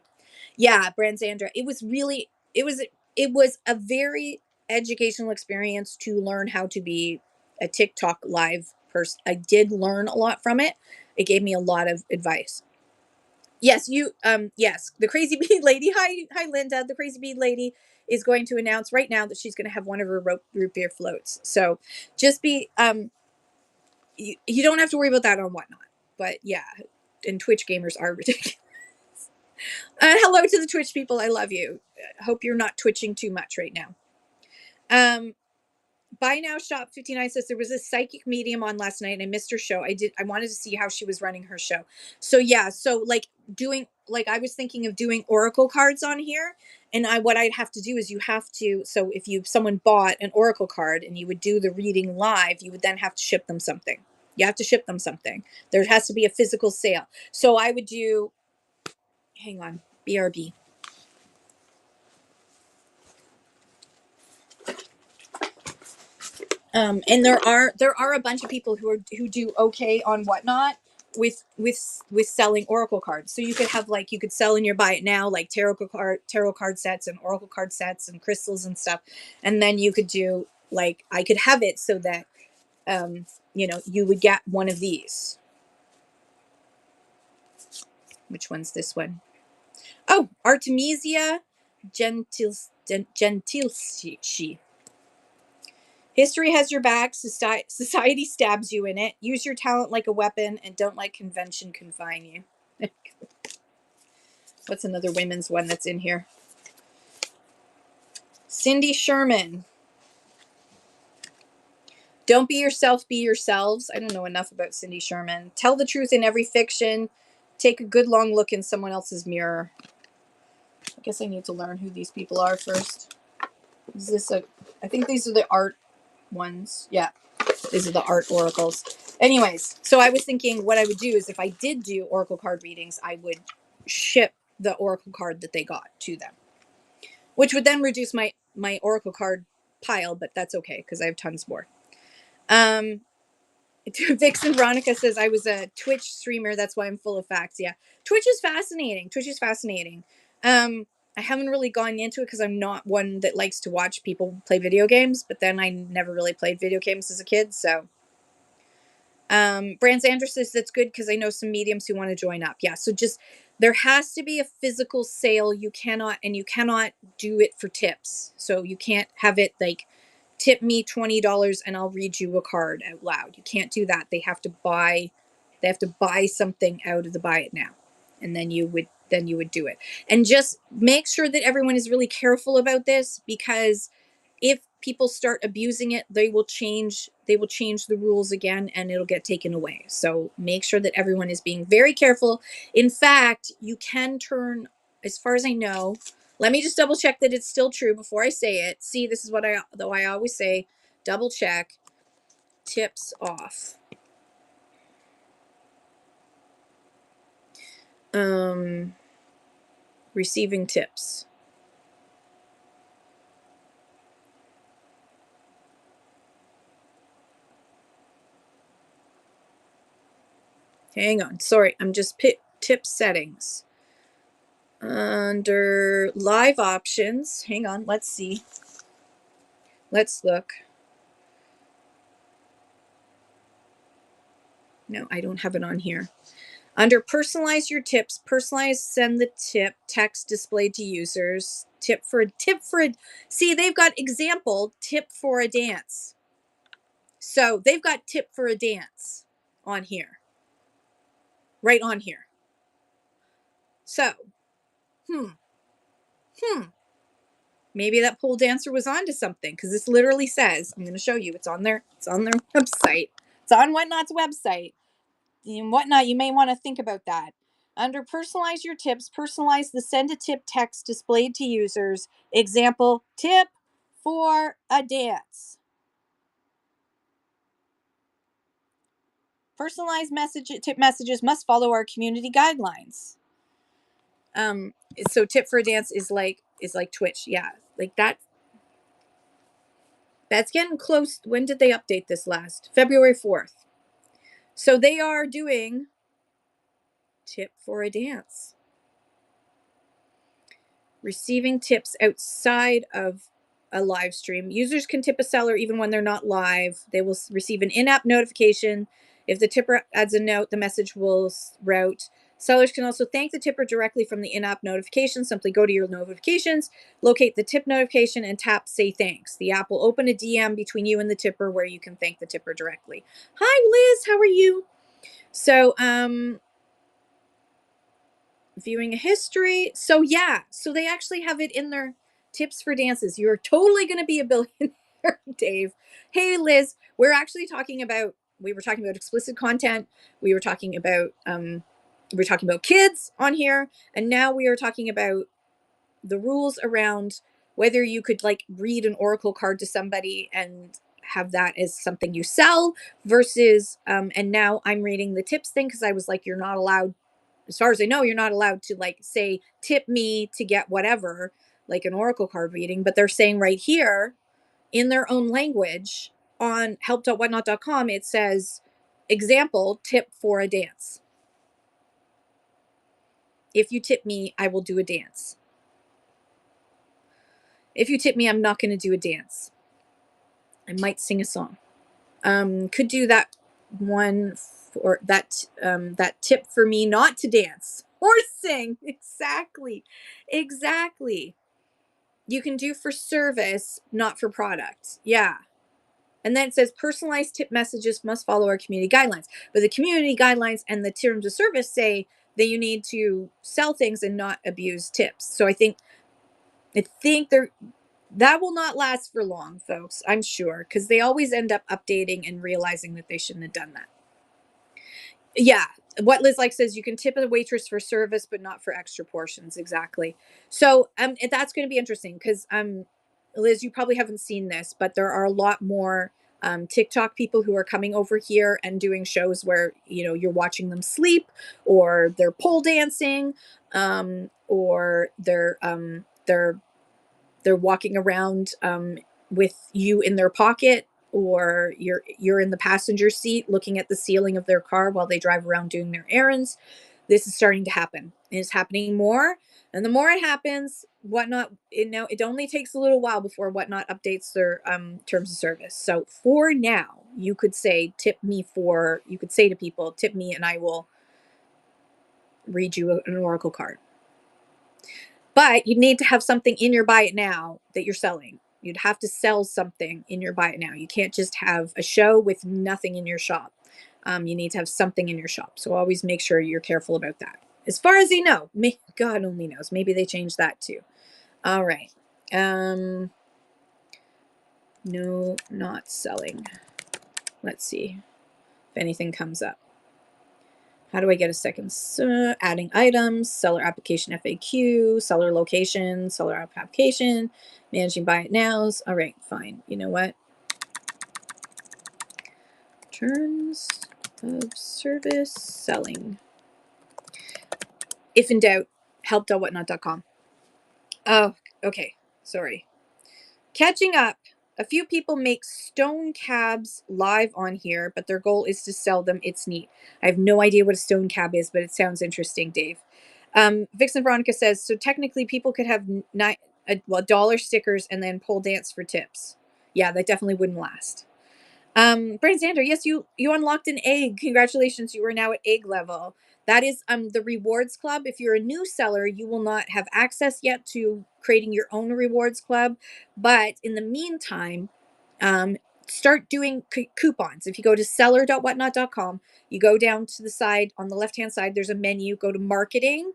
Speaker 1: Yeah, Branzandra. It was a very educational experience to learn how to be a TikTok live person. I did learn a lot from it. It gave me a lot of advice. Yes, the crazy bead lady. Hi Linda. The crazy bead lady is going to announce right now that she's going to have one of her root beer floats. So just be you don't have to worry about that on Whatnot. But yeah, and Twitch gamers are ridiculous. Hello to the Twitch people. I love you. Hope you're not twitching too much right now. Um, Buy Now Shop 59 says there was a psychic medium on last night and I missed her show. I wanted to see how she was running her show. So yeah, so like I was thinking of doing oracle cards on here, and what I'd have to do is you have to, so if someone bought an oracle card and you would do the reading live, you would then have to ship them something. You have to ship them something. There has to be a physical sale. So I would do, hang on, BRB. And there are a bunch of people who do okay on Whatnot with selling oracle cards. So you could have, like, you could sell in your buy it now, like tarot card sets and oracle card sets and crystals and stuff. And then you could do, like, I could have it so that you would get one of these. Which one's this one? Oh, Artemisia gentilsci. History has your back. Society stabs you in it. Use your talent like a weapon and don't let convention confine you. What's another women's one that's in here? Cindy Sherman. Don't be yourself, be yourselves. I don't know enough about Cindy Sherman. Tell the truth in every fiction. Take a good long look in someone else's mirror. I guess I need to learn who these people are first. I think these are the art ones. Yeah. These are the art oracles. Anyways, so I was thinking what I would do is if I did do oracle card readings, I would ship the oracle card that they got to them, which would then reduce my oracle card pile, but that's okay because I have tons more. Vixen Veronica says I was a Twitch streamer. That's why I'm full of facts. Yeah, Twitch is fascinating. I haven't really gone into it because I'm not one that likes to watch people play video games. But then I never really played video games as a kid, so. Brands Andrew says that's good because I know some mediums who want to join up. Yeah, so just there has to be a physical sale. You cannot do it for tips. So you can't have it like tip me $20 and I'll read you a card out loud. You can't do that. They have to buy something out of the buy it now. And then you would do it. And just make sure that everyone is really careful about this because if people start abusing it, they will change the rules again and it'll get taken away. So make sure that everyone is being very careful. In fact, you can turn, as far as I know, let me just double check that it's still true before I say it. See, this is what I always say, double check. Tips off. Receiving tips. Hang on. Sorry, I'm just tip settings. Under live options, hang on, let's see. Let's look. No, I don't have it on here. Under personalize your tips, personalize send the tip, text displayed to users, see, they've got example tip for a dance. So they've got tip for a dance on here. Right on here. So, maybe that pole dancer was onto something because this literally says, I'm going to show you, it's on their website. It's on Whatnot's website. And Whatnot, you may want to think about that. Under personalize your tips, personalize the send a tip text displayed to users. Example, tip for a dance. Personalized tip messages must follow our community guidelines. Um, so tip for a dance is like Twitch, yeah, like that. That's getting close. When did they update this last? February 4th. So they are doing tip for a dance. Receiving tips outside of a live stream. Users can tip a seller even when they're not live. They will receive an in-app notification. If the tipper adds a note, the message will route. Sellers can also thank the tipper directly from the in-app notification. Simply go to your notifications, locate the tip notification, and tap say thanks. The app will open a DM between you and the tipper where you can thank the tipper directly. Hi, Liz. How are you? So, viewing a history. So yeah, so they actually have it in their tips for dances. You're totally going to be a billionaire, Dave. Hey, Liz, we were talking about explicit content. We were talking about kids on here, and now we are talking about the rules around whether you could like read an oracle card to somebody and have that as something you sell versus and now I'm reading the tips thing because I was like, you're not allowed, as far as I know, you're not allowed to like say tip me to get whatever, like an oracle card reading, but they're saying right here in their own language on help.whatnot.com, it says example tip for a dance. If you tip me, I will do a dance. If you tip me, I'm not going to do a dance. I might sing a song. Could do that one for that tip for me not to dance or sing. Exactly. You can do for service, not for product. Yeah. And then it says personalized tip messages must follow our community guidelines. But the community guidelines and the terms of service say that you need to sell things and not abuse tips. So I think they're that will not last for long, folks, I'm sure, because they always end up updating and realizing that they shouldn't have done that. Yeah, what Liz like says, you can tip a waitress for service, but not for extra portions. Exactly. So that's going to be interesting because Liz, you probably haven't seen this, but there are a lot more TikTok people who are coming over here and doing shows where you're watching them sleep, or they're pole dancing, or they're walking around with you in their pocket, or you're in the passenger seat looking at the ceiling of their car while they drive around doing their errands. This is starting to happen. It's happening more, and the more it happens, Whatnot, it only takes a little while before Whatnot updates their terms of service. So for now, you could say you could say to people, tip me and I will read you an oracle card. But you need to have something in your buy it now that you're selling. You'd have to sell something in your buy it now. You can't just have a show with nothing in your shop. You need to have something in your shop. So always make sure you're careful about that. As far as they know, God only knows. Maybe they changed that too. All right. No, not selling. Let's see if anything comes up. How do I get a second? Adding items, seller application FAQ, seller location, seller application, managing buy it nows. All right, fine. You know what? Terms of service, selling. If in doubt, help.whatnot.com. Oh, okay. Sorry. Catching up. A few people make stone cabs live on here, but their goal is to sell them. It's neat. I have no idea what a stone cab is, but it sounds interesting, Dave. Vixen Veronica says, so technically people could have dollar stickers and then pole dance for tips. Yeah, that definitely wouldn't last. Brandon Sander, yes, you unlocked an egg. Congratulations, you are now at egg level. That is the rewards club. If you're a new seller, you will not have access yet to creating your own rewards club. But in the meantime, start doing coupons. If you go to seller.whatnot.com, you go down to the side on the left-hand side, there's a menu, go to marketing,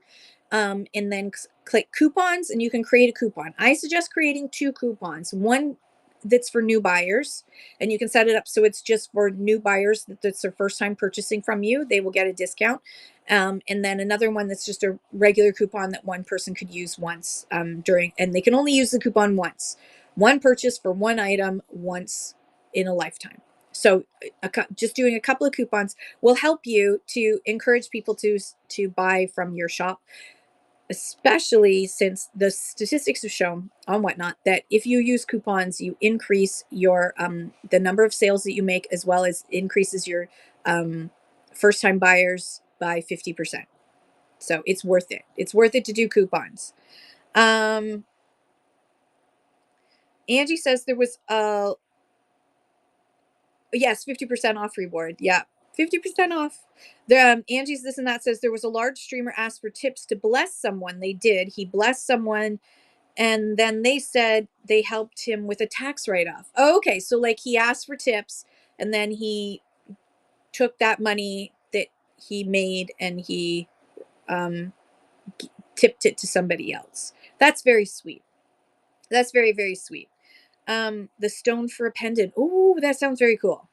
Speaker 1: and then click coupons, and you can create a coupon. I suggest creating 2 coupons. One that's for new buyers, and you can set it up so it's just for new buyers that's their first time purchasing from you. They will get a discount. And then another one that's just a regular coupon that one person could use once during, and they can only use the coupon once. One purchase for one item once in a lifetime. So just doing a couple of coupons will help you to encourage people to buy from your shop, especially since the statistics have shown on Whatnot that if you use coupons, you increase your the number of sales that you make, as well as increases your first time buyers by 50%. So it's worth it. It's worth it to do coupons. Um, Angie says there was a yes, 50% off reward. Yeah, 50% off. The Angie's this and that says there was a large streamer asked for tips to bless someone. They did. He blessed someone, and then they said they helped him with a tax write-off. Oh, okay, so like he asked for tips, and then he took that money that he made and he um, tipped it to somebody else. That's very sweet. That's very, very sweet. The stone for a pendant. Oh, that sounds very cool.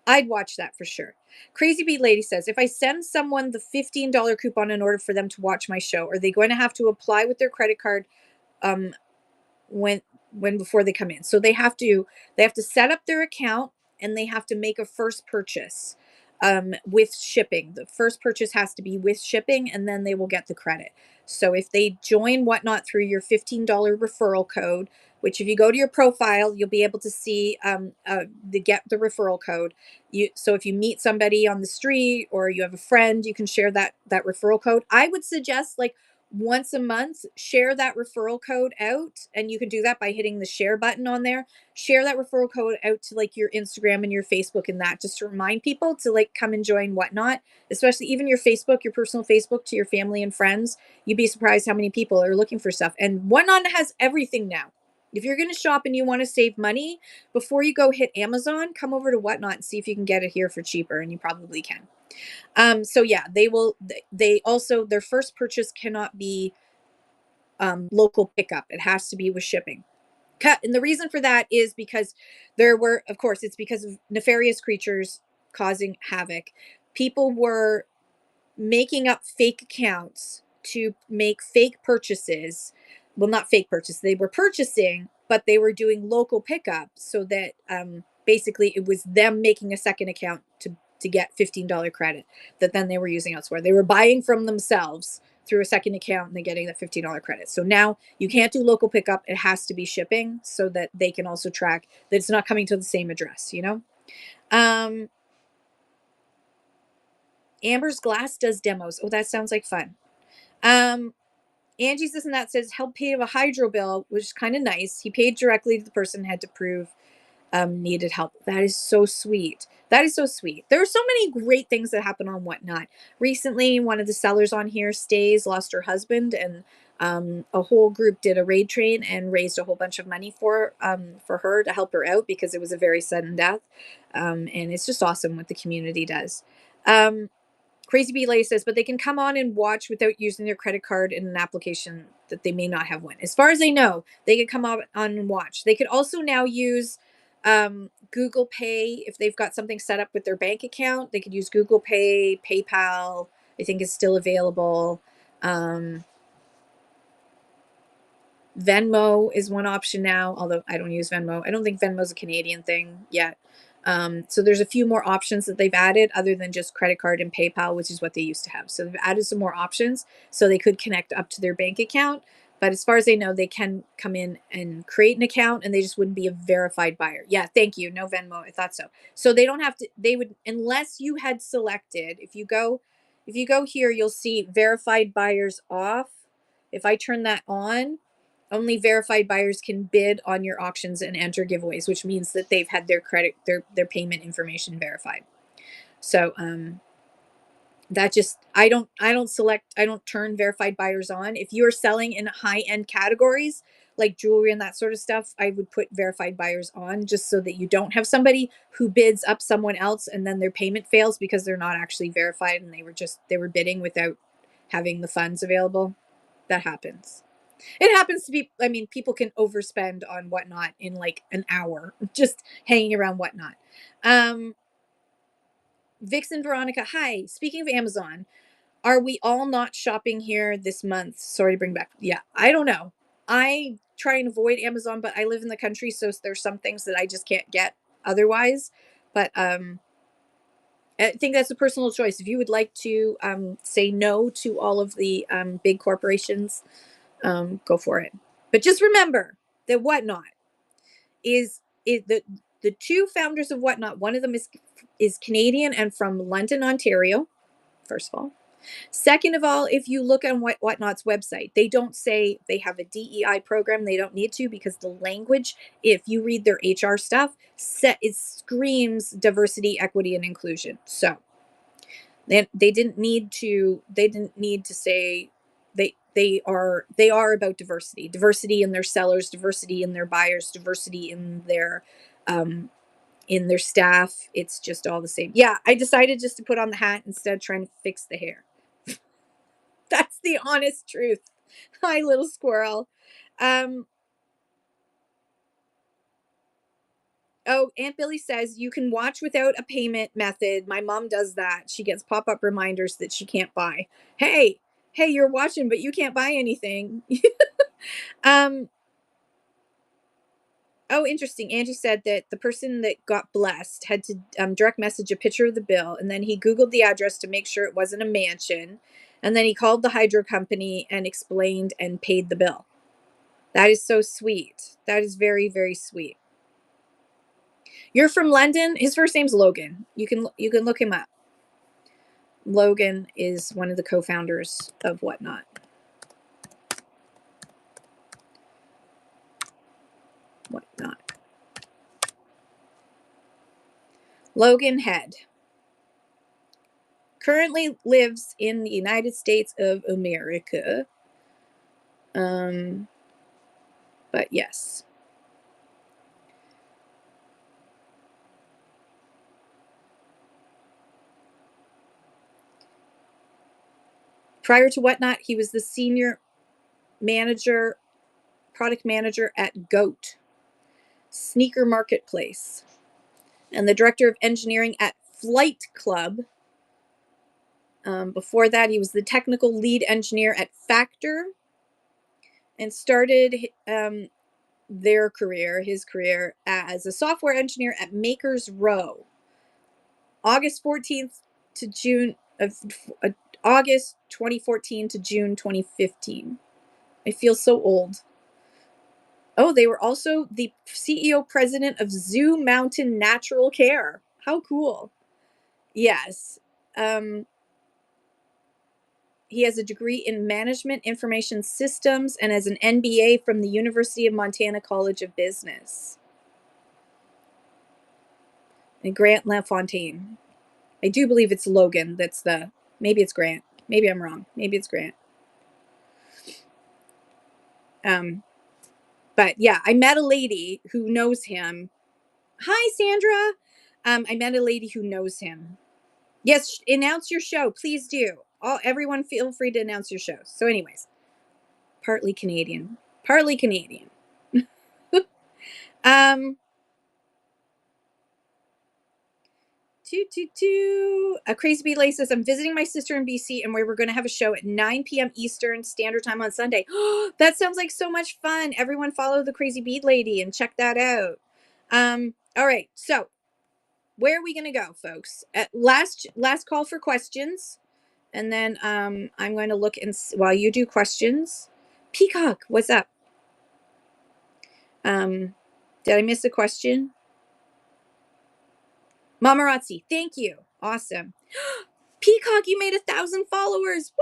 Speaker 1: I'd watch that for sure. Crazy Beat Lady says, if I send someone the $15 coupon in order for them to watch my show, are they going to have to apply with their credit card um, when before they come in? So they have to set up their account, and they have to make a first purchase with shipping. The first purchase has to be with shipping, and then they will get the credit. So if they join Whatnot through your $15 referral code, which if you go to your profile, you'll be able to see get the referral code. So if you meet somebody on the street or you have a friend, you can share that referral code. I would suggest like once a month, share that referral code out, and you can do that by hitting the share button on there. Share that referral code out to like your Instagram and your Facebook, and that just to remind people to like come and join Whatnot, especially even your Facebook, your personal Facebook, to your family and friends. You'd be surprised how many people are looking for stuff, and Whatnot has everything now. If you're going to shop and you want to save money, before you go hit Amazon, come over to Whatnot and see if you can get it here for cheaper, and you probably can. So yeah, they also, their first purchase cannot be local pickup. It has to be with shipping. And the reason for that is because of course, it's because of nefarious creatures causing havoc. People were making up fake accounts to make fake purchases. Well, not fake purchase. They were purchasing, but they were doing local pickup so that basically it was them making a second account to get $15 credit that then they were using elsewhere. They were buying from themselves through a second account and then getting the $15 credit. So now you can't do local pickup. It has to be shipping so that they can also track that it's not coming to the same address, you know? Um, Amber's Glass does demos. Oh, that sounds like fun. Um, Angie's this and that says help pay a hydro bill, which is kind of nice. He paid directly to the person, had to prove needed help. That is so sweet. That is so sweet. There are so many great things that happen on Whatnot. Recently, one of the sellers on here, Stays, lost her husband, and a whole group did a raid train and raised a whole bunch of money for her to help her out because it was a very sudden death. And it's just awesome what the community does. Um, Crazy Bee Lady says, but they can come on and watch without using their credit card in an application that they may not have one. As far as I know, they could come on and watch. They could also now use Google Pay if they've got something set up with their bank account. They could use Google Pay, PayPal. I think is still available. Um, Venmo is one option now, although I don't use Venmo. I don't think Venmo's a Canadian thing yet. So there's a few more options that they've added other than just credit card and PayPal, which is what they used to have. So they've added some more options so they could connect up to their bank account. But as far as I know, they can come in and create an account and they just wouldn't be a verified buyer. Yeah, thank you. No Venmo. I thought so. So they don't have to, they would, unless you had selected, if you go here, you'll see verified buyers off. If I turn that on, only verified buyers can bid on your auctions and enter giveaways, which means that they've had their payment information verified. So that just I don't turn verified buyers on. If you're selling in high end categories like jewelry and that sort of stuff, I would put verified buyers on just so that you don't have somebody who bids up someone else and then their payment fails because they're not actually verified and they were bidding without having the funds available. That happens. It happens to be, I mean, people can overspend on Whatnot in like an hour just hanging around Whatnot. Um, Vixen Veronica, hi. Speaking of Amazon, are we all not shopping here this month? Sorry to bring back. Yeah, I don't know. I try and avoid Amazon, but I live in the country, so there's some things that I just can't get otherwise. But I think that's a personal choice. If you would like to say no to all of the big corporations, go for it. But just remember that Whatnot is the two founders of Whatnot. One of them is Canadian and from London, Ontario. First of all, second of all, if you look on Whatnot's website, they don't say they have a DEI program. They don't need to because the language, if you read their HR stuff, it screams diversity, equity, and inclusion. So they didn't need to say they are about diversity in their sellers, diversity in their buyers, diversity um in their staff. It's just all the same. Yeah, I decided just to put on the hat instead of trying to fix the hair. That's the honest truth. Hi, little squirrel. um Oh, Aunt Billy says you can watch without a payment method. My mom does that. She gets pop-up reminders that she can't buy. Hey, you're watching, but you can't buy anything. um, oh, interesting. Angie said that the person that got blessed had to direct message a picture of the bill, and then he Googled the address to make sure it wasn't a mansion. And then he called the hydro company and explained and paid the bill. That is so sweet. That is very, very sweet. You're from London. His first name's Logan. You can look him up. Logan is one of the co-founders of Whatnot. Whatnot. Logan Head currently lives in the United States of America. But yes. Prior to Whatnot, he was the senior manager, product manager at Goat Sneaker Marketplace, and the director of engineering at Flight Club. Before that, he was the technical lead engineer at Factor, and started his career as a software engineer at Makers Row. August 14th to June of August 2014 to June 2015. I feel so old. Oh, they were also the CEO president of Zoo Mountain Natural Care. How cool. Yes. He has a degree in management information systems and has an MBA from the University of Montana College of Business. And Grant LaFontaine. I do believe it's Logan. Maybe it's Grant. Maybe I'm wrong. Maybe it's Grant. But yeah, I met a lady who knows him. Hi, Sandra. I met a lady who knows him. Yes, announce your show, please do. Everyone, feel free to announce your shows. So, anyways, partly Canadian, partly Canadian. um, A Crazy Bee Lay says, I'm visiting my sister in BC and we're going to have a show at 9 p.m. Eastern Standard Time on Sunday. That sounds like so much fun. Everyone follow the Crazy Bead Lady and check that out. All right. So where are we going to go, folks? At last call for questions. And then I'm going to look while you do questions. Peacock, what's up? Did I miss a question? Mamarazzi, thank you. Awesome. Peacock, you made 1,000 followers.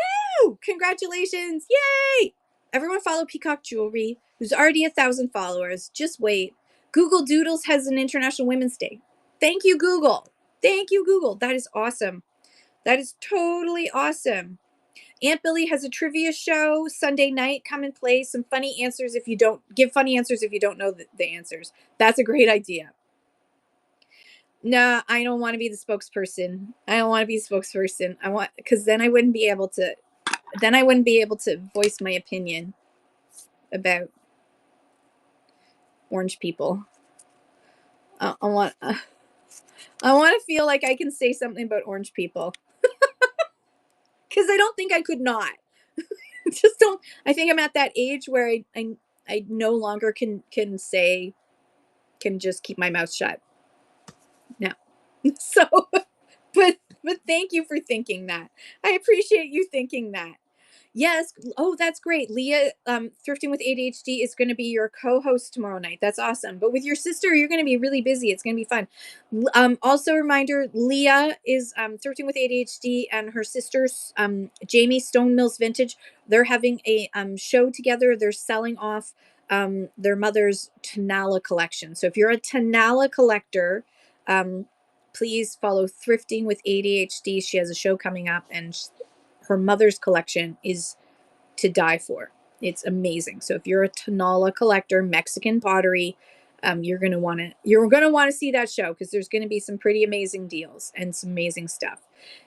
Speaker 1: Woo! Congratulations. Yay! Everyone follow Peacock Jewelry, who's already 1,000 followers. Just wait. Google Doodles has an International Women's Day. Thank you, Google. Thank you, Google. That is awesome. That is totally awesome. Aunt Billy has a trivia show Sunday night. Come and play some funny answers if you don't know the answers. That's a great idea. No, I don't want to be the spokesperson. Because then I wouldn't be able to voice my opinion. about orange people. I want I want to feel like I can say something about orange people because I don't think I could not. Just don't. I think I'm at that age where I no longer can just keep my mouth shut. No. So, but thank you for thinking that. I appreciate you thinking that. Yes. Oh, that's great. Leah, Thrifting with ADHD is going to be your co-host tomorrow night. That's awesome. But with your sister, you're going to be really busy. It's going to be fun. Also, a reminder: Leah is Thrifting with ADHD, and her sister's Jamie Stone Mills Vintage. They're having a show together. They're selling off their mother's Tanala collection. So if you're a Tanala collector, um, please follow Thrifting with ADHD. She has a show coming up, and her mother's collection is to die for. It's amazing. So if you're a Tanala collector, Mexican pottery, you're gonna want to see that show because there's gonna be some pretty amazing deals and some amazing stuff.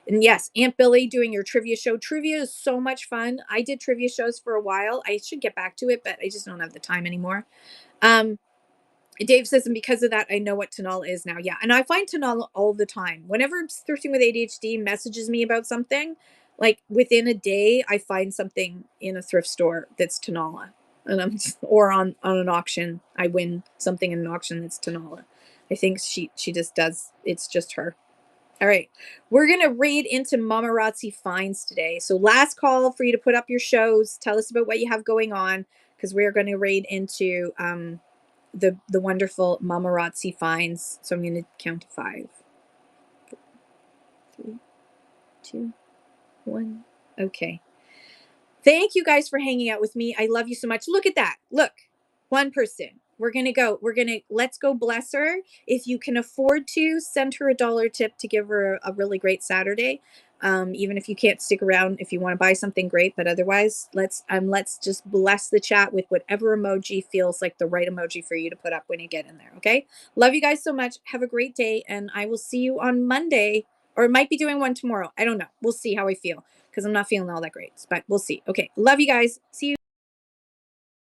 Speaker 1: And yes, Aunt Billy doing your trivia show. Trivia is so much fun. I did trivia shows for a while. I should get back to it, but I just don't have the time anymore. Um, Dave says, and because of that, I know what Tanal is now. Yeah. And I find Tanal all the time. Whenever Thrifting with ADHD messages me about something, like within a day, I find something in a thrift store that's Tanala. And or on an auction, I win something in an auction that's Tanala. I think she just does. It's just her. All right. We're going to raid into Mamarazzi finds today. So last call for you to put up your shows. Tell us about what you have going on because we're going to raid into the wonderful Mamarazzi finds. So I'm going to count to 5. 3, 2, 1. Okay. Thank you guys for hanging out with me. I love you so much. Look at that. Look, one person. Let's go bless her. If you can afford to, send her a dollar tip to give her a really great Saturday. Even if you can't stick around, if you want to buy something great, but otherwise, let's just bless the chat with whatever emoji feels like the right emoji for you to put up when you get in there. Okay. Love you guys so much. Have a great day. And I will see you on Monday, or might be doing one tomorrow. I don't know. We'll see how I feel because I'm not feeling all that great, but we'll see. Okay. Love you guys. See you.